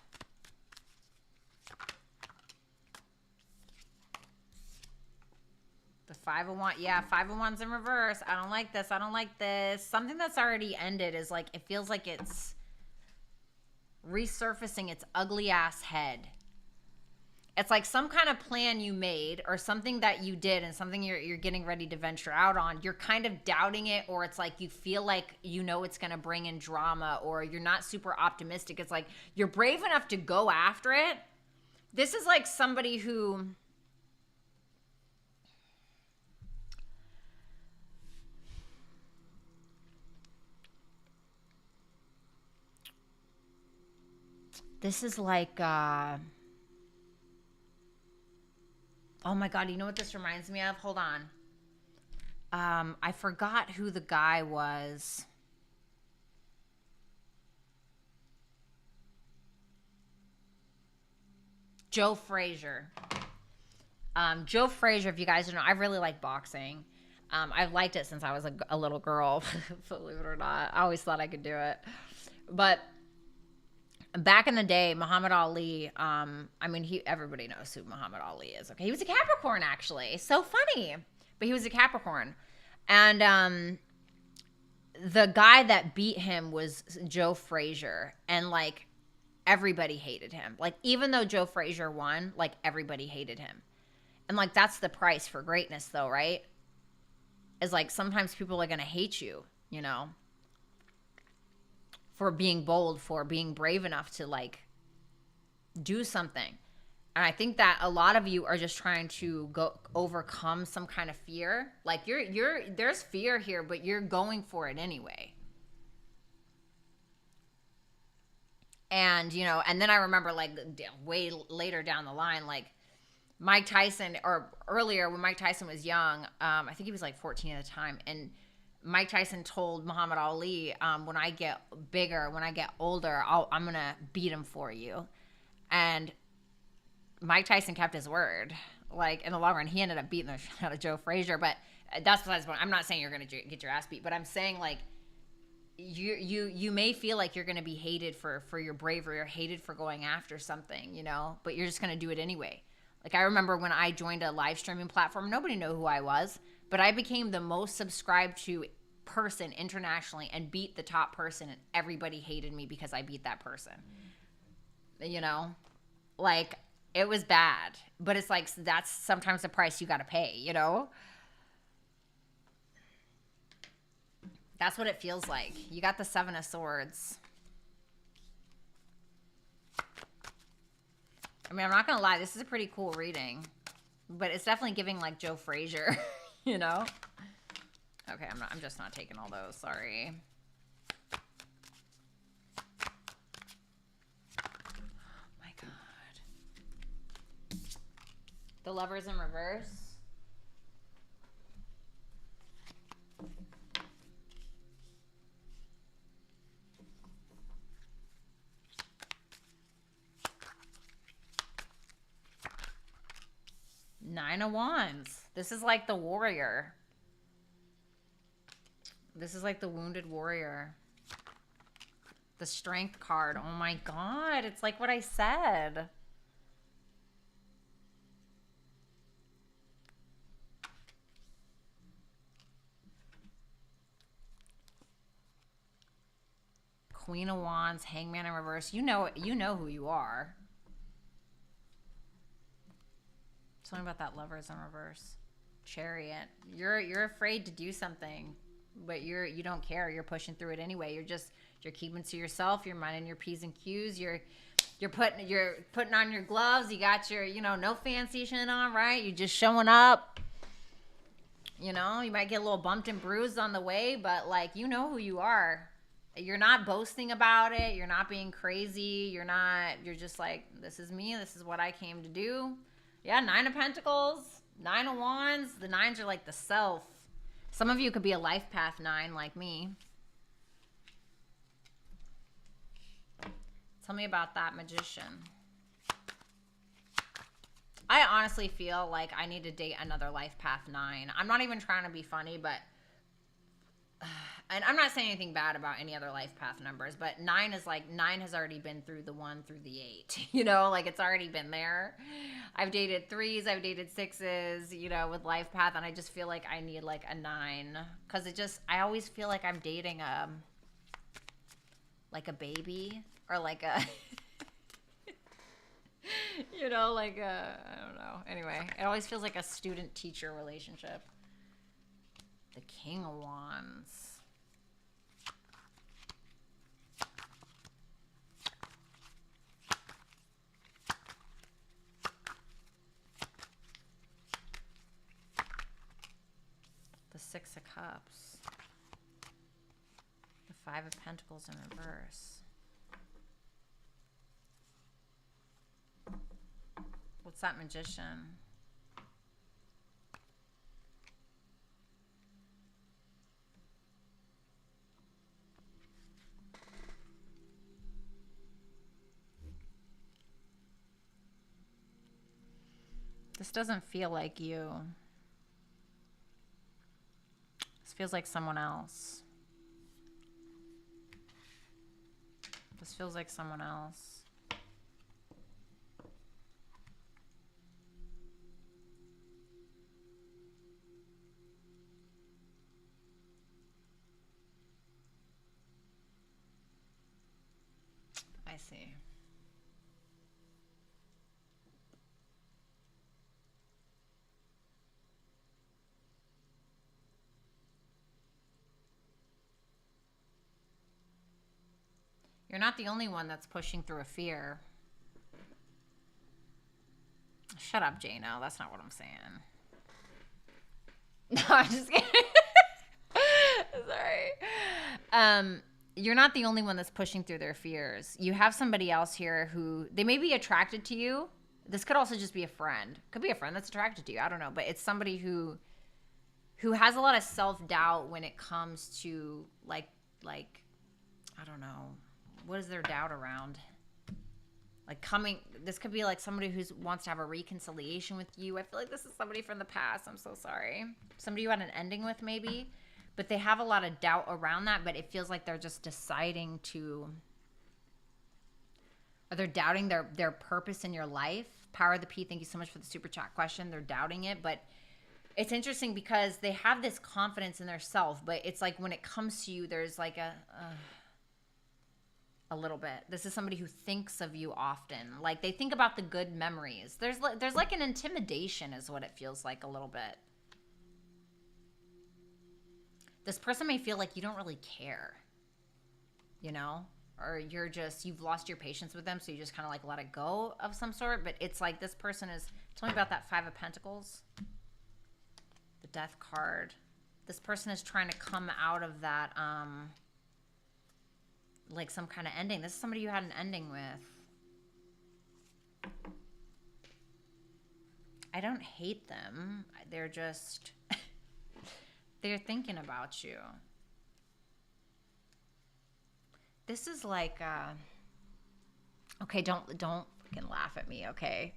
The 5 of Wands. Yeah, 5 of Wands in reverse. I don't like this. I don't like this. Something that's already ended is like, it feels like it's resurfacing its ugly ass head. It's like some kind of plan you made or something that you did and something you're getting ready to venture out on. You're kind of doubting it, or it's like you feel like you know it's going to bring in drama, or you're not super optimistic. It's like you're brave enough to go after it. This is like somebody who... This is like... Oh my God, you know what this reminds me of? Hold on. I forgot who the guy was. Joe Frazier. Joe Frazier, if you guys don't know, I really like boxing. I've liked it since I was a little girl, believe it or not. I always thought I could do it. But back in the day, Muhammad Ali, I mean, everybody knows who Muhammad Ali is. Okay, he was a Capricorn, actually. So funny. But he was a Capricorn. And the guy that beat him was Joe Frazier. And, like, everybody hated him. Like, even though Joe Frazier won, like, everybody hated him. And, like, that's the price for greatness, though, right? Is, like, sometimes people are going to hate you, you know? For being bold, for being brave enough to, like, do something. And I think that a lot of you are just trying to overcome some kind of fear. Like, there's fear here, but you're going for it anyway. And, you know, and then I remember, like, way later down the line, like, Mike Tyson, or earlier when Mike Tyson was young, I think he was like 14 at the time, and Mike Tyson told Muhammad Ali, when I get bigger, when I get older, I'm going to beat him for you. And Mike Tyson kept his word. Like, in the long run, he ended up beating the shit out of Joe Frazier. But that's besides the point. I'm not saying you're going to get your ass beat, but I'm saying, like, you may feel like you're going to be hated for your bravery, or hated for going after something, you know, but you're just going to do it anyway. Like, I remember when I joined a live streaming platform, nobody knew who I was, but I became the most subscribed to person internationally and beat the top person, and everybody hated me because I beat that person. You know? Like, it was bad, but it's like, that's sometimes the price you got to pay, you know? That's what it feels like. You got the Seven of Swords. I mean, I'm not going to lie. This is a pretty cool reading. But it's definitely giving, like, Joe Frazier, you know? Okay, I'm just not taking all those. Sorry. Oh, my God. The Lovers in reverse. Nine of Wands. This is like the warrior. This is like the wounded warrior. The Strength card. Oh my God. It's like what I said. Queen of Wands, Hangman in reverse. You know who you are. Something about that Lovers in reverse. Chariot. You're afraid to do something, but you don't care. You're pushing through it anyway. You're keeping to yourself. You're minding your P's and Q's. You're putting on your gloves. You got your, you know, no fancy shit on, right? You're just showing up. You know, you might get a little bumped and bruised on the way, but, like, you know who you are. You're not boasting about it. You're not being crazy. You're just like, this is me. This is what I came to do. Yeah, Nine of Pentacles, Nine of Wands. The nines are like the self. Some of you could be a life path 9 like me. Tell me about that Magician. I honestly feel like I need to date another life path 9. I'm not even trying to be funny, but... And I'm not saying anything bad about any other life path numbers, but 9 is like, 9 has already been through the 1 through the 8, you know, like it's already been there. I've dated 3s, I've dated 6s, you know, with life path, and I just feel like I need like a 9, because I always feel like I'm dating like a baby, or like a, You know, like, I don't know. Anyway, it always feels like a student-teacher relationship. The King of Wands. The Six of Cups. The Five of Pentacles in reverse. What's that Magician? This doesn't feel like you. This feels like someone else. This feels like someone else. I see. You're not the only one that's pushing through a fear. Shut up, Jano. That's not what I'm saying. No, I'm just kidding. Sorry. You're not the only one that's pushing through their fears. You have somebody else here who, they may be attracted to you. This could also just be a friend. Could be a friend that's attracted to you. I don't know. But it's somebody who has a lot of self-doubt when it comes to, like, I don't know. What is their doubt around? Like this could be like somebody who wants to have a reconciliation with you. I feel like this is somebody from the past. I'm so sorry. Somebody you had an ending with maybe. But they have a lot of doubt around that, but it feels like they're just deciding to, or they're doubting their purpose in your life. Power of the P, thank you so much for the super chat question. They're doubting it, but it's interesting because they have this confidence in their self, but it's like when it comes to you, there's like a little bit. This is somebody who thinks of you often. Like they think about the good memories. There's like an intimidation is what it feels like a little bit. This person may feel like you don't really care, you know, or you've lost your patience with them. So you just kind of like let it go of some sort. But it's like this person is, tell me about that Five of Pentacles, the Death card. This person is trying to come out of that, like some kind of ending. This is somebody you had an ending with. I don't hate them. They're just... they're thinking about you. This is like, okay, don't fucking laugh at me, okay?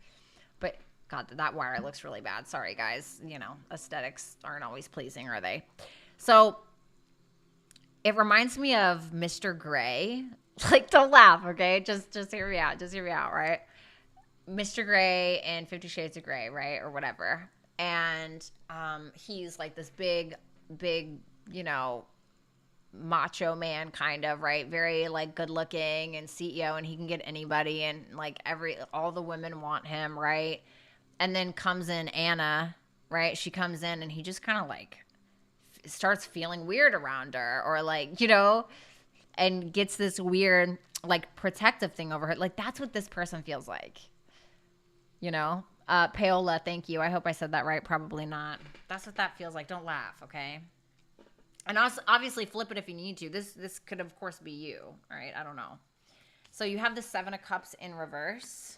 But God, that wire looks really bad. Sorry, guys. You know, aesthetics aren't always pleasing, are they? So it reminds me of Mr. Gray. Like, don't laugh, okay? Just hear me out. Just hear me out, right? Mr. Gray and 50 Shades of Grey, right? Or whatever. And he's like this big, you know, macho man kind of, right? Very like good looking and CEO, and he can get anybody, and like all the women want him, right? And then comes in Anna, right? She comes in and he just kind of like starts feeling weird around her, or like, you know, and gets this weird like protective thing over her. Like that's what this person feels like, you know? Paola, thank you. I hope I said that right. Probably not. That's what that feels like. Don't laugh, okay? And also, obviously, flip it if you need to. This could, of course, be you, all right? I don't know. So you have the Seven of Cups in reverse.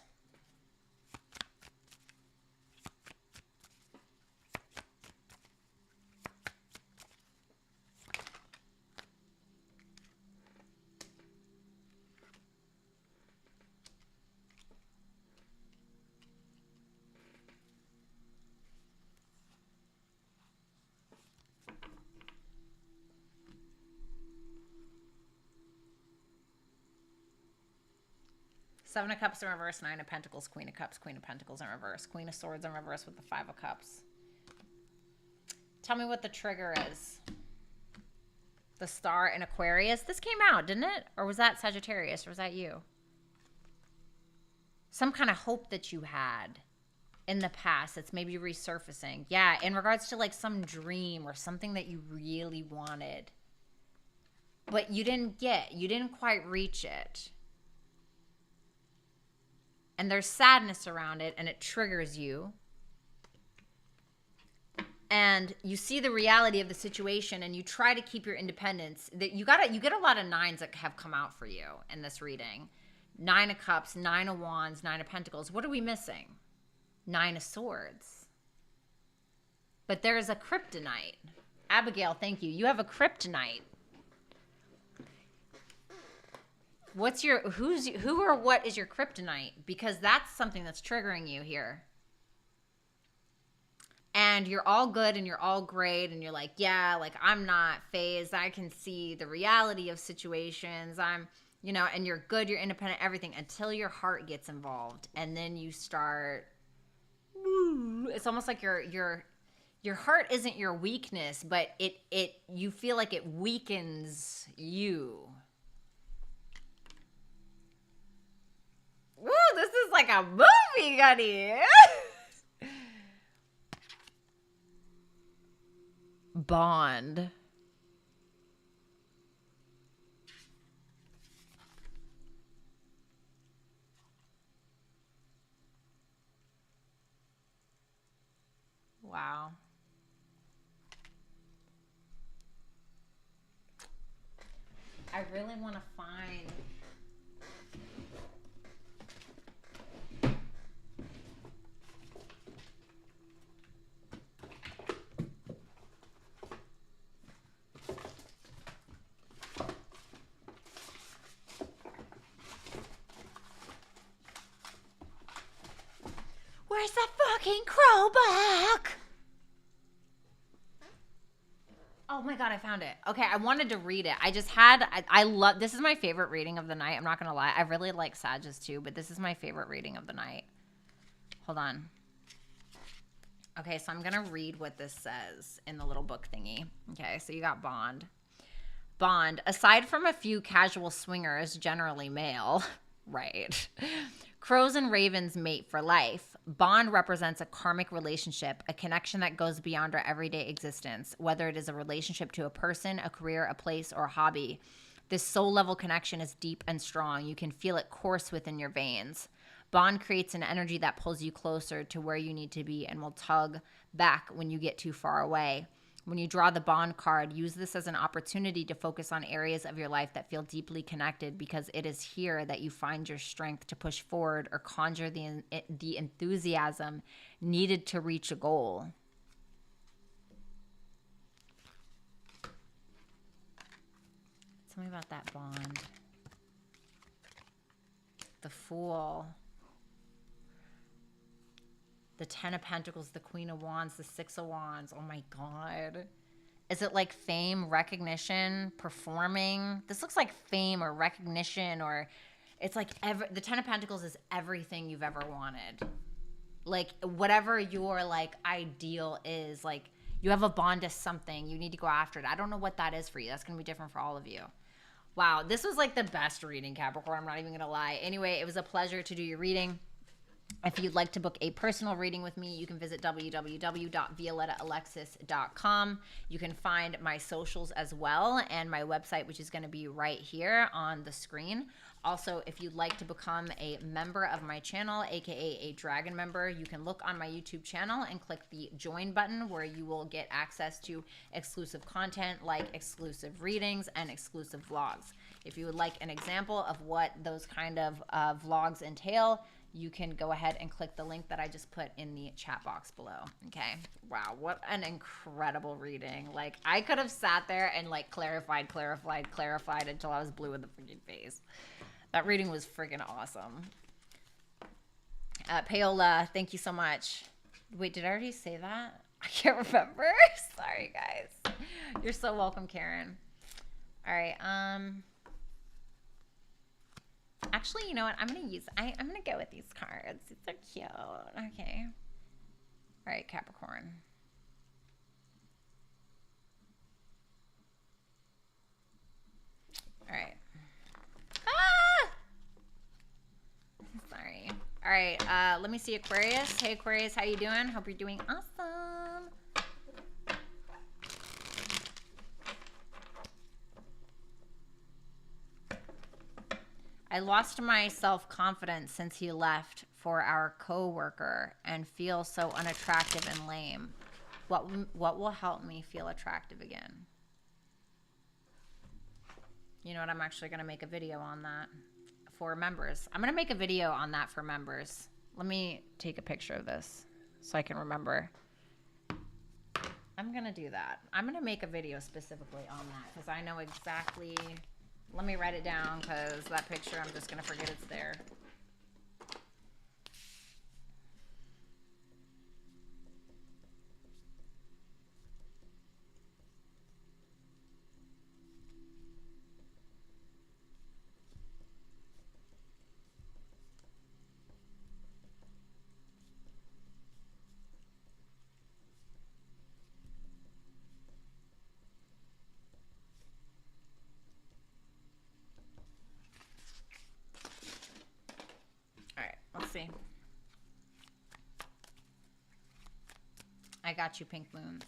Seven of Cups in reverse, Nine of Pentacles, Queen of Cups, Queen of Pentacles in reverse, Queen of Swords in reverse with the Five of Cups. Tell me what the trigger is. The Star in Aquarius. This came out, didn't it? Or was that Sagittarius? Or was that you? some kind of hope that you had in the past that's maybe resurfacing. Yeah, in regards to like some dream or something that you really wanted, but you didn't quite reach it. And there's sadness around it, and it triggers you. And you see the reality of the situation, and you try to keep your independence. That you get a lot of nines that have come out for you in this reading. 9 of Cups, 9 of Wands, 9 of Pentacles. What are we missing? 9 of Swords. But there is a kryptonite. Abigail, thank you. You have a kryptonite. Who or what is your kryptonite? Because that's something that's triggering you here. And you're all good and you're all great and you're like, yeah, like I'm not phased. I can see the reality of situations. I'm, and you're good, you're independent, everything, until your heart gets involved. And then you start, it's almost like your heart isn't your weakness, but you feel like it weakens you. Woo, this is like a movie, honey. Bond. Wow. I really want to find... Where's that fucking crowbar? Oh my God, I found it. Okay, I wanted to read it. I love, this is my favorite reading of the night. I'm not going to lie. I really like Sagittarius too, but this is my favorite reading of the night. Hold on. Okay, so I'm going to read what this says in the little book thingy. Okay, so you got Bond. Bond, aside from a few casual swingers, generally male, right? Crows and ravens mate for life. Bond represents a karmic relationship, a connection that goes beyond our everyday existence, whether it is a relationship to a person, a career, a place, or a hobby. This soul-level connection is deep and strong. You can feel it course within your veins. Bond creates an energy that pulls you closer to where you need to be and will tug back when you get too far away. When you draw the Bond card, use this as an opportunity to focus on areas of your life that feel deeply connected, because it is here that you find your strength to push forward or conjure the enthusiasm needed to reach a goal. Tell me about that Bond. The Fool. The 10 of Pentacles, the Queen of Wands, the 6 of Wands. Oh my God. Is it like fame, recognition, performing? This looks like fame or recognition, or it's like the 10 of Pentacles is everything you've ever wanted. Like whatever your like ideal is, like you have a bond to something, you need to go after it. I don't know what that is for you. That's going to be different for all of you. Wow, this was like the best reading, Capricorn. I'm not even going to lie. Anyway, it was a pleasure to do your reading. If you'd like to book a personal reading with me, you can visit www.violettaalexis.com. You can find my socials as well and my website, which is going to be right here on the screen. Also, if you'd like to become a member of my channel, aka a dragon member, you can look on my YouTube channel and click the join button, where you will get access to exclusive content like exclusive readings and exclusive vlogs. If you would like an example of what those kind of vlogs entail, you can go ahead and click the link that I just put in the chat box below. Okay. Wow. What an incredible reading. Like I could have sat there and like clarified until I was blue in the freaking face. That reading was freaking awesome. Paola, thank you so much. Wait, did I already say that? I can't remember. Sorry guys. You're so welcome, Karen. All right. Actually, you know what? I'm going to go with these cards. It's so cute. Okay. All right, Capricorn. All right. Ah! Sorry. right, let me see Aquarius. Hey Aquarius, how you doing? Hope you're doing awesome. I lost my self-confidence since he left for our co-worker and feel so unattractive and lame. What will help me feel attractive again? You know what? I'm actually going to make a video on that for members. I'm going to make a video on that for members. Let me take a picture of this so I can remember. I'm going to do that. I'm going to make a video specifically on that because I know exactly. Let me write it down because that picture, I'm just going to forget it's there. Let's see. I got you, Pink Moons.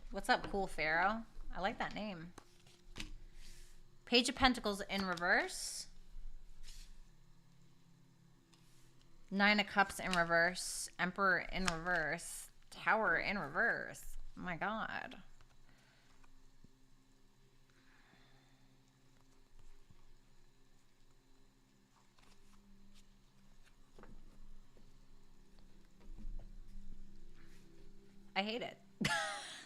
What's up, Cool Pharaoh? I like that name. Page of Pentacles in reverse. Nine of Cups in reverse. Emperor in reverse. Tower in reverse. Oh my God. I hate it.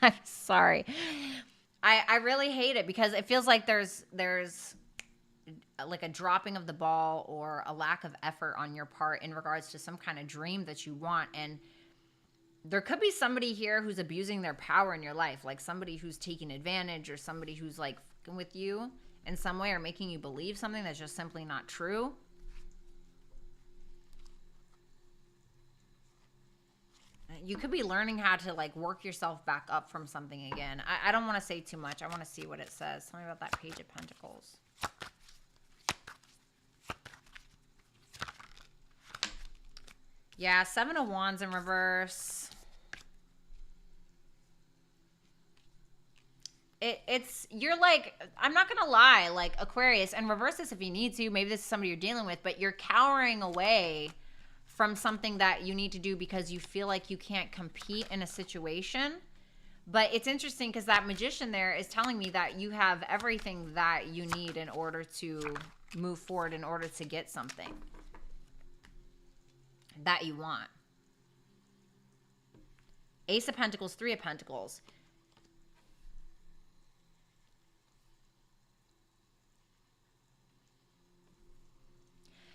I'm sorry. I really hate it because it feels like there's like a dropping of the ball or a lack of effort on your part in regards to some kind of dream that you want. And there could be somebody here who's abusing their power in your life, like somebody who's taking advantage or somebody who's like fucking with you in some way or making you believe something that's just simply not true. You could be learning how to like work yourself back up from something again. I don't want to say too much. I want to see what it says. Tell me about that Page of Pentacles. Yeah, Seven of Wands in reverse. You're like, I'm not going to lie, like Aquarius, and reverse this if you need to. Maybe this is somebody you're dealing with, but you're cowering away from something that you need to do because you feel like you can't compete in a situation. But it's interesting because that Magician there is telling me that you have everything that you need in order to move forward, in order to get something that you want. Ace of Pentacles, Three of Pentacles.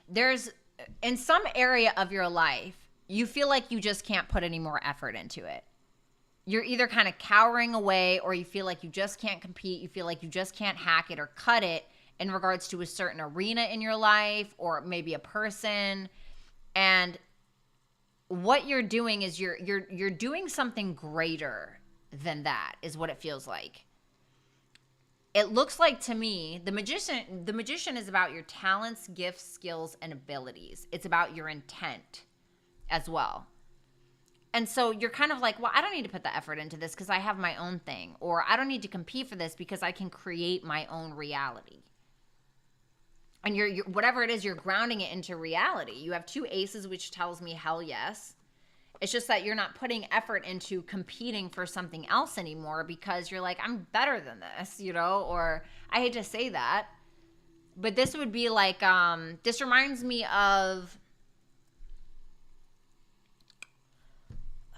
There's, in some area of your life, you feel like you just can't put any more effort into it. You're either kind of cowering away or you feel like you just can't compete. You feel like you just can't hack it or cut it in regards to a certain arena in your life or maybe a person. And what you're doing is you're doing something greater than that is what it feels like. It looks like to me, the magician is about your talents, gifts, skills, and abilities. It's about your intent as well. And so you're kind of like, well, I don't need to put the effort into this because I have my own thing. Or I don't need to compete for this because I can create my own reality. And you're whatever it is, you're grounding it into reality. You have two aces, which tells me hell yes. It's just that you're not putting effort into competing for something else anymore because you're like, I'm better than this, you know? Or I hate to say that, but this would be like, this reminds me of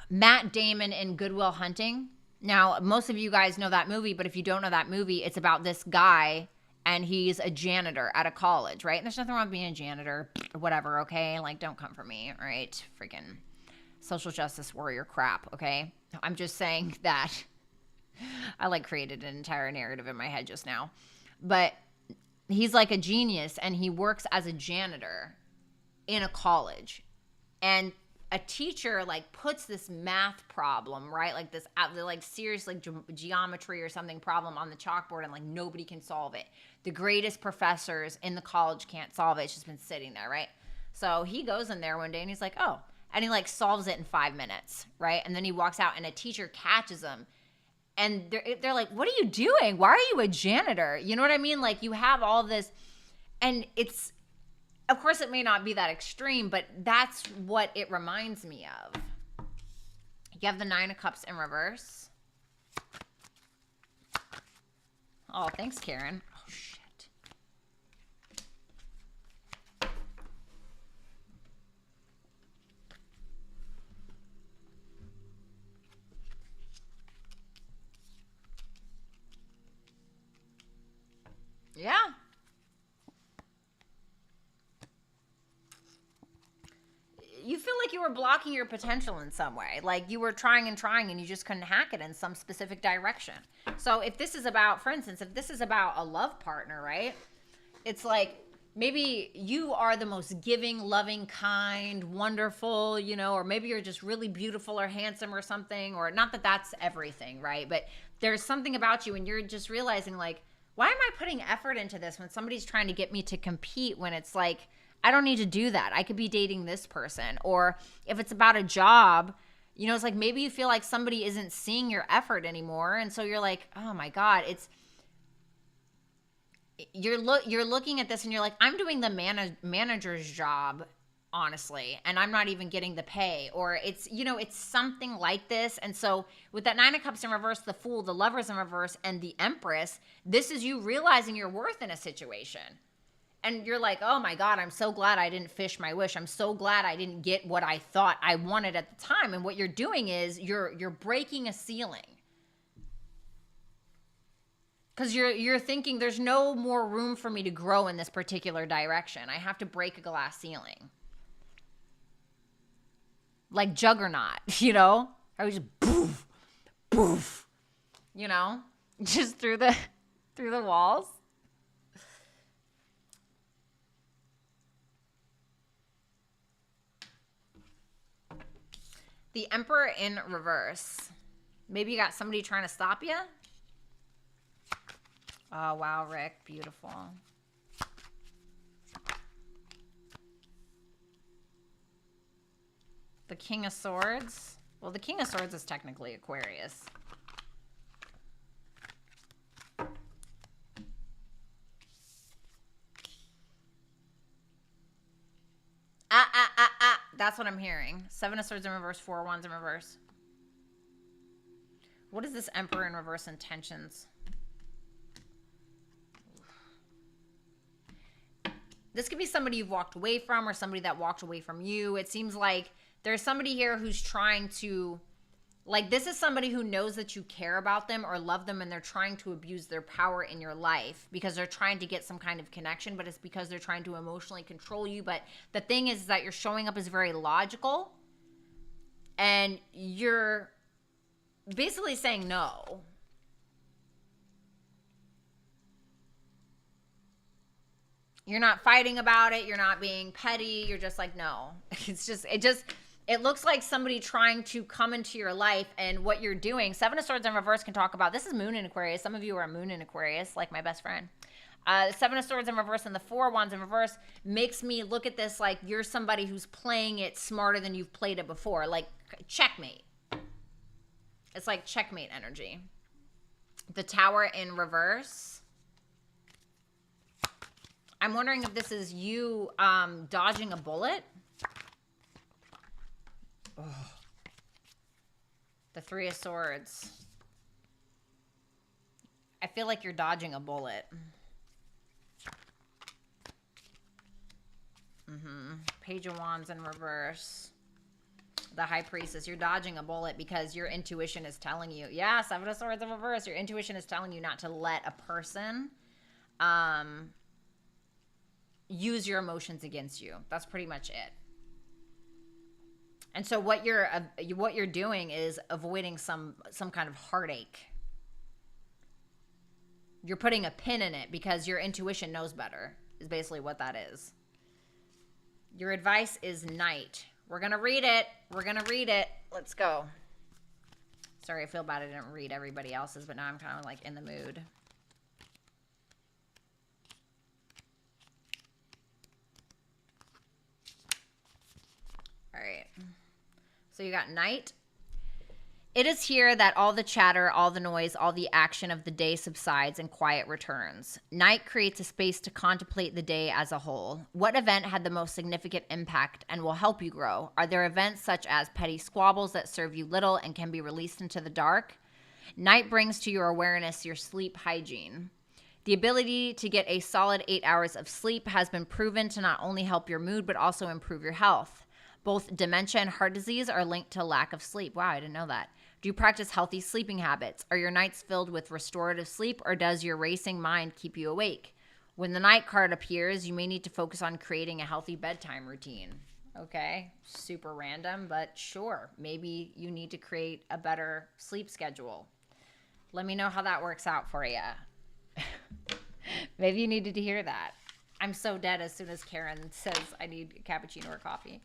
Matt Damon in Good Will Hunting. Now, most of you guys know that movie, but if you don't know that movie, it's about this guy and he's a janitor at a college, right? And there's nothing wrong with being a janitor or whatever, okay? Like, don't come for me, all right? Freaking social justice warrior crap, okay? I'm just saying that I like created an entire narrative in my head just now. But he's like a genius and he works as a janitor in a college. And a teacher like puts this math problem, right? Like this, like serious, like geometry or something problem on the chalkboard, and like nobody can solve it. The greatest professors in the college can't solve it. It's just been sitting there, right? So he goes in there one day and he's like, oh, and he like solves it in 5 minutes, right? And then he walks out and a teacher catches him. And they're like, what are you doing? Why are you a janitor? You know what I mean? Like you have all this, and it's, of course it may not be that extreme, but that's what it reminds me of. You have the 9 of Cups in reverse. Oh, thanks, Karen. Oh, shit. Yeah. You feel like you were blocking your potential in some way. Like you were trying and you just couldn't hack it in some specific direction. So if this is about, for instance, if this is about a love partner, right? It's like maybe you are the most giving, loving, kind, wonderful, you know, or maybe you're just really beautiful or handsome or something, or not that that's everything, right? But there's something about you and you're just realizing like, why am I putting effort into this when somebody's trying to get me to compete, when it's like, I don't need to do that. I could be dating this person. Or if it's about a job, you know, it's like maybe you feel like somebody isn't seeing your effort anymore. And so you're like, oh my God, you're looking at this and you're like, I'm doing the manager's job, honestly, and I'm not even getting the pay. Or it's, you know, it's something like this. And so with that 9 of Cups in reverse, the Fool, the Lovers in reverse, and the Empress, this is you realizing your worth in a situation. And you're like, oh my God, I'm so glad I didn't fish my wish. I'm so glad I didn't get what I thought I wanted at the time. And what you're doing is you're breaking a ceiling. Because you're thinking there's no more room for me to grow in this particular direction. I have to break a glass ceiling. Like Juggernaut, you know? I was just poof, poof, you know? Just through the walls. The Emperor in reverse. Maybe you got somebody trying to stop you. Oh, wow, Rick. Beautiful. The King of Swords. Well, the King of Swords is technically Aquarius. That's what I'm hearing. 7 of Swords in reverse, 4 of Wands in reverse. What is this Emperor in reverse intentions? This could be somebody you've walked away from or somebody that walked away from you. It seems like there's somebody here who's trying to, like, this is somebody who knows that you care about them or love them, and they're trying to abuse their power in your life because they're trying to get some kind of connection, but it's because they're trying to emotionally control you. But the thing is that you're showing up as very logical, and you're basically saying no. You're not fighting about it. You're not being petty. You're just like, no. It looks like somebody trying to come into your life, and what you're doing. 7 of Swords in reverse can talk about, this is Moon in Aquarius. Some of you are Moon in Aquarius, like my best friend. The 7 of Swords in reverse and the 4 of Wands in reverse makes me look at this like you're somebody who's playing it smarter than you've played it before. Like checkmate. It's like checkmate energy. The Tower in reverse. I'm wondering if this is you dodging a bullet. Oh. The 3 of Swords. I feel like you're dodging a bullet. Page of Wands in reverse. The High Priestess. You're dodging a bullet because your intuition is telling you. Yeah, 7 of Swords in reverse. Your intuition is telling you not to let a person use your emotions against you. That's pretty much it. And so what you're doing is avoiding some kind of heartache. You're putting a pin in it because your intuition knows better, is basically what that is. Your advice is Knight, We're going to read it. We're going to read it. Let's go. Sorry, I feel bad I didn't read everybody else's, but now I'm kind of like in the mood. All right. So you got night. It is here that all the chatter, all the noise, all the action of the day subsides and quiet returns. Night creates a space to contemplate the day as a whole. What event had the most significant impact and will help you grow? Are there events such as petty squabbles that serve you little and can be released into the dark? Night brings to your awareness your sleep hygiene. The ability to get a solid 8 hours of sleep has been proven to not only help your mood but also improve your health. Both dementia and heart disease are linked to lack of sleep. Wow, I didn't know that. Do you practice healthy sleeping habits? Are your nights filled with restorative sleep, or does your racing mind keep you awake? When the night card appears, you may need to focus on creating a healthy bedtime routine. Okay, super random, but sure. Maybe you need to create a better sleep schedule. Let me know how that works out for you. Maybe you needed to hear that. I'm so dead as soon as Karen says I need a cappuccino or coffee.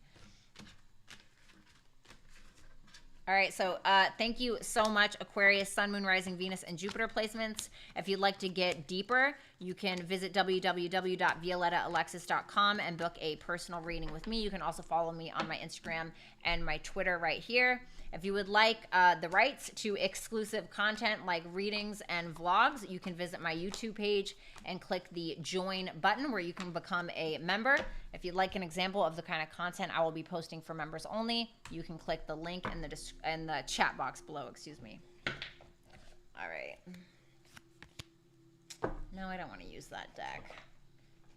All right, so thank you so much, Aquarius, Sun, Moon, Rising, Venus, and Jupiter placements. If you'd like to get deeper, you can visit www.violettaalexis.com and book a personal reading with me. You can also follow me on my Instagram and my Twitter right here. If you would like the rights to exclusive content like readings and vlogs, you can visit my YouTube page and click the join button where you can become a member. If you'd like an example of the kind of content I will be posting for members only, you can click the link in the chat box below, excuse me. All right. No, I don't want to use that deck.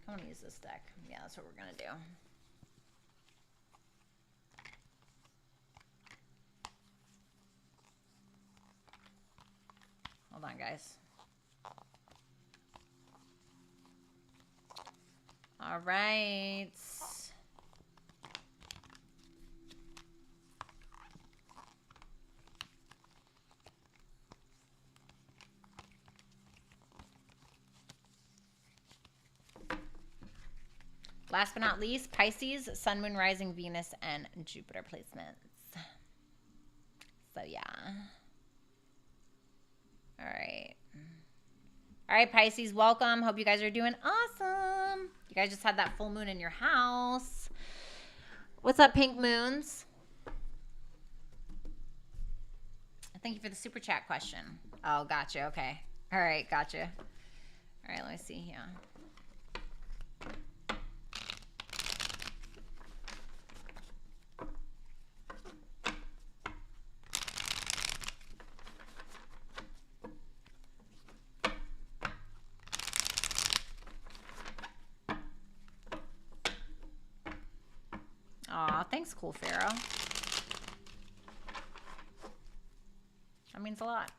I want to use this deck. Yeah, that's what we're going to do. Hold on, guys. All right. Last but not least, Pisces, Sun, Moon, Rising, Venus, and Jupiter placements. So, yeah. All right. All right, Pisces, welcome. Hope you guys are doing awesome. You guys just had that full moon in your house. What's up, Pink Moons? Thank you for the super chat question. Oh, gotcha. Okay. All right, gotcha. All right, let me see here. Aw, thanks, Cool Pharaoh. That means a lot.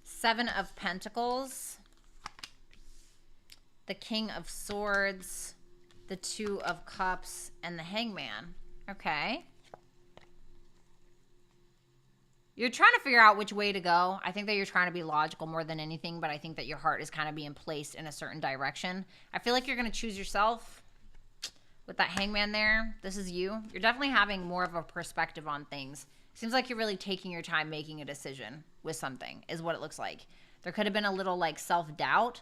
Seven of Pentacles, the King of Swords, the Two of Cups, and the Hangman. Okay. You're trying to figure out which way to go. I think that you're trying to be logical more than anything, but I think that your heart is kind of being placed in a certain direction. I feel like you're going to choose yourself with that Hangman there. This is you. You're definitely having more of a perspective on things. Seems like you're really taking your time making a decision with something is what it looks like. There could have been a little like self-doubt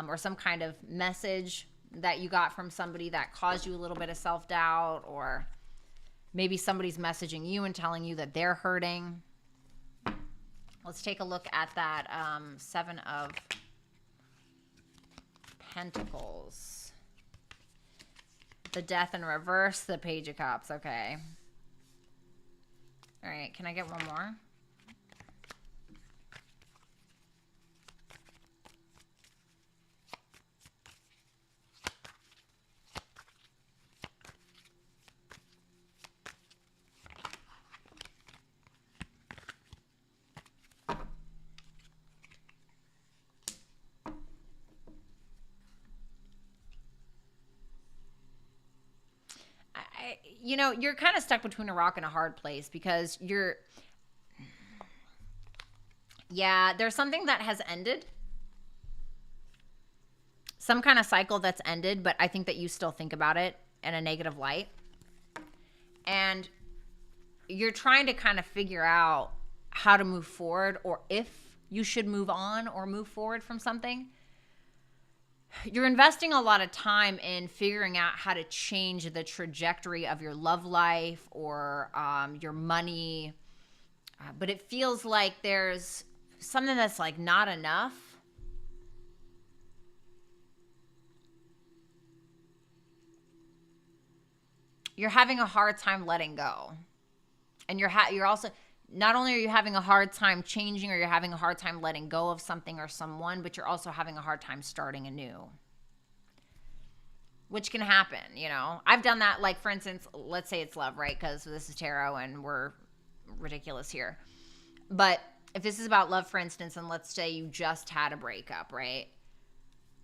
or some kind of message that you got from somebody that caused you a little bit of self-doubt, or maybe somebody's messaging you and telling you that they're hurting. Let's take a look at that Seven of Pentacles. The Death in reverse, the Page of Cups. Okay. All right, can I get one more? You know, you're kind of stuck between a rock and a hard place because you're Yeah, there's something that has ended. Some kind of cycle that's ended, but I think that you still think about it in a negative light. And you're trying to kind of figure out how to move forward, or if you should move on or move forward from something. You're investing a lot of time in figuring out how to change the trajectory of your love life or your money. But it feels like there's something that's like not enough. You're having a hard time letting go. And you're also, not only are you having a hard time changing, or you're having a hard time letting go of something or someone, but you're also having a hard time starting anew. Which can happen, you know. I've done that, like, for instance, let's say it's love, right? Because this is tarot and we're ridiculous here. But if this is about love, for instance, and let's say you just had a breakup, right?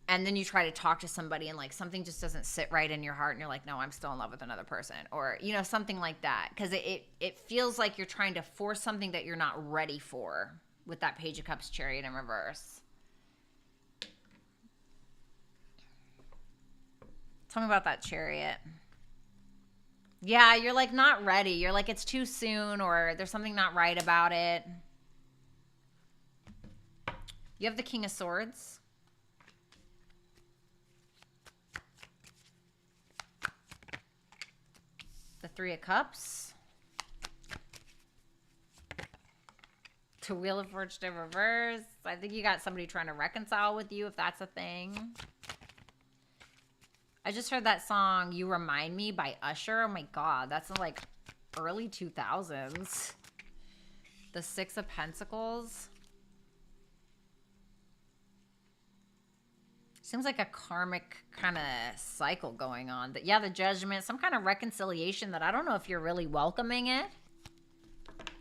And then you try to talk to somebody and like something just doesn't sit right in your heart and you're like, no, I'm still in love with another person, or, you know, something like that. Because it feels like you're trying to force something that you're not ready for with that Page of Cups, Chariot in reverse. Tell me about that Chariot. Yeah, you're like not ready. You're like, it's too soon, or there's something not right about it. You have the King of Swords. The Three of Cups. The Wheel of Fortune in reverse. I think you got somebody trying to reconcile with you, if that's a thing. I just heard that song, You Remind Me by Usher. Oh my God, that's in like early 2000s. The Six of Pentacles. Seems like a karmic kind of cycle going on. Yeah, the Judgment, some kind of reconciliation that I don't know if you're really welcoming it.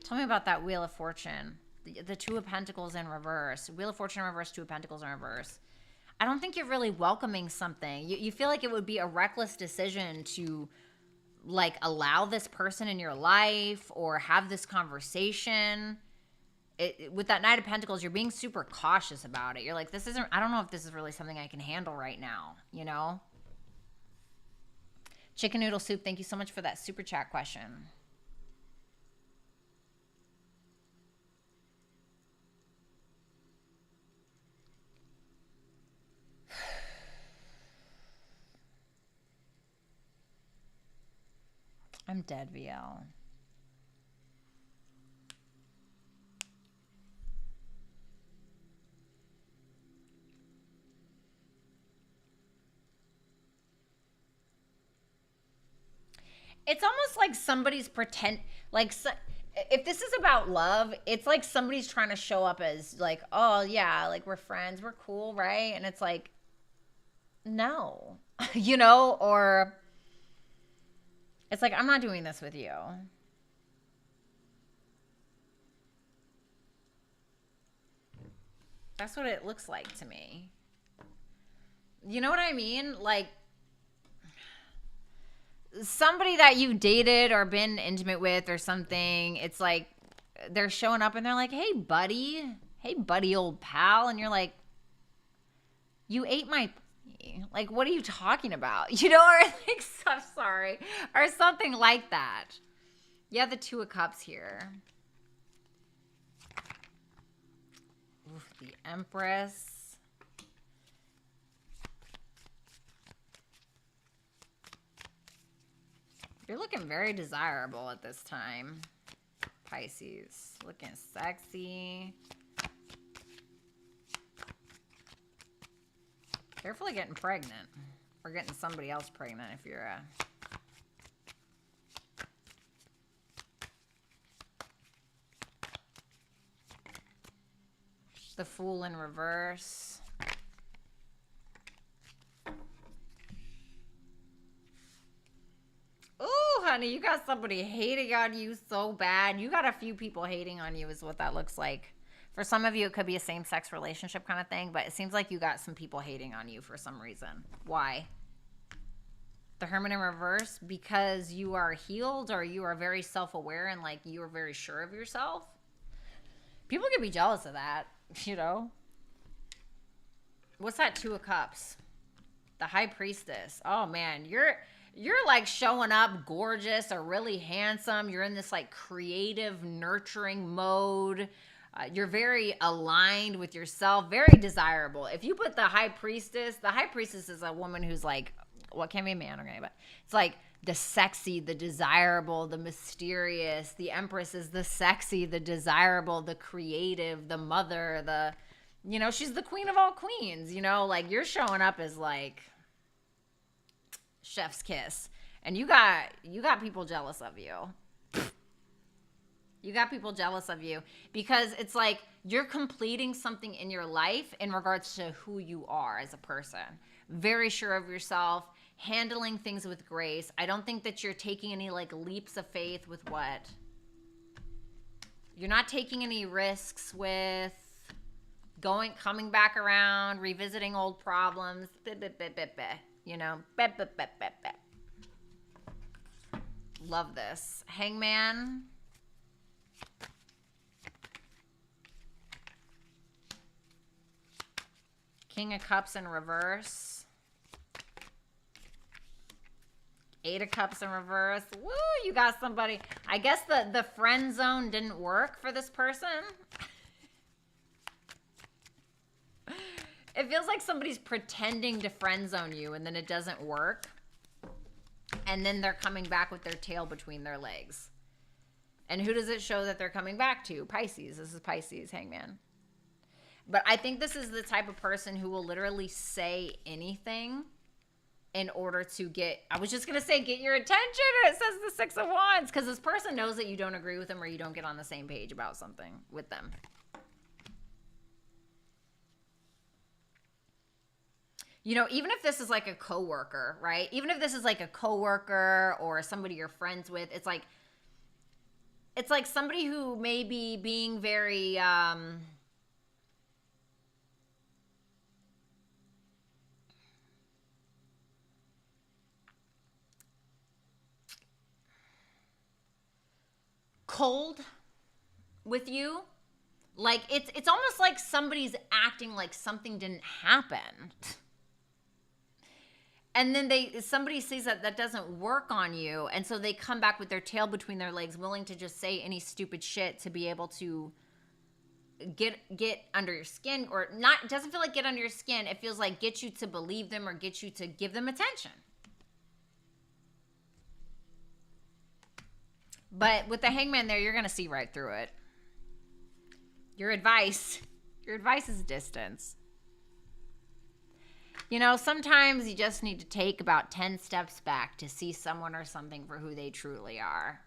Tell me about that Wheel of Fortune. The Two of Pentacles in reverse. Wheel of Fortune in reverse, Two of Pentacles in reverse. I don't think you're really welcoming something. You feel like it would be a reckless decision to like allow this person in your life or have this conversation. With that Knight of Pentacles, you're being super cautious about it. You're like, this isn't, I don't know if this is really something I can handle right now, you know? Chicken Noodle Soup, thank you so much for that super chat question. I'm dead, VL. It's almost like somebody's if this is about love, it's like somebody's trying to show up as like, oh yeah, like we're friends, we're cool, right? And it's like, no, you know, or it's like, I'm not doing this with you. That's what it looks like to me. You know what I mean? Like, somebody that you dated or been intimate with or something, it's like they're showing up and they're like, hey buddy, old pal. And you're like, you ate my, like, what are you talking about? You know, or like, I'm sorry, or something like that. You have the Two of Cups here. Oof, the Empress. You're looking very desirable at this time, Pisces. Looking sexy. Careful of getting pregnant. Or getting somebody else pregnant if you're a... The Fool in reverse. Ooh, honey, you got somebody hating on you so bad. You got a few people hating on you is what that looks like. For some of you, it could be a same-sex relationship kind of thing, but it seems like you got some people hating on you for some reason. Why? The Hermit in reverse, because you are healed or you are very self-aware and like you are very sure of yourself. People can be jealous of that, you know? What's that 2 of Cups? The High Priestess. Oh man, you're like showing up gorgeous or really handsome. You're in this like creative, nurturing mode. You're very aligned with yourself, very desirable. If you put the High Priestess is a woman who's like, well, it can't be a man, okay, but it's like the sexy, the desirable, the mysterious. The Empress is the sexy, the desirable, the creative, the mother, the, you know, she's the queen of all queens, you know, like you're showing up as like chef's kiss. And you got people jealous of you. You got people jealous of you because it's like you're completing something in your life in regards to who you are as a person. Very sure of yourself, handling things with grace. I don't think that you're taking any like leaps of faith with what? You're not taking any risks with coming back around, revisiting old problems. You know, love this. Hangman. King of Cups in reverse. 8 of Cups in reverse. Woo, you got somebody. I guess the friend zone didn't work for this person. It feels like somebody's pretending to friend zone you and then it doesn't work. And then they're coming back with their tail between their legs. And who does it show that they're coming back to? Pisces. This is Pisces, Hangman. But I think this is the type of person who will literally say anything in order to get, I was just going to say, get your attention. It says the 6 of Wands. Because this person knows that you don't agree with them or you don't get on the same page about something with them. You know, even if this is like a coworker, right? Even if this is like a coworker or somebody you're friends with, it's like somebody who may be being very, cold with you. Like it's almost like somebody's acting like something didn't happen. And then somebody sees that doesn't work on you, and so they come back with their tail between their legs, willing to just say any stupid shit to be able to get under your skin, or not. It doesn't feel like get under your skin. It feels like get you to believe them or get you to give them attention. But with the Hangman there, you're going to see right through it. Your advice is distance. You know, sometimes you just need to take about 10 steps back to see someone or something for who they truly are.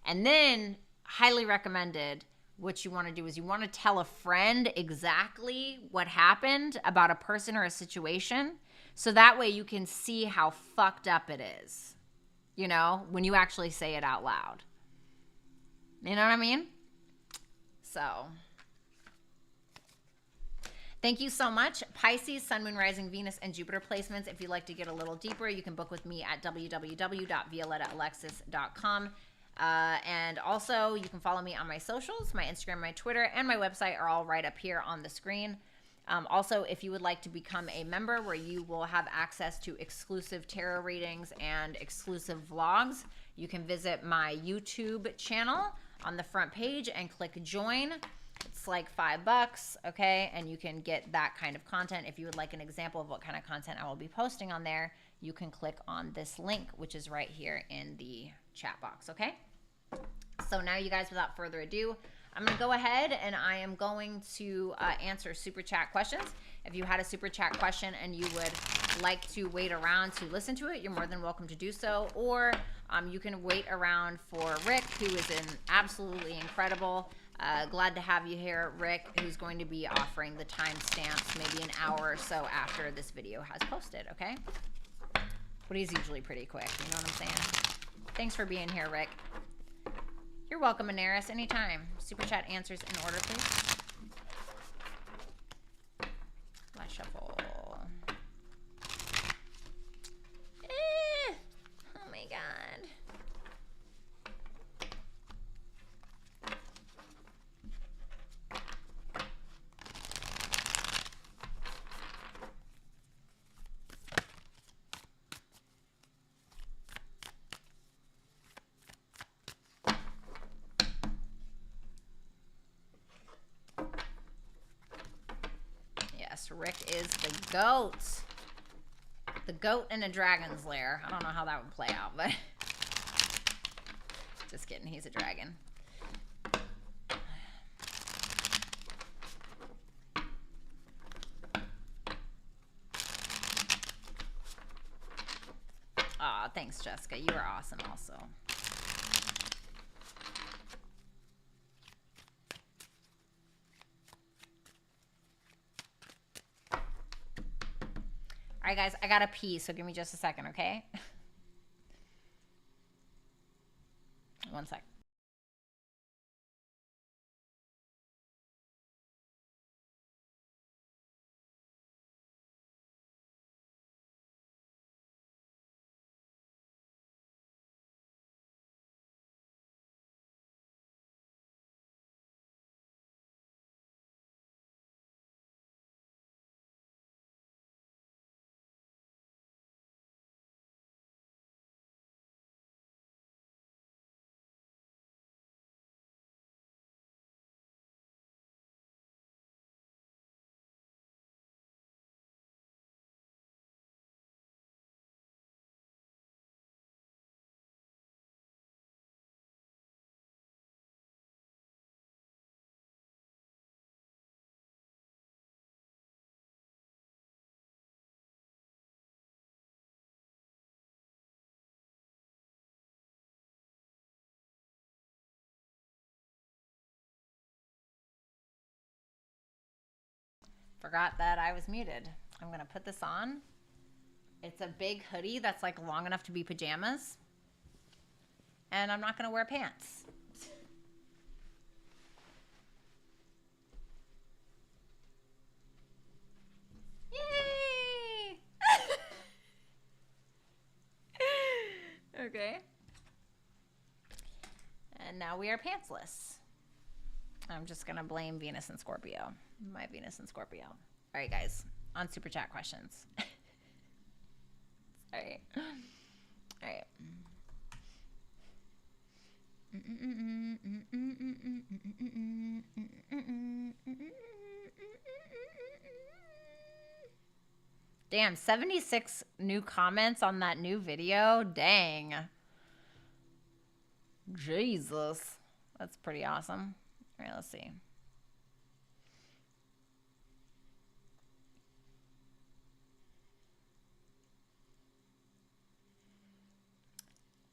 And then, highly recommended, what you want to do is you want to tell a friend exactly what happened about a person or a situation. So that way you can see how fucked up it is. You know, when you actually say it out loud. You know what I mean? So, thank you so much. Pisces, Sun, Moon, Rising, Venus, and Jupiter placements. If you'd like to get a little deeper, you can book with me at www.violettaalexis.com. And also, you can follow me on my socials. My Instagram, my Twitter, and my website are all right up here on the screen. Also, if you would like to become a member where you will have access to exclusive tarot readings and exclusive vlogs, you can visit my YouTube channel on the front page and click join. It's like $5, okay? And you can get that kind of content. If you would like an example of what kind of content I will be posting on there, you can click on this link, which is right here in the chat box, okay? So now, you guys, without further ado, I'm going to go ahead and I am going to answer super chat questions. If you had a super chat question and you would like to wait around to listen to it, you're more than welcome to do so. Or you can wait around for Rick, who is absolutely incredible. Glad to have you here, Rick, who's going to be offering the timestamps maybe an hour or so after this video has posted, okay? But he's usually pretty quick, you know what I'm saying? Thanks for being here, Rick. You're welcome, Anaris, anytime. Super chat answers in order, please. Last shuffle. Oh my God. Yes, Rick is the goat. The goat in a dragon's lair. I don't know how that would play out, but just kidding. He's a dragon. Aw, thanks, Jessica. You are awesome also. All right, guys, I gotta pee, so give me just a second, okay? One sec. Forgot that I was muted. I'm gonna put this on. It's a big hoodie that's like long enough to be pajamas. And I'm not gonna wear pants. Yay! Okay. And now we are pantsless. I'm just gonna blame Venus and Scorpio. My Venus and Scorpio. All right, guys, on super chat questions. All right. All right. Damn, 76 new comments on that new video. Dang. Jesus. That's pretty awesome. All right, let's see.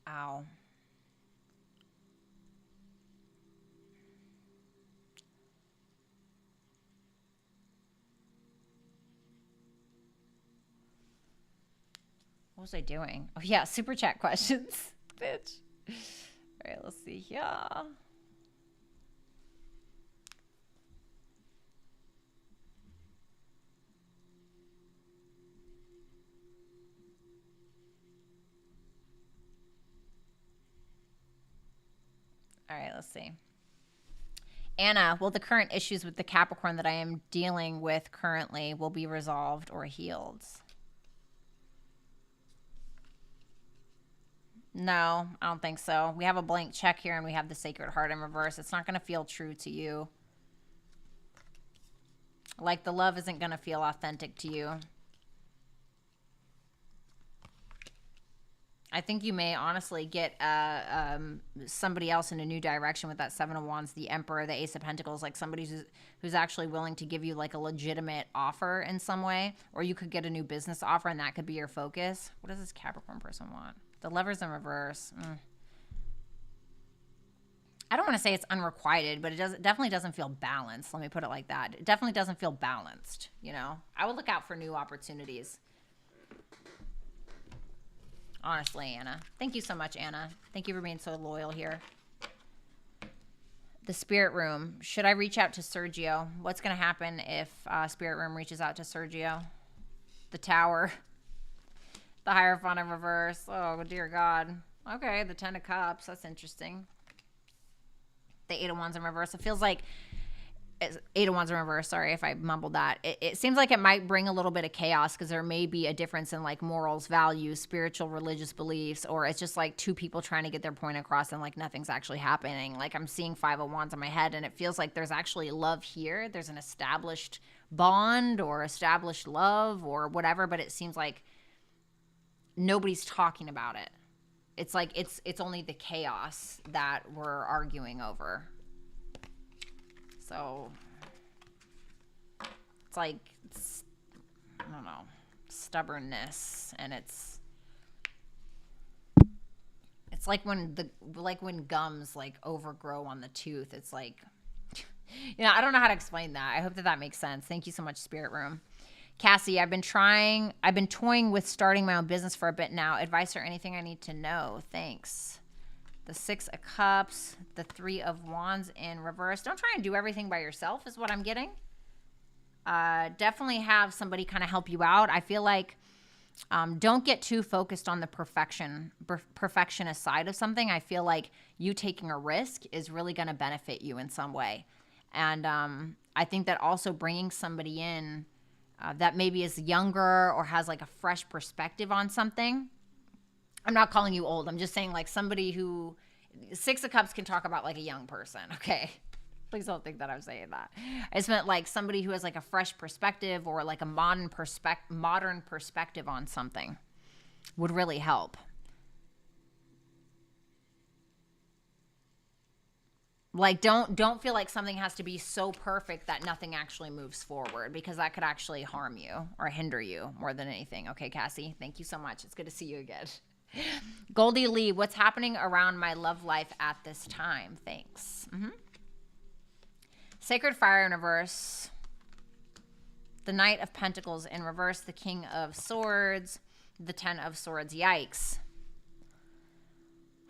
Ow. What was I doing? Oh, yeah, super chat questions, bitch. All right, let's see here. All right, let's see. Anna, will the current issues with the Capricorn that I am dealing with currently will be resolved or healed? No, I don't think so. We have a blank check here and we have the Sacred Heart in reverse. It's not going to feel true to you. Like the love isn't going to feel authentic to you. I think you may honestly get somebody else in a new direction with that Seven of Wands, the Emperor, the Ace of Pentacles, like somebody who's actually willing to give you like a legitimate offer in some way, or you could get a new business offer and that could be your focus. What does this Capricorn person want? The Lover's in reverse. I don't want to say it's unrequited, but it definitely doesn't feel balanced. Let me put it like that. It definitely doesn't feel balanced, you know? I would look out for new opportunities. Honestly, Anna. Thank you so much, Anna. Thank you for being so loyal here. The Spirit Room. Should I reach out to Sergio? What's going to happen if Spirit Room reaches out to Sergio? The Tower. The Hierophant in reverse. Oh, dear God. Okay, the Ten of Cups. That's interesting. The Eight of Wands in reverse. It feels like Eight of Wands in reverse. Sorry if I mumbled that. It seems like it might bring a little bit of chaos because there may be a difference in like morals, values, spiritual, religious beliefs, or it's just like two people trying to get their point across and like nothing's actually happening. Like I'm seeing Five of Wands in my head and it feels like there's actually love here. There's an established bond or established love or whatever, but it seems like nobody's talking about it. It's like it's only the chaos that we're arguing over. So it's like, I don't know, stubbornness, and it's like when gums like overgrow on the tooth. It's like, I don't know how to explain that. I hope that makes sense. Thank you so much, Spirit Room. Cassie, I've been toying with starting my own business for a bit now. Advice or anything I need to know? Thanks. The Six of Cups, the Three of Wands in reverse. Don't try and do everything by yourself is what I'm getting. Definitely have somebody kind of help you out. I feel like don't get too focused on the perfectionist side of something. I feel like you taking a risk is really going to benefit you in some way. And I think that also bringing somebody in that maybe is younger or has like a fresh perspective on something. I'm not calling you old. I'm just saying like somebody who, Six of Cups can talk about like a young person. Okay. Please don't think that I'm saying that. I just meant like somebody who has like a fresh perspective or like a modern perspective on something would really help. Like don't feel like something has to be so perfect that nothing actually moves forward, because that could actually harm you or hinder you more than anything. Okay, Cassie, thank you so much. It's good to see you again. Goldie Lee, what's happening around my love life at this time? Thanks. Sacred Fire in reverse. The Knight of Pentacles in reverse. The King of Swords. The Ten of Swords. Yikes.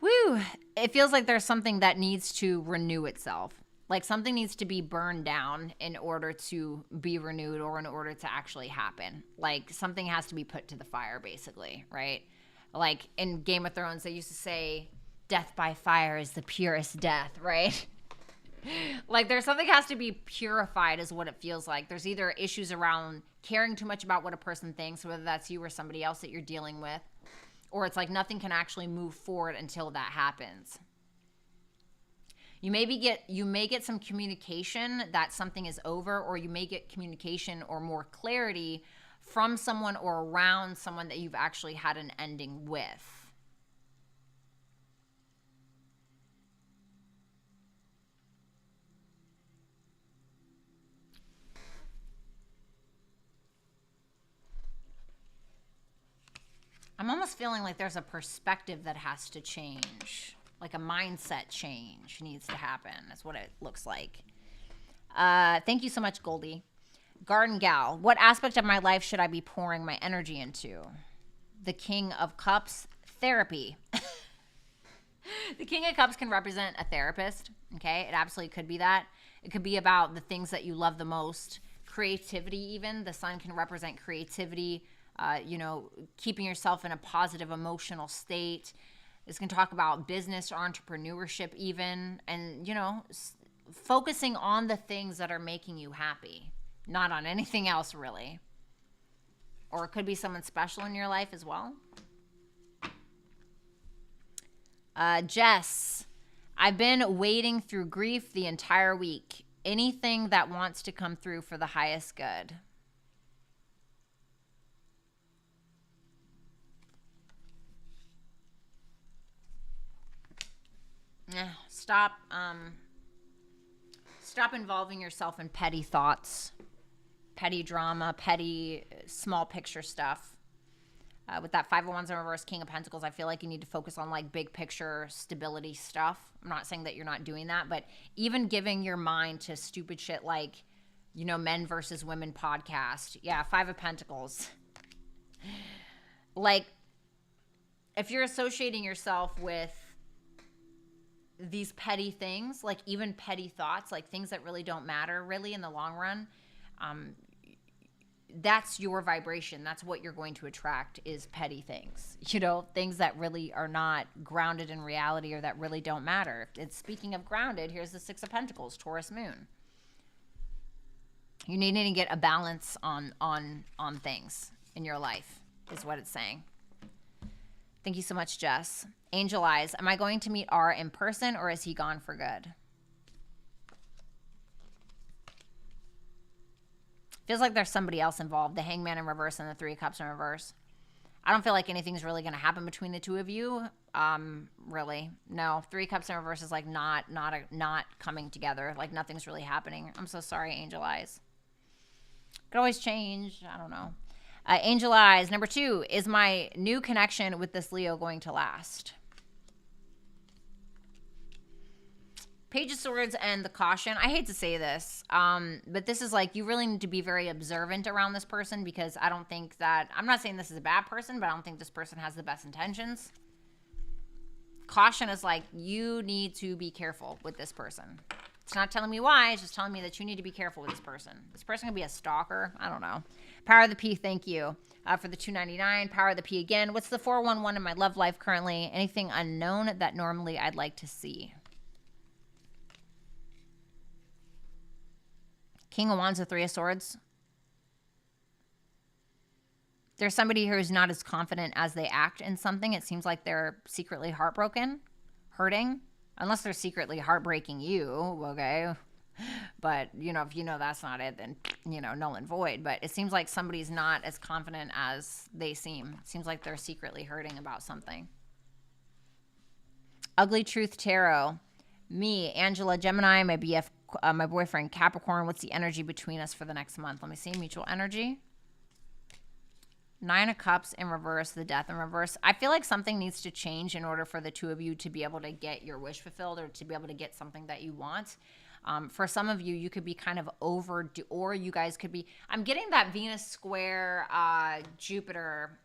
Woo. It feels like there's something that needs to renew itself. Like something needs to be burned down in order to be renewed or in order to actually happen. Like something has to be put to the fire, basically, right? Like in Game of Thrones, they used to say death by fire is the purest death, right? Like there's something has to be purified is what it feels like. There's either issues around caring too much about what a person thinks, whether that's you or somebody else that you're dealing with, or it's like nothing can actually move forward until that happens. You may get some communication that something is over, or you may get communication or more clarity from someone or around someone that you've actually had an ending with. I'm almost feeling like there's a perspective that has to change. Like a mindset change needs to happen. That's what it looks like. Thank you so much, Goldie. Garden Gal, what aspect of my life should I be pouring my energy into? The King of Cups, therapy. The King of Cups can represent a therapist, okay? It absolutely could be that. It could be about the things that you love the most. Creativity even. The Sun can represent creativity, keeping yourself in a positive emotional state. This can talk about business or entrepreneurship even. And, focusing on the things that are making you happy. Not on anything else, really. Or it could be someone special in your life as well. Jess, I've been wading through grief the entire week. Anything that wants to come through for the highest good. Stop involving yourself in petty thoughts, petty drama, petty small picture stuff. With that Five of Wands in reverse, King of Pentacles, I feel like you need to focus on like big picture stability stuff. I'm not saying that you're not doing that, but even giving your mind to stupid shit like, men versus women podcast. Yeah, Five of Pentacles. Like, if you're associating yourself with these petty things, like even petty thoughts, like things that really don't matter really in the long run, that's your vibration. That's what you're going to attract, is petty things, things that really are not grounded in reality or that really don't matter. It's speaking of grounded, here's the Six of Pentacles, Taurus moon. You need to get a balance on things in your life, is what it's saying. Thank you so much, Jess. Angel Eyes, am I going to meet R in person or is he gone for good? Feels like there's somebody else involved. The Hangman in reverse and the Three of Cups in reverse. I don't feel like anything's really going to happen between the two of you. Really. No. Three of Cups in reverse is like not coming together. Like nothing's really happening. I'm so sorry, Angel Eyes. Could always change. I don't know. Angel Eyes, number 2, is my new connection with this Leo going to last? Page of Swords and the Caution. I hate to say this, but this is like you really need to be very observant around this person, because I don't think that, I'm not saying this is a bad person, but I don't think this person has the best intentions. Caution is like you need to be careful with this person. It's not telling me why. It's just telling me that you need to be careful with this person. This person could be a stalker. I don't know. Power of the P, thank you for the $2.99. Power of the P again. What's the 411 in my love life currently? Anything unknown that normally I'd like to see? King of Wands, the Three of Swords. There's somebody who's not as confident as they act in something. It seems like they're secretly heartbroken, hurting. Unless they're secretly heartbreaking you, okay? But, you know, if you know that's not it, then, you know, null and void. But it seems like somebody's not as confident as they seem. It seems like they're secretly hurting about something. Ugly Truth Tarot. Me, Angela, Gemini, my BF, my boyfriend, Capricorn. What's the energy between us for the next month? Let me see. Mutual energy. 9 of Cups in reverse, the Death in reverse. I feel like something needs to change in order for the two of you to be able to get your wish fulfilled, or to be able to get something that you want. For some of you, you could be kind of overdue, or you guys could be, I'm getting that Venus square Jupiter.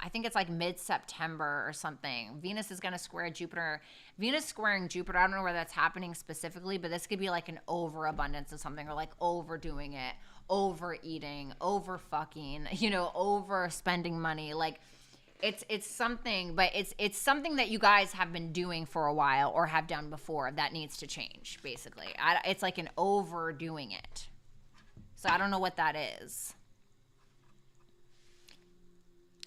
I think it's like mid-September or something. Venus is going to square Jupiter. Venus squaring Jupiter, I don't know where that's happening specifically, but this could be like an overabundance of something, or like overdoing it, overeating, overfucking, you know, overspending money. Like it's something, but it's something that you guys have been doing for a while or have done before that needs to change, basically. It's like an overdoing it. So I don't know what that is.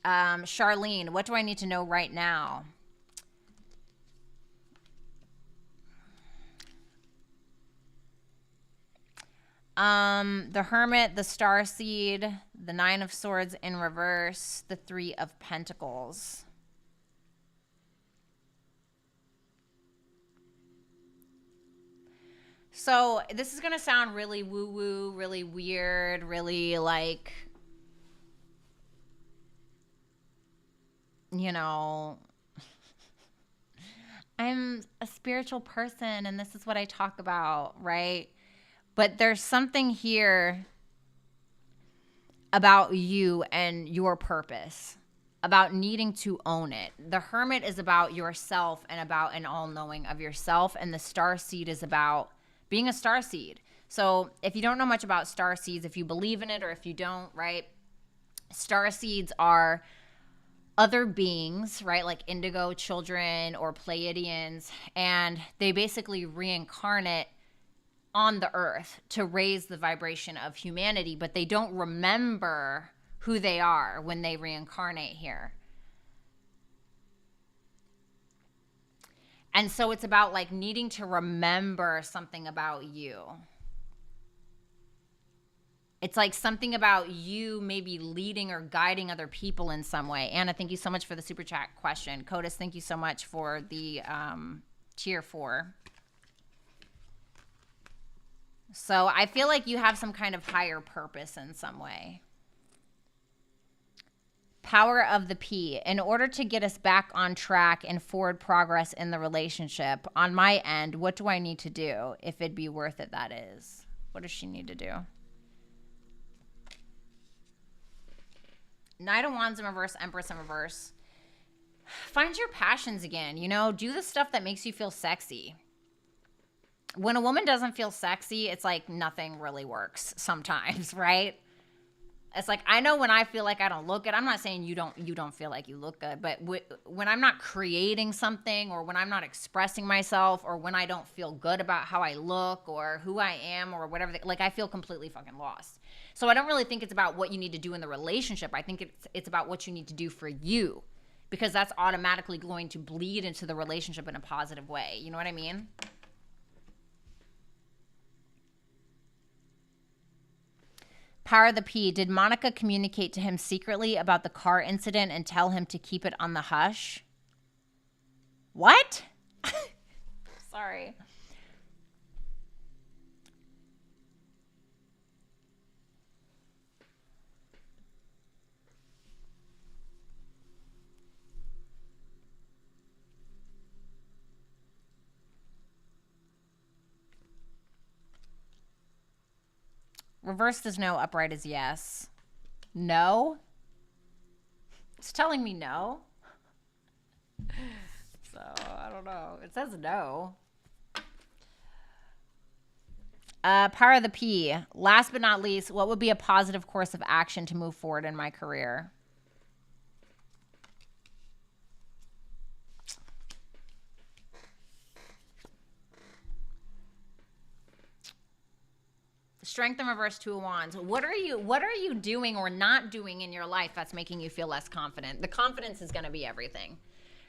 Charlene, what do I need to know right now? The Hermit, the Starseed, the 9 of Swords in reverse, the 3 of Pentacles. So this is going to sound really woo-woo, really weird, really like, you know, I'm a spiritual person and this is what I talk about, right? But there's something here about you and your purpose, about needing to own it. The Hermit is about yourself and about an all-knowing of yourself, and the Starseed is about being a starseed. So if you don't know much about starseeds, if you believe in it or if you don't, right? Starseeds are other beings, right? Like indigo children or Pleiadians, and they basically reincarnate on the earth to raise the vibration of humanity, but they don't remember who they are when they reincarnate here. And so it's about like needing to remember something about you. It's like something about you maybe leading or guiding other people in some way. Anna, thank you so much for the super chat question. Codis, thank you so much for the tier 4. So I feel like you have some kind of higher purpose in some way. Power of the P. In order to get us back on track and forward progress in the relationship, on my end, what do I need to do? If it'd be worth it, that is. What does she need to do? Knight of Wands in reverse, Empress in reverse. Find your passions again, you know? Do the stuff that makes you feel sexy. When a woman doesn't feel sexy, it's like nothing really works sometimes, right? It's like, I know when I feel like I don't look good, I'm not saying you don't feel like you look good, but when I'm not creating something, or when I'm not expressing myself, or when I don't feel good about how I look or who I am or whatever, like I feel completely fucking lost. So I don't really think it's about what you need to do in the relationship. I think it's about what you need to do for you, because that's automatically going to bleed into the relationship in a positive way. You know what I mean? Power of the P. Did Monica communicate to him secretly about the car incident and tell him to keep it on the hush? What? Sorry. Reversed is no, upright is yes. No? It's telling me no. So, I don't know. It says no. Power of the P. Last but not least, what would be a positive course of action to move forward in my career? Strength in reverse, Two of Wands. What are you doing or not doing in your life that's making you feel less confident? The confidence is going to be everything.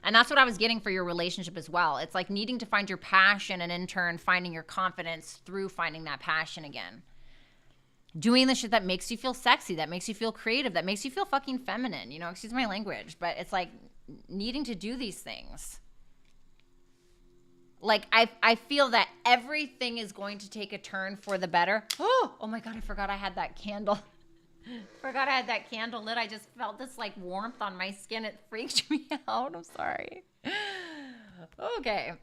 And that's what I was getting for your relationship as well. It's like needing to find your passion, and in turn finding your confidence through finding that passion again. Doing the shit that makes you feel sexy, that makes you feel creative, that makes you feel fucking feminine. You know, excuse my language, but it's like needing to do these things. Like, I feel that everything is going to take a turn for the better. Oh my God, I forgot I had that candle. Forgot I had that candle lit. I just felt this like warmth on my skin. It freaked me out. I'm sorry. Okay.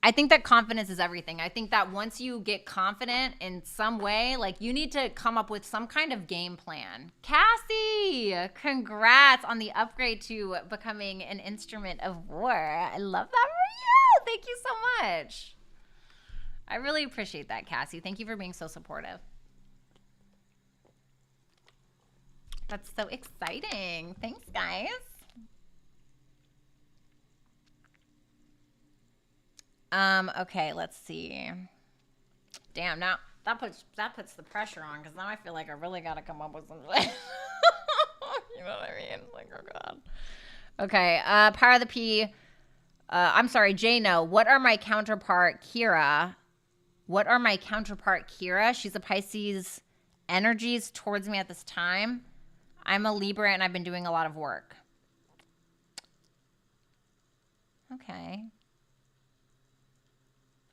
I think that confidence is everything. I think that once you get confident in some way, like you need to come up with some kind of game plan. Cassie, congrats on the upgrade to becoming an instrument of war. I love that for you. Thank you so much. I really appreciate that, Cassie. Thank you for being so supportive. That's so exciting. Thanks, guys. Okay, let's see. Damn, now that puts the pressure on, because now I feel like I really got to come up with something. You know what I mean? Like, oh God. Okay, Power of the P. I'm sorry, Jano. What are my counterpart, Kira? She's a Pisces energies towards me at this time. I'm a Libra, and I've been doing a lot of work. Okay.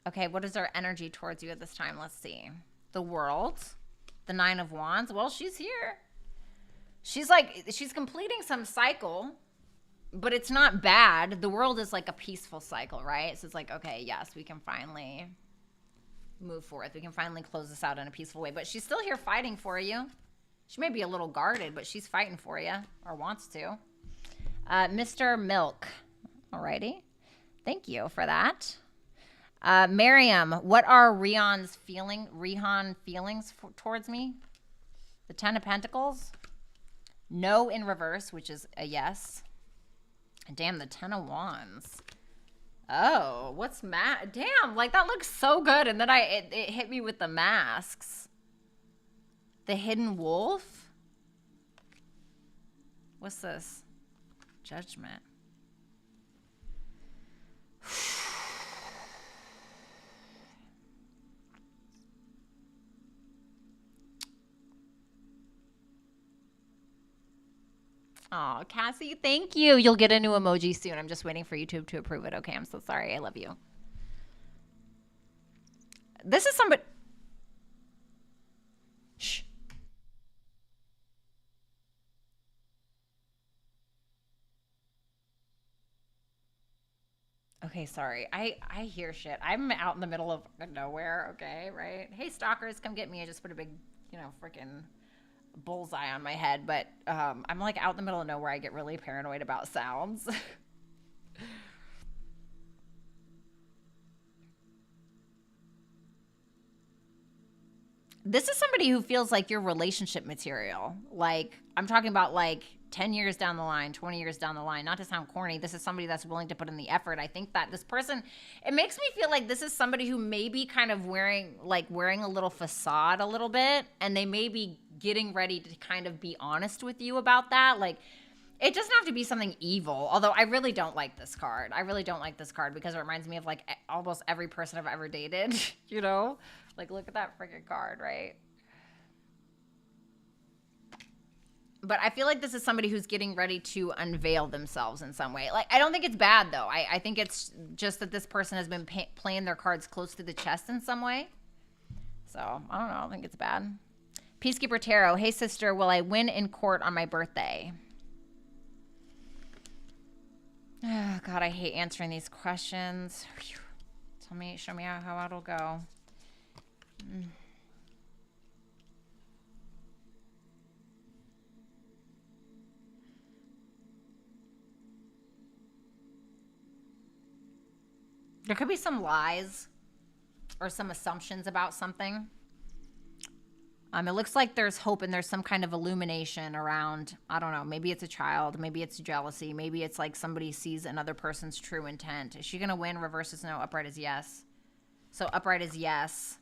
Okay, what is our energy towards you at this time? Let's see. The World. The Nine of Wands. Well, she's here. She's completing some cycle, but it's not bad. The World is like a peaceful cycle, right? So it's like, okay, yes, we can finally move forth. We can finally close this out in a peaceful way. But she's still here fighting for you. She may be a little guarded, but she's fighting for you, or wants to. Mr. Milk. Alrighty. Thank you for that. Miriam, what are Rihan feelings towards me? The Ten of Pentacles. No in reverse, which is a yes. Damn, the Ten of Wands. Oh, what's damn, like that looks so good. And then it hit me with the masks. The Hidden Wolf. What's this? Judgment. Oh, Cassie, thank you. You'll get a new emoji soon. I'm just waiting for YouTube to approve it. Okay, I'm so sorry. I love you. This is somebody. Shh. Okay, sorry. I hear shit. I'm out in the middle of nowhere, okay, right? Hey, stalkers, come get me. I just put a big, freaking bullseye on my head, but I'm like out in the middle of nowhere. I get really paranoid about sounds. This is somebody who feels like your relationship material. Like, I'm talking about like 10 years down the line, 20 years down the line. Not to sound corny, this is somebody that's willing to put in the effort. I think that this person, it makes me feel like this is somebody who may be kind of wearing a little facade a little bit, and they may be getting ready to kind of be honest with you about that. Like, it doesn't have to be something evil, although I really don't like this card. I really don't like this card because it reminds me of like almost every person I've ever dated, you know? Like, look at that freaking card, right? But I feel like this is somebody who's getting ready to unveil themselves in some way. Like, I don't think it's bad, though. I think it's just that this person has been playing their cards close to the chest in some way. So, I don't know. I don't think it's bad. Peacekeeper Tarot. Hey, sister, will I win in court on my birthday? Oh, God, I hate answering these questions. Whew. Show me how it'll go. There could be some lies or some assumptions about something. It looks like there's hope and there's some kind of illumination around, I don't know, maybe it's a child, maybe it's jealousy, maybe it's like somebody sees another person's true intent. Is she going to win? Reverse is no, upright is yes. So upright is yes.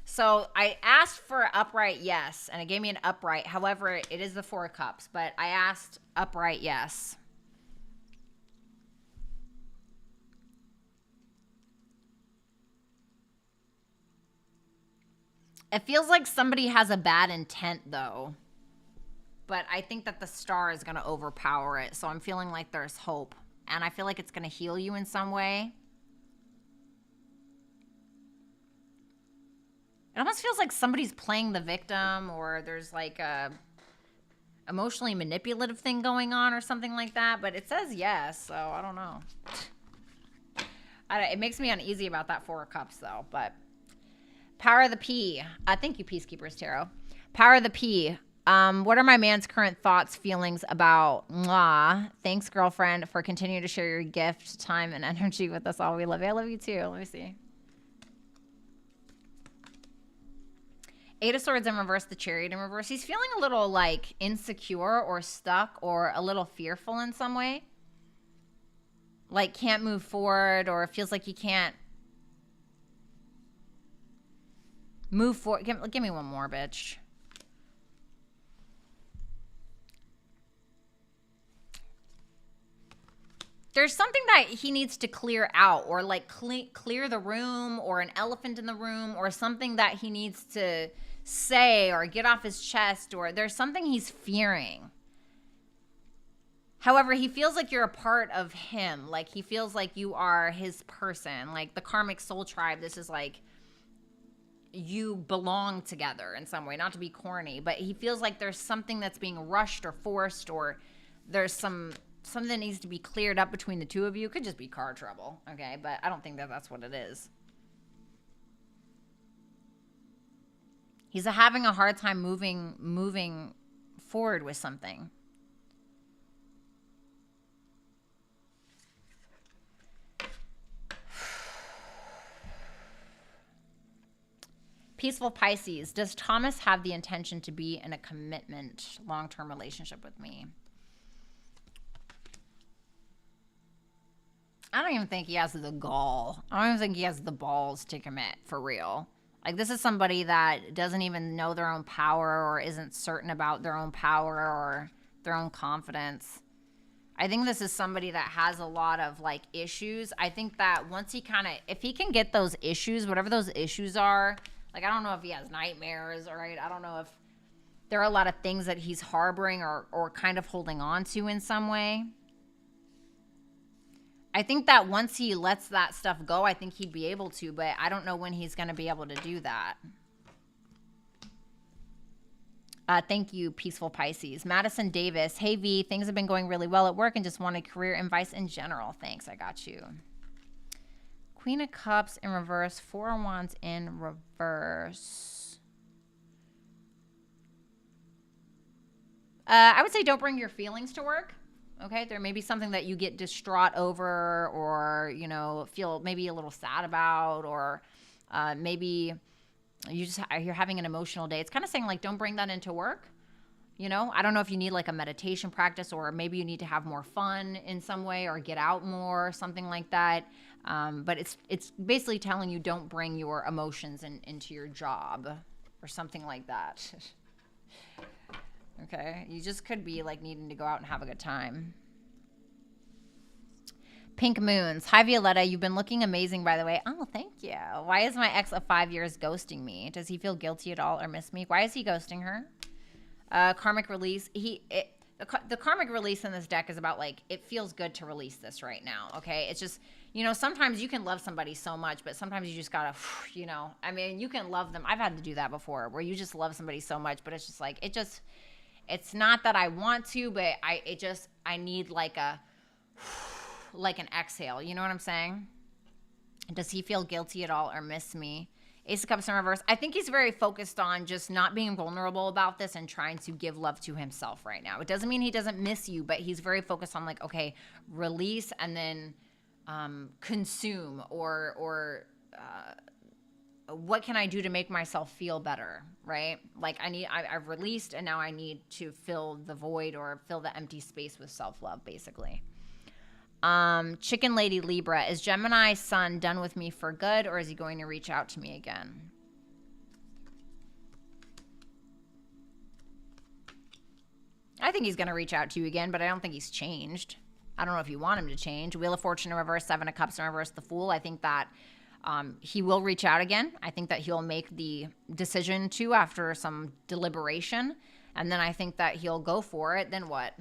So I asked for upright yes, and it gave me an upright. However, it is the Four of Cups, but I asked upright yes. It feels like somebody has a bad intent, though. But I think that the star is going to overpower it. So I'm feeling like there's hope. And I feel like it's going to heal you in some way. It almost feels like somebody's playing the victim, or there's like a emotionally manipulative thing going on or something like that. But it says yes, so I don't know. It makes me uneasy about that Four of Cups, though. But Power of the P. Thank you, Peacekeepers Tarot. Power of the P. What are my man's current thoughts, feelings about mwah? Thanks, girlfriend, for continuing to share your gift, time, and energy with us all. We love you. I love you, too. Let me see. Eight of Swords in reverse, the Chariot in reverse. He's feeling a little, like, insecure or stuck or a little fearful in some way. Like, can't move forward, or feels like he can't move forward. Give me one more, bitch. There's something that he needs to clear out, or like clear the room, or an elephant in the room, or something that he needs to say or get off his chest, or there's something he's fearing. However, he feels like you're a part of him. Like, he feels like you are his person. Like the karmic soul tribe, this is like you belong together in some way, not to be corny, but he feels like there's something that's being rushed or forced, or there's something that needs to be cleared up between the two of you. It could just be car trouble, okay? But I don't think that that's what it is. He's having a hard time moving forward with something. Peaceful Pisces. Does Thomas have the intention to be in a commitment, long-term relationship with me? I don't even think he has the gall. I don't even think he has the balls to commit, for real. Like, this is somebody that doesn't even know their own power, or isn't certain about their own power or their own confidence. I think this is somebody that has a lot of, like, issues. I think that once he kind of, if he can get those issues, whatever those issues are, like, I don't know if he has nightmares, all right? I don't know if there are a lot of things that he's harboring or kind of holding on to in some way. I think that once he lets that stuff go, I think he'd be able to, but I don't know when he's going to be able to do that. Thank you, Peaceful Pisces. Madison Davis. Hey, V, things have been going really well at work and just wanted career advice in general. Thanks, I got you. Queen of Cups in reverse. Four of Wands in reverse. I would say don't bring your feelings to work. Okay, there may be something that you get distraught over, or, you know, feel maybe a little sad about, or maybe you're having an emotional day. It's kind of saying like, don't bring that into work. You know, I don't know if you need like a meditation practice, or maybe you need to have more fun in some way, or get out more, something like that. But it's basically telling you don't bring your emotions into your job or something like that. Okay, you just could be like needing to go out and have a good time. Pink Moons. Hi, Violetta. You've been looking amazing, by the way. Oh, thank you. Why is my ex of 5 years ghosting me? Does he feel guilty at all or miss me? Why is he ghosting her? Karmic release. The karmic release in this deck is about like, it feels good to release this right now. Okay. It's just, you know, sometimes you can love somebody so much, but sometimes you just gotta, you know, I mean, you can love them. I've had to do that before, where you just love somebody so much, but it's just like, it's not that I want to, but I need like like an exhale. You know what I'm saying? Does he feel guilty at all or miss me? Ace of Cups in reverse. I think he's very focused on just not being vulnerable about this and trying to give love to himself right now. It doesn't mean he doesn't miss you, but he's very focused on like, okay, release and then consume, or what can I do to make myself feel better, right? Like I've released, and now I need to fill the void or fill the empty space with self-love, basically. Chicken Lady Libra. Is Gemini Sun done with me for good, or is he going to reach out to me again? I think he's going to reach out to you again, but I don't think he's changed. I don't know if you want him to change. Wheel of Fortune in reverse, Seven of Cups in reverse, the Fool. I think that he will reach out again. I think that he'll make the decision to after some deliberation, and then I think that he'll go for it. Then what?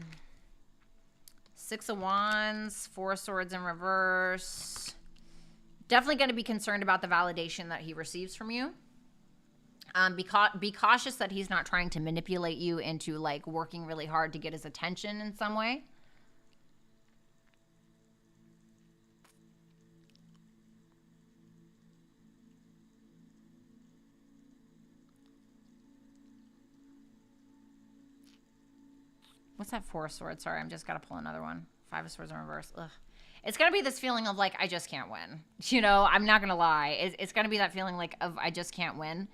Six of Wands, Four of Swords in reverse. Definitely going to be concerned about the validation that he receives from you. Be cautious that he's not trying to manipulate you into like working really hard to get his attention in some way. What's that Four of Swords? Sorry, I'm just got to pull another one. Five of Swords in reverse. Ugh. It's going to be this feeling of like, I just can't win. You know, I'm not going to lie. It's going to be that feeling like of I just can't win.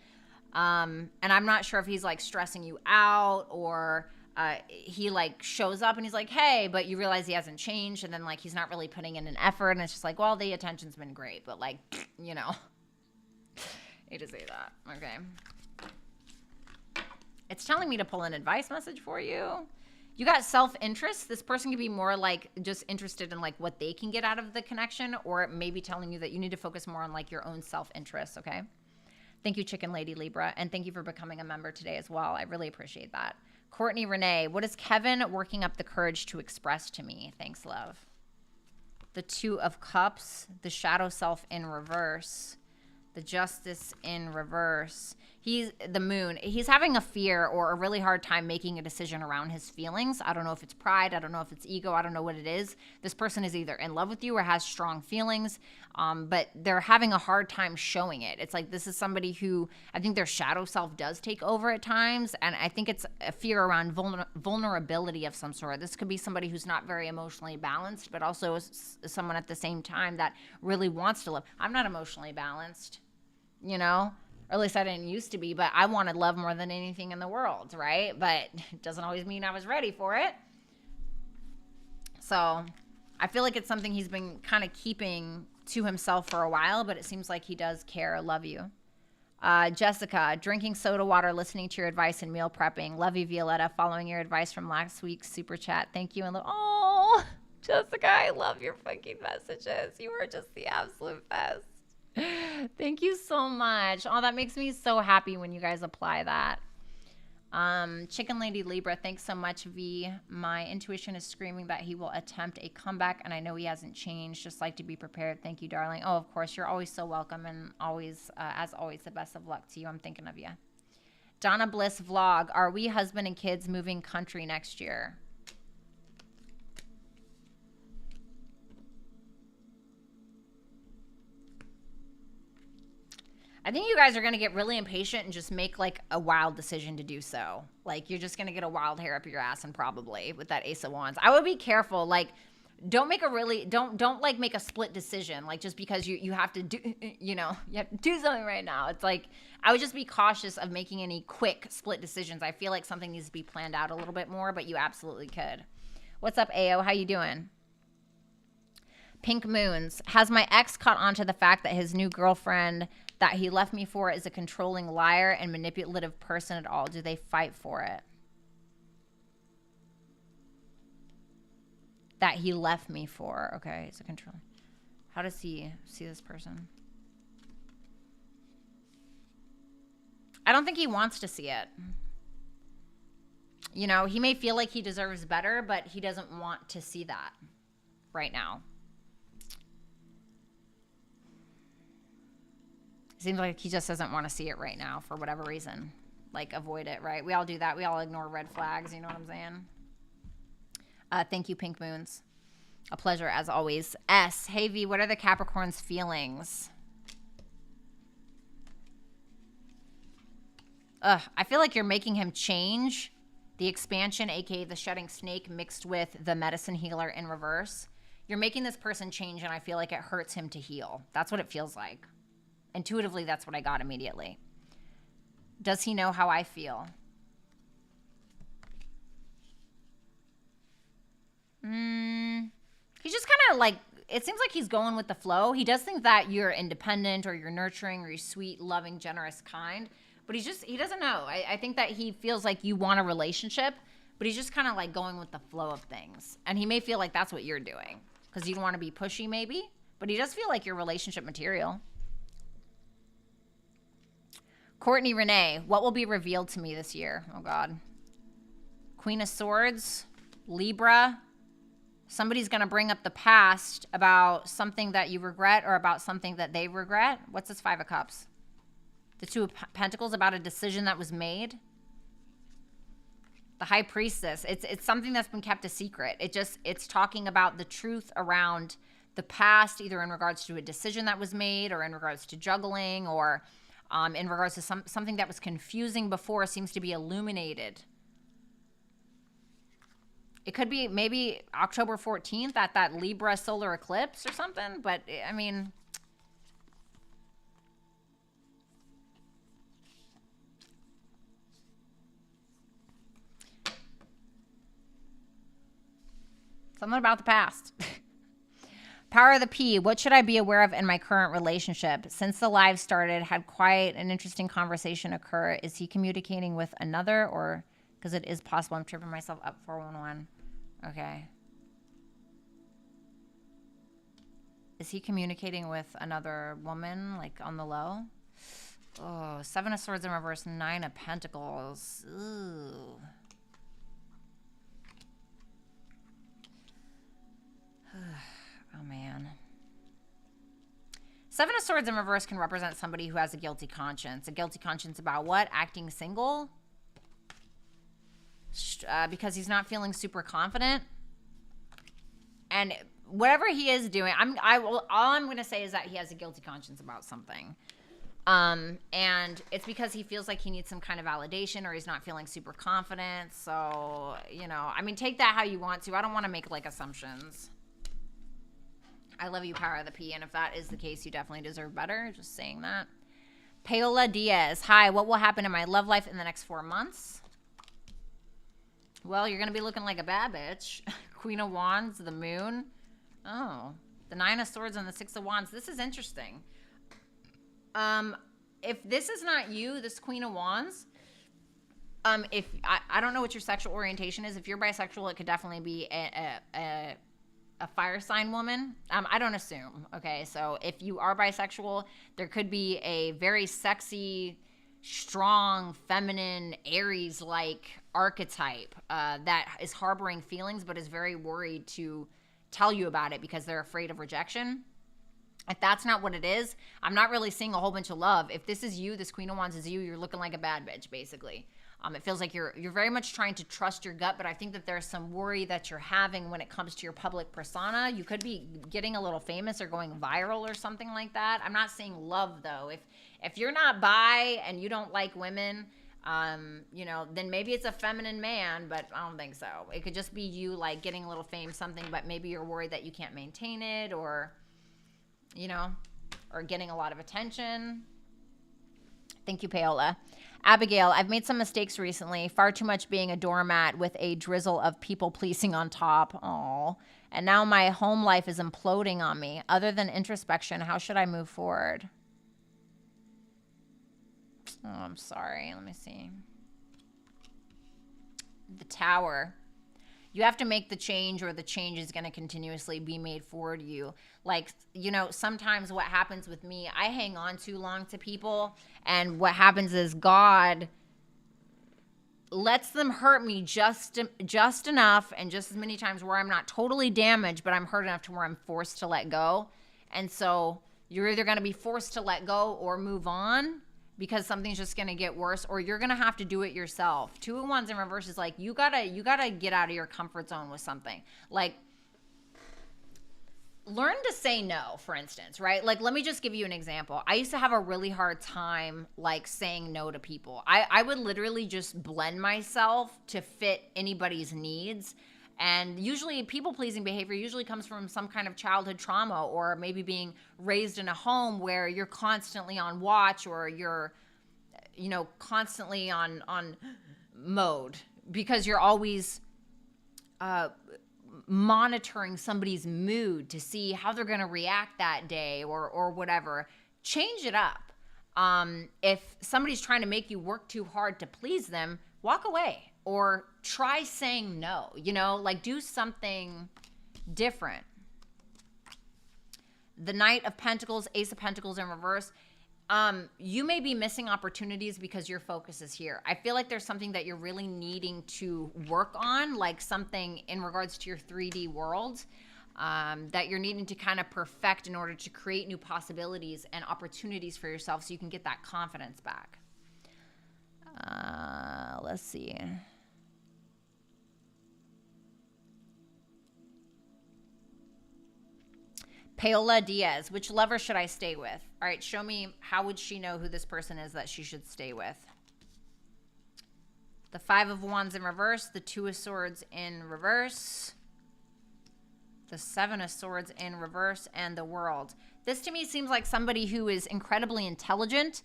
And I'm not sure if he's like stressing you out, or he like shows up and he's like, hey, but you realize he hasn't changed. And then like, he's not really putting in an effort. And it's just like, well, the attention's been great, but like, you know, I hate to say that. Okay. It's telling me to pull an advice message for you. You got self-interest. This person could be more like just interested in like what they can get out of the connection, or it may be telling you that you need to focus more on like your own self-interest. Okay. Thank you, Chicken Lady Libra. And thank you for becoming a member today as well. I really appreciate that. Courtney Renee, what is Kevin working up the courage to express to me? Thanks, love. The Two of Cups, the shadow self in reverse, the Justice in reverse. He's the Moon. He's having a fear or a really hard time making a decision around his feelings. I don't know if it's pride. I don't know if it's ego. I don't know what it is. This person is either in love with you or has strong feelings, but they're having a hard time showing it. It's like this is somebody who I think their shadow self does take over at times, and I think it's a fear around vulnerability of some sort. This could be somebody who's not very emotionally balanced, but also someone at the same time that really wants to love. I'm not emotionally balanced, you know? Or at least I didn't used to be, but I wanted love more than anything in the world, right? But it doesn't always mean I was ready for it. So I feel like it's something he's been kind of keeping to himself for a while, but it seems like he does care, love you. Jessica, drinking soda water, listening to your advice, and meal prepping. Love you, Violetta, following your advice from last week's super chat. Thank you. And oh, Jessica, I love your fucking messages. You are just the absolute best. Thank you so much. Oh, that makes me so happy when you guys apply that. Chicken Lady Libra, thanks so much, V. My intuition is screaming that he will attempt a comeback, and I know he hasn't changed. Just like to be prepared. Thank you, darling. Oh, of course. You're always so welcome, and always, as always, the best of luck to you. I'm thinking of you. Donna Bliss Vlog. Are we husband and kids moving country next year? I think you guys are going to get really impatient and just make like a wild decision to do so. Like you're just going to get a wild hair up your ass, and probably with that Ace of Wands. I would be careful. Like don't make a really, don't like make a split decision. Like just because you have to do, you have to do something right now. It's like, I would just be cautious of making any quick split decisions. I feel like something needs to be planned out a little bit more, but you absolutely could. What's up, Ao? How you doing? Pink Moons. Has my ex caught on to the fact that his new girlfriend that he left me for is a controlling liar and manipulative person at all? Do they fight for it? That he left me for. Okay, it's a control. How does he see this person? I don't think he wants to see it. You know, he may feel like he deserves better, but he doesn't want to see that right now. Seems like he just doesn't want to see it right now for whatever reason. Like, avoid it, right? We all do that. We all ignore red flags. You know what I'm saying? Thank you, Pink Moons. A pleasure, as always. S. Hey, V, what are the Capricorn's feelings? I feel like you're making him change the expansion, aka the shedding snake, mixed with the medicine healer in reverse. You're making this person change, and I feel like it hurts him to heal. That's what it feels like. Intuitively, that's what I got immediately. Does he know how I feel? He's just kind of like, it seems like he's going with the flow. He does think that you're independent or you're nurturing or you're sweet, loving, generous, kind. But he doesn't know. I think that he feels like you want a relationship, but he's just kind of like going with the flow of things. And he may feel like that's what you're doing because you want to be pushy maybe. But he does feel like you're relationship material. Courtney Renee, what will be revealed to me this year? Oh, God. Queen of Swords, Libra. Somebody's going to bring up the past about something that you regret or about something that they regret. What's this Five of Cups? The Two of Pentacles, about a decision that was made. The High Priestess. It's something that's been kept a secret. It's talking about the truth around the past, either in regards to a decision that was made or in regards to juggling or in regards to something that was confusing before seems to be illuminated. It could be maybe October 14th at that Libra solar eclipse or something. But, I mean, something about the past. Power of the P. What should I be aware of in my current relationship? Since the live started, had quite an interesting conversation occur. Is he communicating with another or... Because it is possible. I'm tripping myself up 411. Okay. Is he communicating with another woman, like on the low? Oh, Seven of Swords in reverse, Nine of Pentacles. Ooh. Oh, man. Seven of Swords in reverse can represent somebody who has a guilty conscience. A guilty conscience about what? Acting single? Because he's not feeling super confident. And whatever he is doing, all I'm going to say is that he has a guilty conscience about something. And it's because he feels like he needs some kind of validation or he's not feeling super confident. So, you know, I mean, take that how you want to. I don't want to make like assumptions. I love you, Power of the P. And if that is the case, you definitely deserve better. Just saying that. Paola Diaz. Hi, what will happen in my love life in the next 4 months? Well, you're going to be looking like a bad bitch. Queen of Wands, the Moon. Oh, the Nine of Swords and the Six of Wands. This is interesting. If this is not you, this Queen of Wands, if I don't know what your sexual orientation is. If you're bisexual, it could definitely be a fire sign woman. I don't assume. Okay, so if you are bisexual, there could be a very sexy, strong, feminine, Aries-like archetype that is harboring feelings but is very worried to tell you about it because they're afraid of rejection. If that's not what it is, I'm not really seeing a whole bunch of love. If this is you, this Queen of Wands is you, you're looking like a bad bitch, basically. It feels like you're very much trying to trust your gut, but I think that there's some worry that you're having when it comes to your public persona. You could be getting a little famous or going viral or something like that. I'm not seeing love, though. If you're not bi and you don't like women, You know, then maybe it's a feminine man, but I don't think so. It could just be you like getting a little fame, something, but maybe you're worried that you can't maintain it, or, you know, or getting a lot of attention. Thank you, Paola. Abigail, I've made some mistakes recently. Far too much being a doormat with a drizzle of people pleasing on top. Oh, and now my home life is imploding on me. Other than introspection, how should I move forward? Oh, I'm sorry. Let me see. The Tower. You have to make the change, or the change is going to continuously be made for you. Like, you know, sometimes what happens with me, I hang on too long to people, and what happens is God lets them hurt me just enough, and just as many times where I'm not totally damaged, but I'm hurt enough to where I'm forced to let go. And so you're either going to be forced to let go or move on, because something's just going to get worse, or you're going to have to do it yourself. 2 of Wands in reverse is like, you gotta get out of your comfort zone with something. Like, learn to say no, for instance, right? Like, let me just give you an example. I used to have a really hard time, like, saying no to people. I would literally just blend myself to fit anybody's needs. And usually people-pleasing behavior usually comes from some kind of childhood trauma, or maybe being raised in a home where you're constantly on watch, or you're, you know, constantly on mode, because you're always monitoring somebody's mood to see how they're going to react that day, or whatever. Change it up. If somebody's trying to make you work too hard to please them, walk away. Or try saying no, you know, like, do something different. The Knight of Pentacles, Ace of Pentacles in reverse. You may be missing opportunities because your focus is here. I feel like there's something that you're really needing to work on, like something in regards to your 3D world, that you're needing to kind of perfect in order to create new possibilities and opportunities for yourself, so you can get that confidence back. Let's see. Paola Diaz, which lover should I stay with? All right, show me, how would she know who this person is that she should stay with? The 5 of Wands in reverse, the 2 of Swords in reverse, the 7 of Swords in reverse, and the World. This to me seems like somebody who is incredibly intelligent,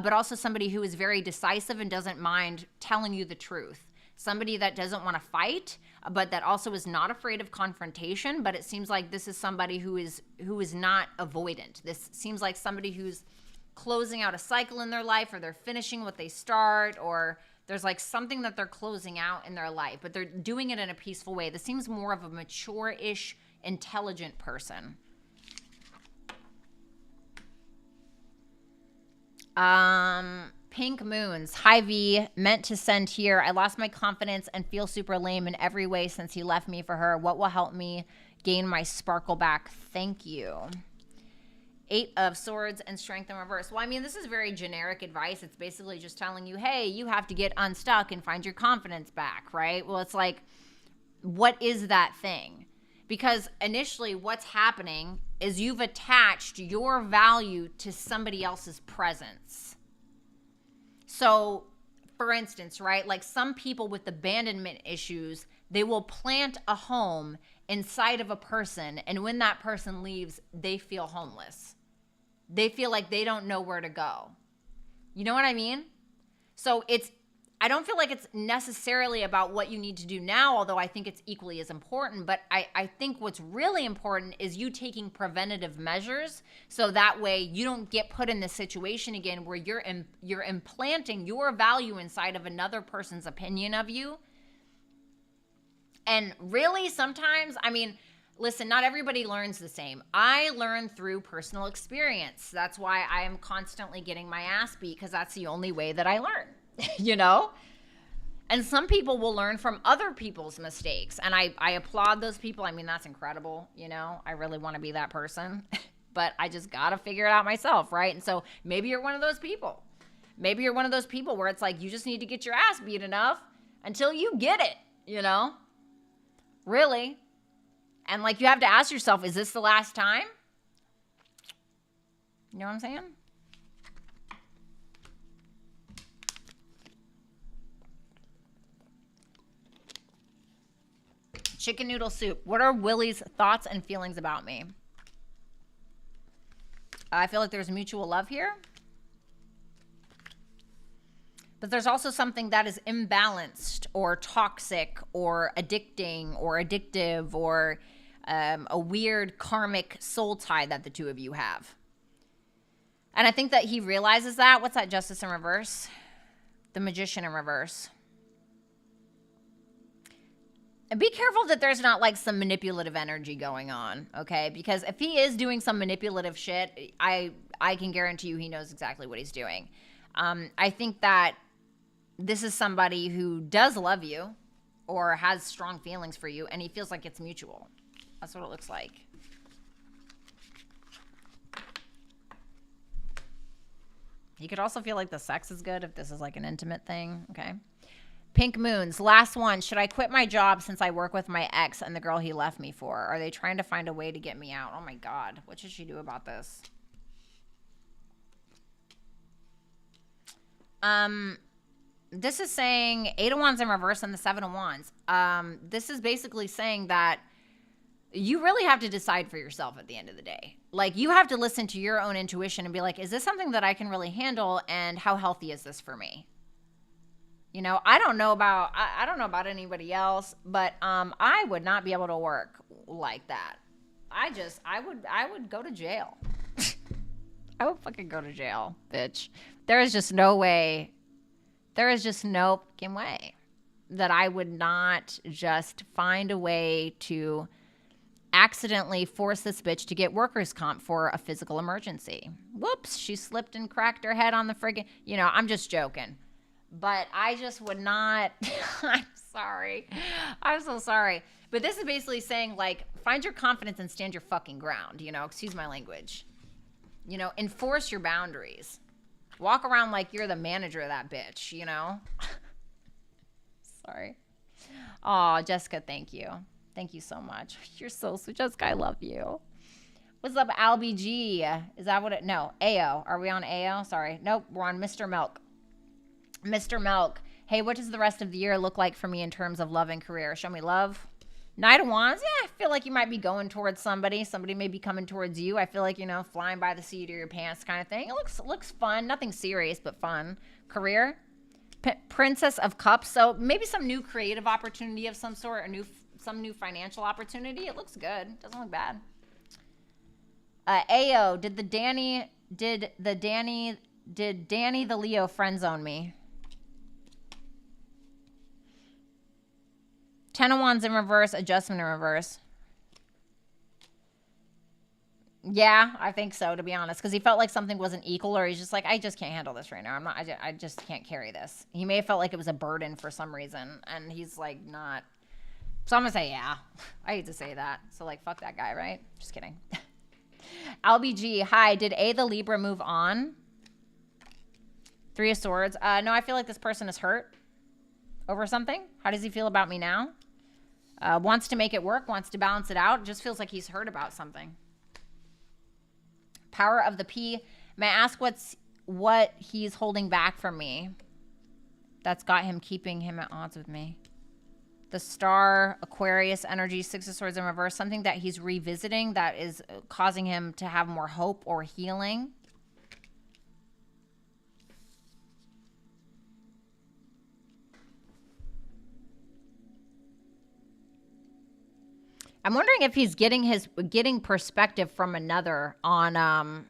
but also somebody who is very decisive and doesn't mind telling you the truth. Somebody that doesn't want to fight, but that also is not afraid of confrontation. But it seems like this is somebody who is not avoidant. This seems like somebody who's closing out a cycle in their life, or they're finishing what they start, or there's like something that they're closing out in their life, but they're doing it in a peaceful way. This seems more of a mature-ish, intelligent person. Pink Moons. Hi V, meant to send here. I lost my confidence and feel super lame in every way since he left me for her. What will help me gain my sparkle back? Thank you. 8 of Swords and Strength in reverse. Well, I mean, this is very generic advice. It's basically just telling you, hey, you have to get unstuck and find your confidence back, right? Well, it's like, what is that thing? Because initially what's happening is you've attached your value to somebody else's presence. So, for instance, right, like some people with abandonment issues, they will plant a home inside of a person, and when that person leaves, they feel homeless. They feel like they don't know where to go. You know what I mean? So I don't feel like it's necessarily about what you need to do now, although I think it's equally as important. But I think what's really important is you taking preventative measures, so that way you don't get put in this situation again where you're implanting your value inside of another person's opinion of you. And really, sometimes, I mean, listen, not everybody learns the same. I learn through personal experience. That's why I am constantly getting my ass beat, because that's the only way that I learn. You know? And some people will learn from other people's mistakes. And I applaud those people. I mean, that's incredible. You know, I really want to be that person. But I just got to figure it out myself, right? And so maybe you're one of those people. Maybe you're one of those people where it's like you just need to get your ass beat enough until you get it, you know? Really. And like you have to ask yourself, is this the last time? You know what I'm saying? Chicken noodle soup. What are Willie's thoughts and feelings about me? I feel like there's mutual love here. But there's also something that is imbalanced or toxic or addicting or addictive or a weird karmic soul tie that the two of you have. And I think that he realizes that. What's that? Justice in reverse? The Magician in reverse. And be careful that there's not like some manipulative energy going on, okay? Because if he is doing some manipulative shit, I can guarantee you he knows exactly what he's doing. I think that this is somebody who does love you or has strong feelings for you, and he feels like it's mutual. That's what it looks like. You could also feel like the sex is good if this is like an intimate thing, okay? Pink Moons, last one. Should I quit my job since I work with my ex and the girl he left me for? Are they trying to find a way to get me out? Oh my God. What should she do about this? This is saying 8 of Wands in reverse and the 7 of Wands. This is basically saying that you really have to decide for yourself at the end of the day. Like, you have to listen to your own intuition and be like, is this something that I can really handle, and how healthy is this for me? You know, I don't know about anybody else, but I would not be able to work like that. I would go to jail. I would fucking go to jail, bitch. There is just no way. There is just no fucking way that I would not just find a way to accidentally force this bitch to get workers' comp for a physical emergency. Whoops, she slipped and cracked her head on the friggin', you know, I'm just joking. But I just would not, I'm sorry. I'm so sorry. But this is basically saying, like, find your confidence and stand your fucking ground, you know, excuse my language. You know, enforce your boundaries. Walk around like you're the manager of that bitch, you know? Sorry. Oh, Jessica, thank you. Thank you so much. You're so sweet. Jessica, I love you. What's up, LBG? Is that what it? No, AO. Are we on AO? Sorry. Nope, we're on Mr. Milk. Mr. Milk. Hey, what does the rest of the year look like for me in terms of love and career? Show me love. Knight of Wands. Yeah, I feel like you might be going towards somebody. Somebody may be coming towards you. I feel like, you know, flying by the seat of your pants kind of thing. It looks fun. Nothing serious, but fun. Career. Princess of Cups. So maybe some new creative opportunity of some sort, or some new financial opportunity. It looks good. Doesn't look bad. AO. Did Danny the Leo friend zone me? 10 of Wands in reverse, adjustment in reverse. Yeah, I think so, to be honest, because he felt like something wasn't equal, or he's just like, I just can't handle this right now. I just can't carry this. He may have felt like it was a burden for some reason, and he's like not. So I'm gonna say yeah. I hate to say that. So like, fuck that guy, right? Just kidding. LBG, hi. Did the Libra move on? 3 of Swords. No, I feel like this person is hurt over something. How does he feel about me now? Wants to make it work, wants to balance it out. Just feels like he's hurt about something. Power of the P. May I ask what he's holding back from me that's got him keeping him at odds with me? The Star, Aquarius energy, 6 of Swords in reverse. Something that he's revisiting that is causing him to have more hope or healing. I'm wondering if he's getting perspective from another on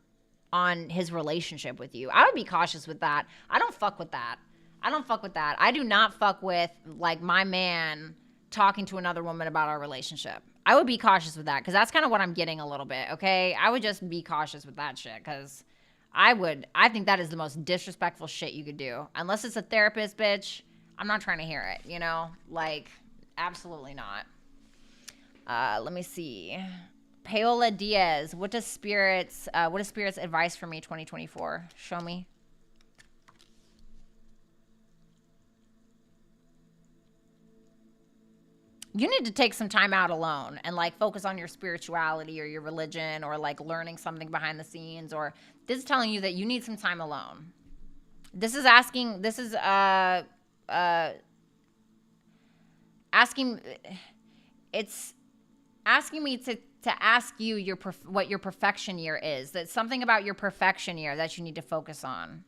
his relationship with you. I would be cautious with that. I don't fuck with that. I do not fuck with, like, my man talking to another woman about our relationship. I would be cautious with that, because that's kind of what I'm getting a little bit, okay? I would just be cautious with that shit, because I think that is the most disrespectful shit you could do. Unless it's a therapist, bitch, I'm not trying to hear it, you know? Like, absolutely not. Let me see. Paola Diaz, what is Spirit's advice for me 2024? Show me. You need to take some time out alone and like focus on your spirituality or your religion, or like learning something behind the scenes, or this is telling you that you need some time alone. This is asking it's asking me to ask you what your perfection year is. That's something about your perfection year that you need to focus on.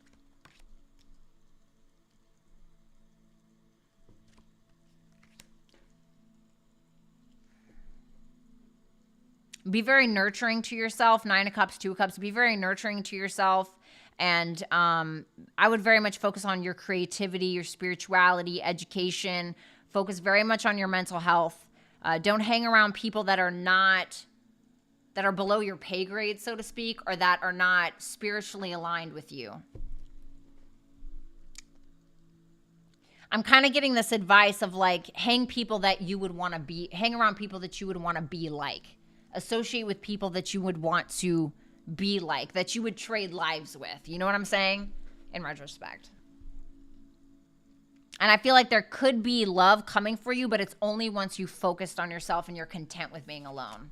Be very nurturing to yourself. 9 of Cups, 2 of Cups. Be very nurturing to yourself. And I would very much focus on your creativity, your spirituality, education. Focus very much on your mental health. Don't hang around people that are below your pay grade, so to speak, or that are not spiritually aligned with you. I'm kind of getting this advice of like, hang around people that you would want to be like. Associate with people that you would want to be like, that you would trade lives with. You know what I'm saying? In retrospect. And I feel like there could be love coming for you, but it's only once you focused on yourself and you're content with being alone.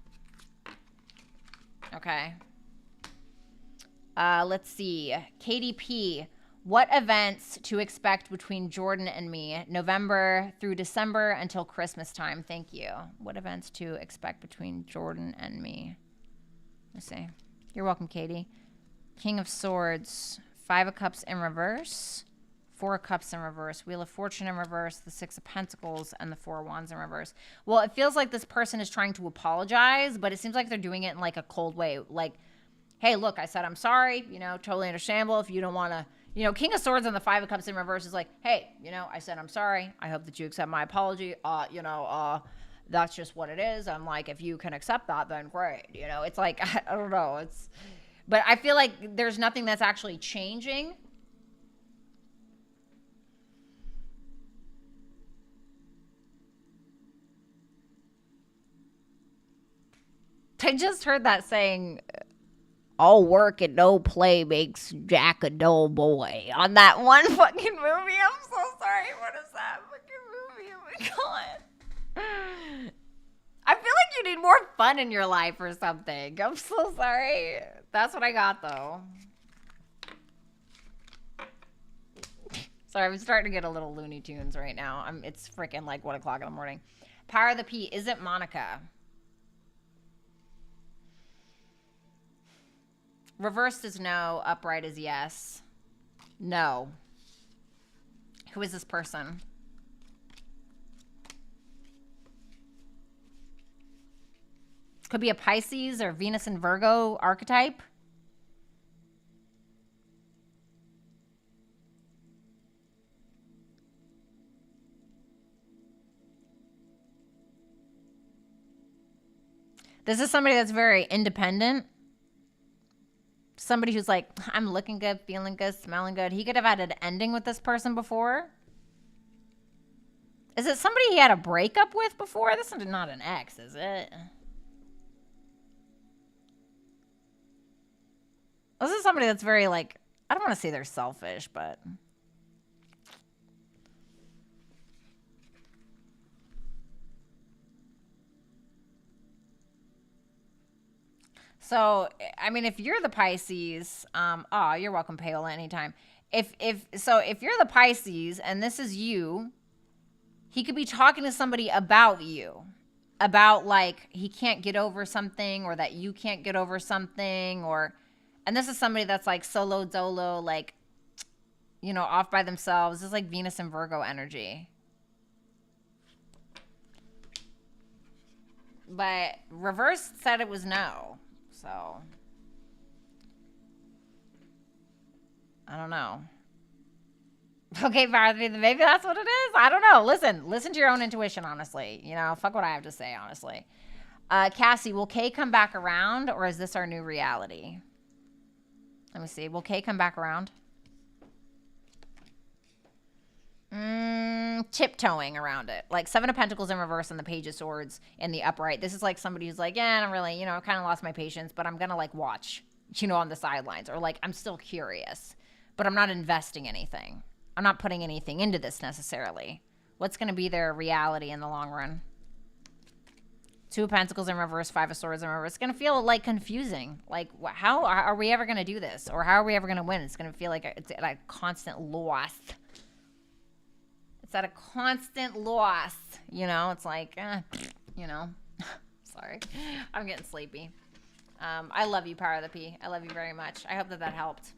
Okay. Let's see. KDP. What events to expect between Jordan and me? November through December until Christmas time. Thank you. What events to expect between Jordan and me? Let's see. You're welcome, Katie. King of Swords. 5 of Cups in reverse. 4 of Cups in reverse. Wheel of Fortune in reverse. The 6 of Pentacles and the 4 of Wands in reverse. Well, it feels like this person is trying to apologize, but it seems like they're doing it in like a cold way. Like, hey, look, I said I'm sorry. You know, totally understandable if you don't want to. You know, King of Swords and the 5 of Cups in reverse is like, hey, you know, I said I'm sorry. I hope that you accept my apology. That's just what it is. I'm like, if you can accept that, then great. You know, it's like, I don't know. But I feel like there's nothing that's actually changing. I just heard that saying, all work and no play makes Jack a dull boy. On that one fucking movie. I'm so sorry. What is that fucking movie? Oh my God. I feel like you need more fun in your life or something. I'm so sorry. That's what I got, though. Sorry, I'm starting to get a little Looney Tunes right now. It's freaking like 1 o'clock in the morning. Power of the P. Is it Monica? Reversed is no. Upright is yes. No. Who is this person? Could be a Pisces or Venus and Virgo archetype. This is somebody that's very independent. Somebody who's like, I'm looking good, feeling good, smelling good. He could have had an ending with this person before. Is it somebody he had a breakup with before? This is not an ex, is it? This is somebody that's very like, I don't want to say they're selfish, but... So, I mean, if you're the Pisces, you're welcome, Paola, anytime. If you're the Pisces and this is you, he could be talking to somebody about you, about like he can't get over something or that you can't get over something, and this is somebody that's like solo dolo, like, you know, off by themselves. This is like Venus and Virgo energy. But reverse said it was no. So, I don't know. Okay, maybe that's what it is. I don't know. Listen to your own intuition, honestly. You know, fuck what I have to say, honestly. Cassie, will Kay come back around or is this our new reality? Let me see. Will Kay come back around? Tiptoeing around it. Like 7 of Pentacles in reverse and the Page of Swords in the upright. This is like somebody who's like, yeah, I don't really, you know, kind of lost my patience, but I'm going to like watch, you know, on the sidelines, or like I'm still curious, but I'm not investing anything. I'm not putting anything into this necessarily. What's going to be their reality in the long run? 2 of Pentacles in reverse, 5 of Swords in reverse. It's going to feel like confusing. Like, how are we ever going to do this? Or how are we ever going to win? It's going to feel like it's at a constant loss. It's at a constant loss. You know, it's like, you know. Sorry. I'm getting sleepy. I love you, Power of the P. I love you very much. I hope that helped.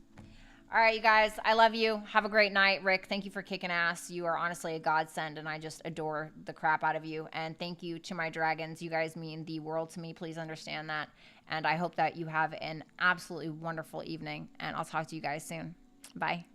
All right, you guys. I love you. Have a great night. Rick, thank you for kicking ass. You are honestly a godsend, and I just adore the crap out of you. And thank you to my dragons. You guys mean the world to me. Please understand that. And I hope that you have an absolutely wonderful evening. And I'll talk to you guys soon. Bye.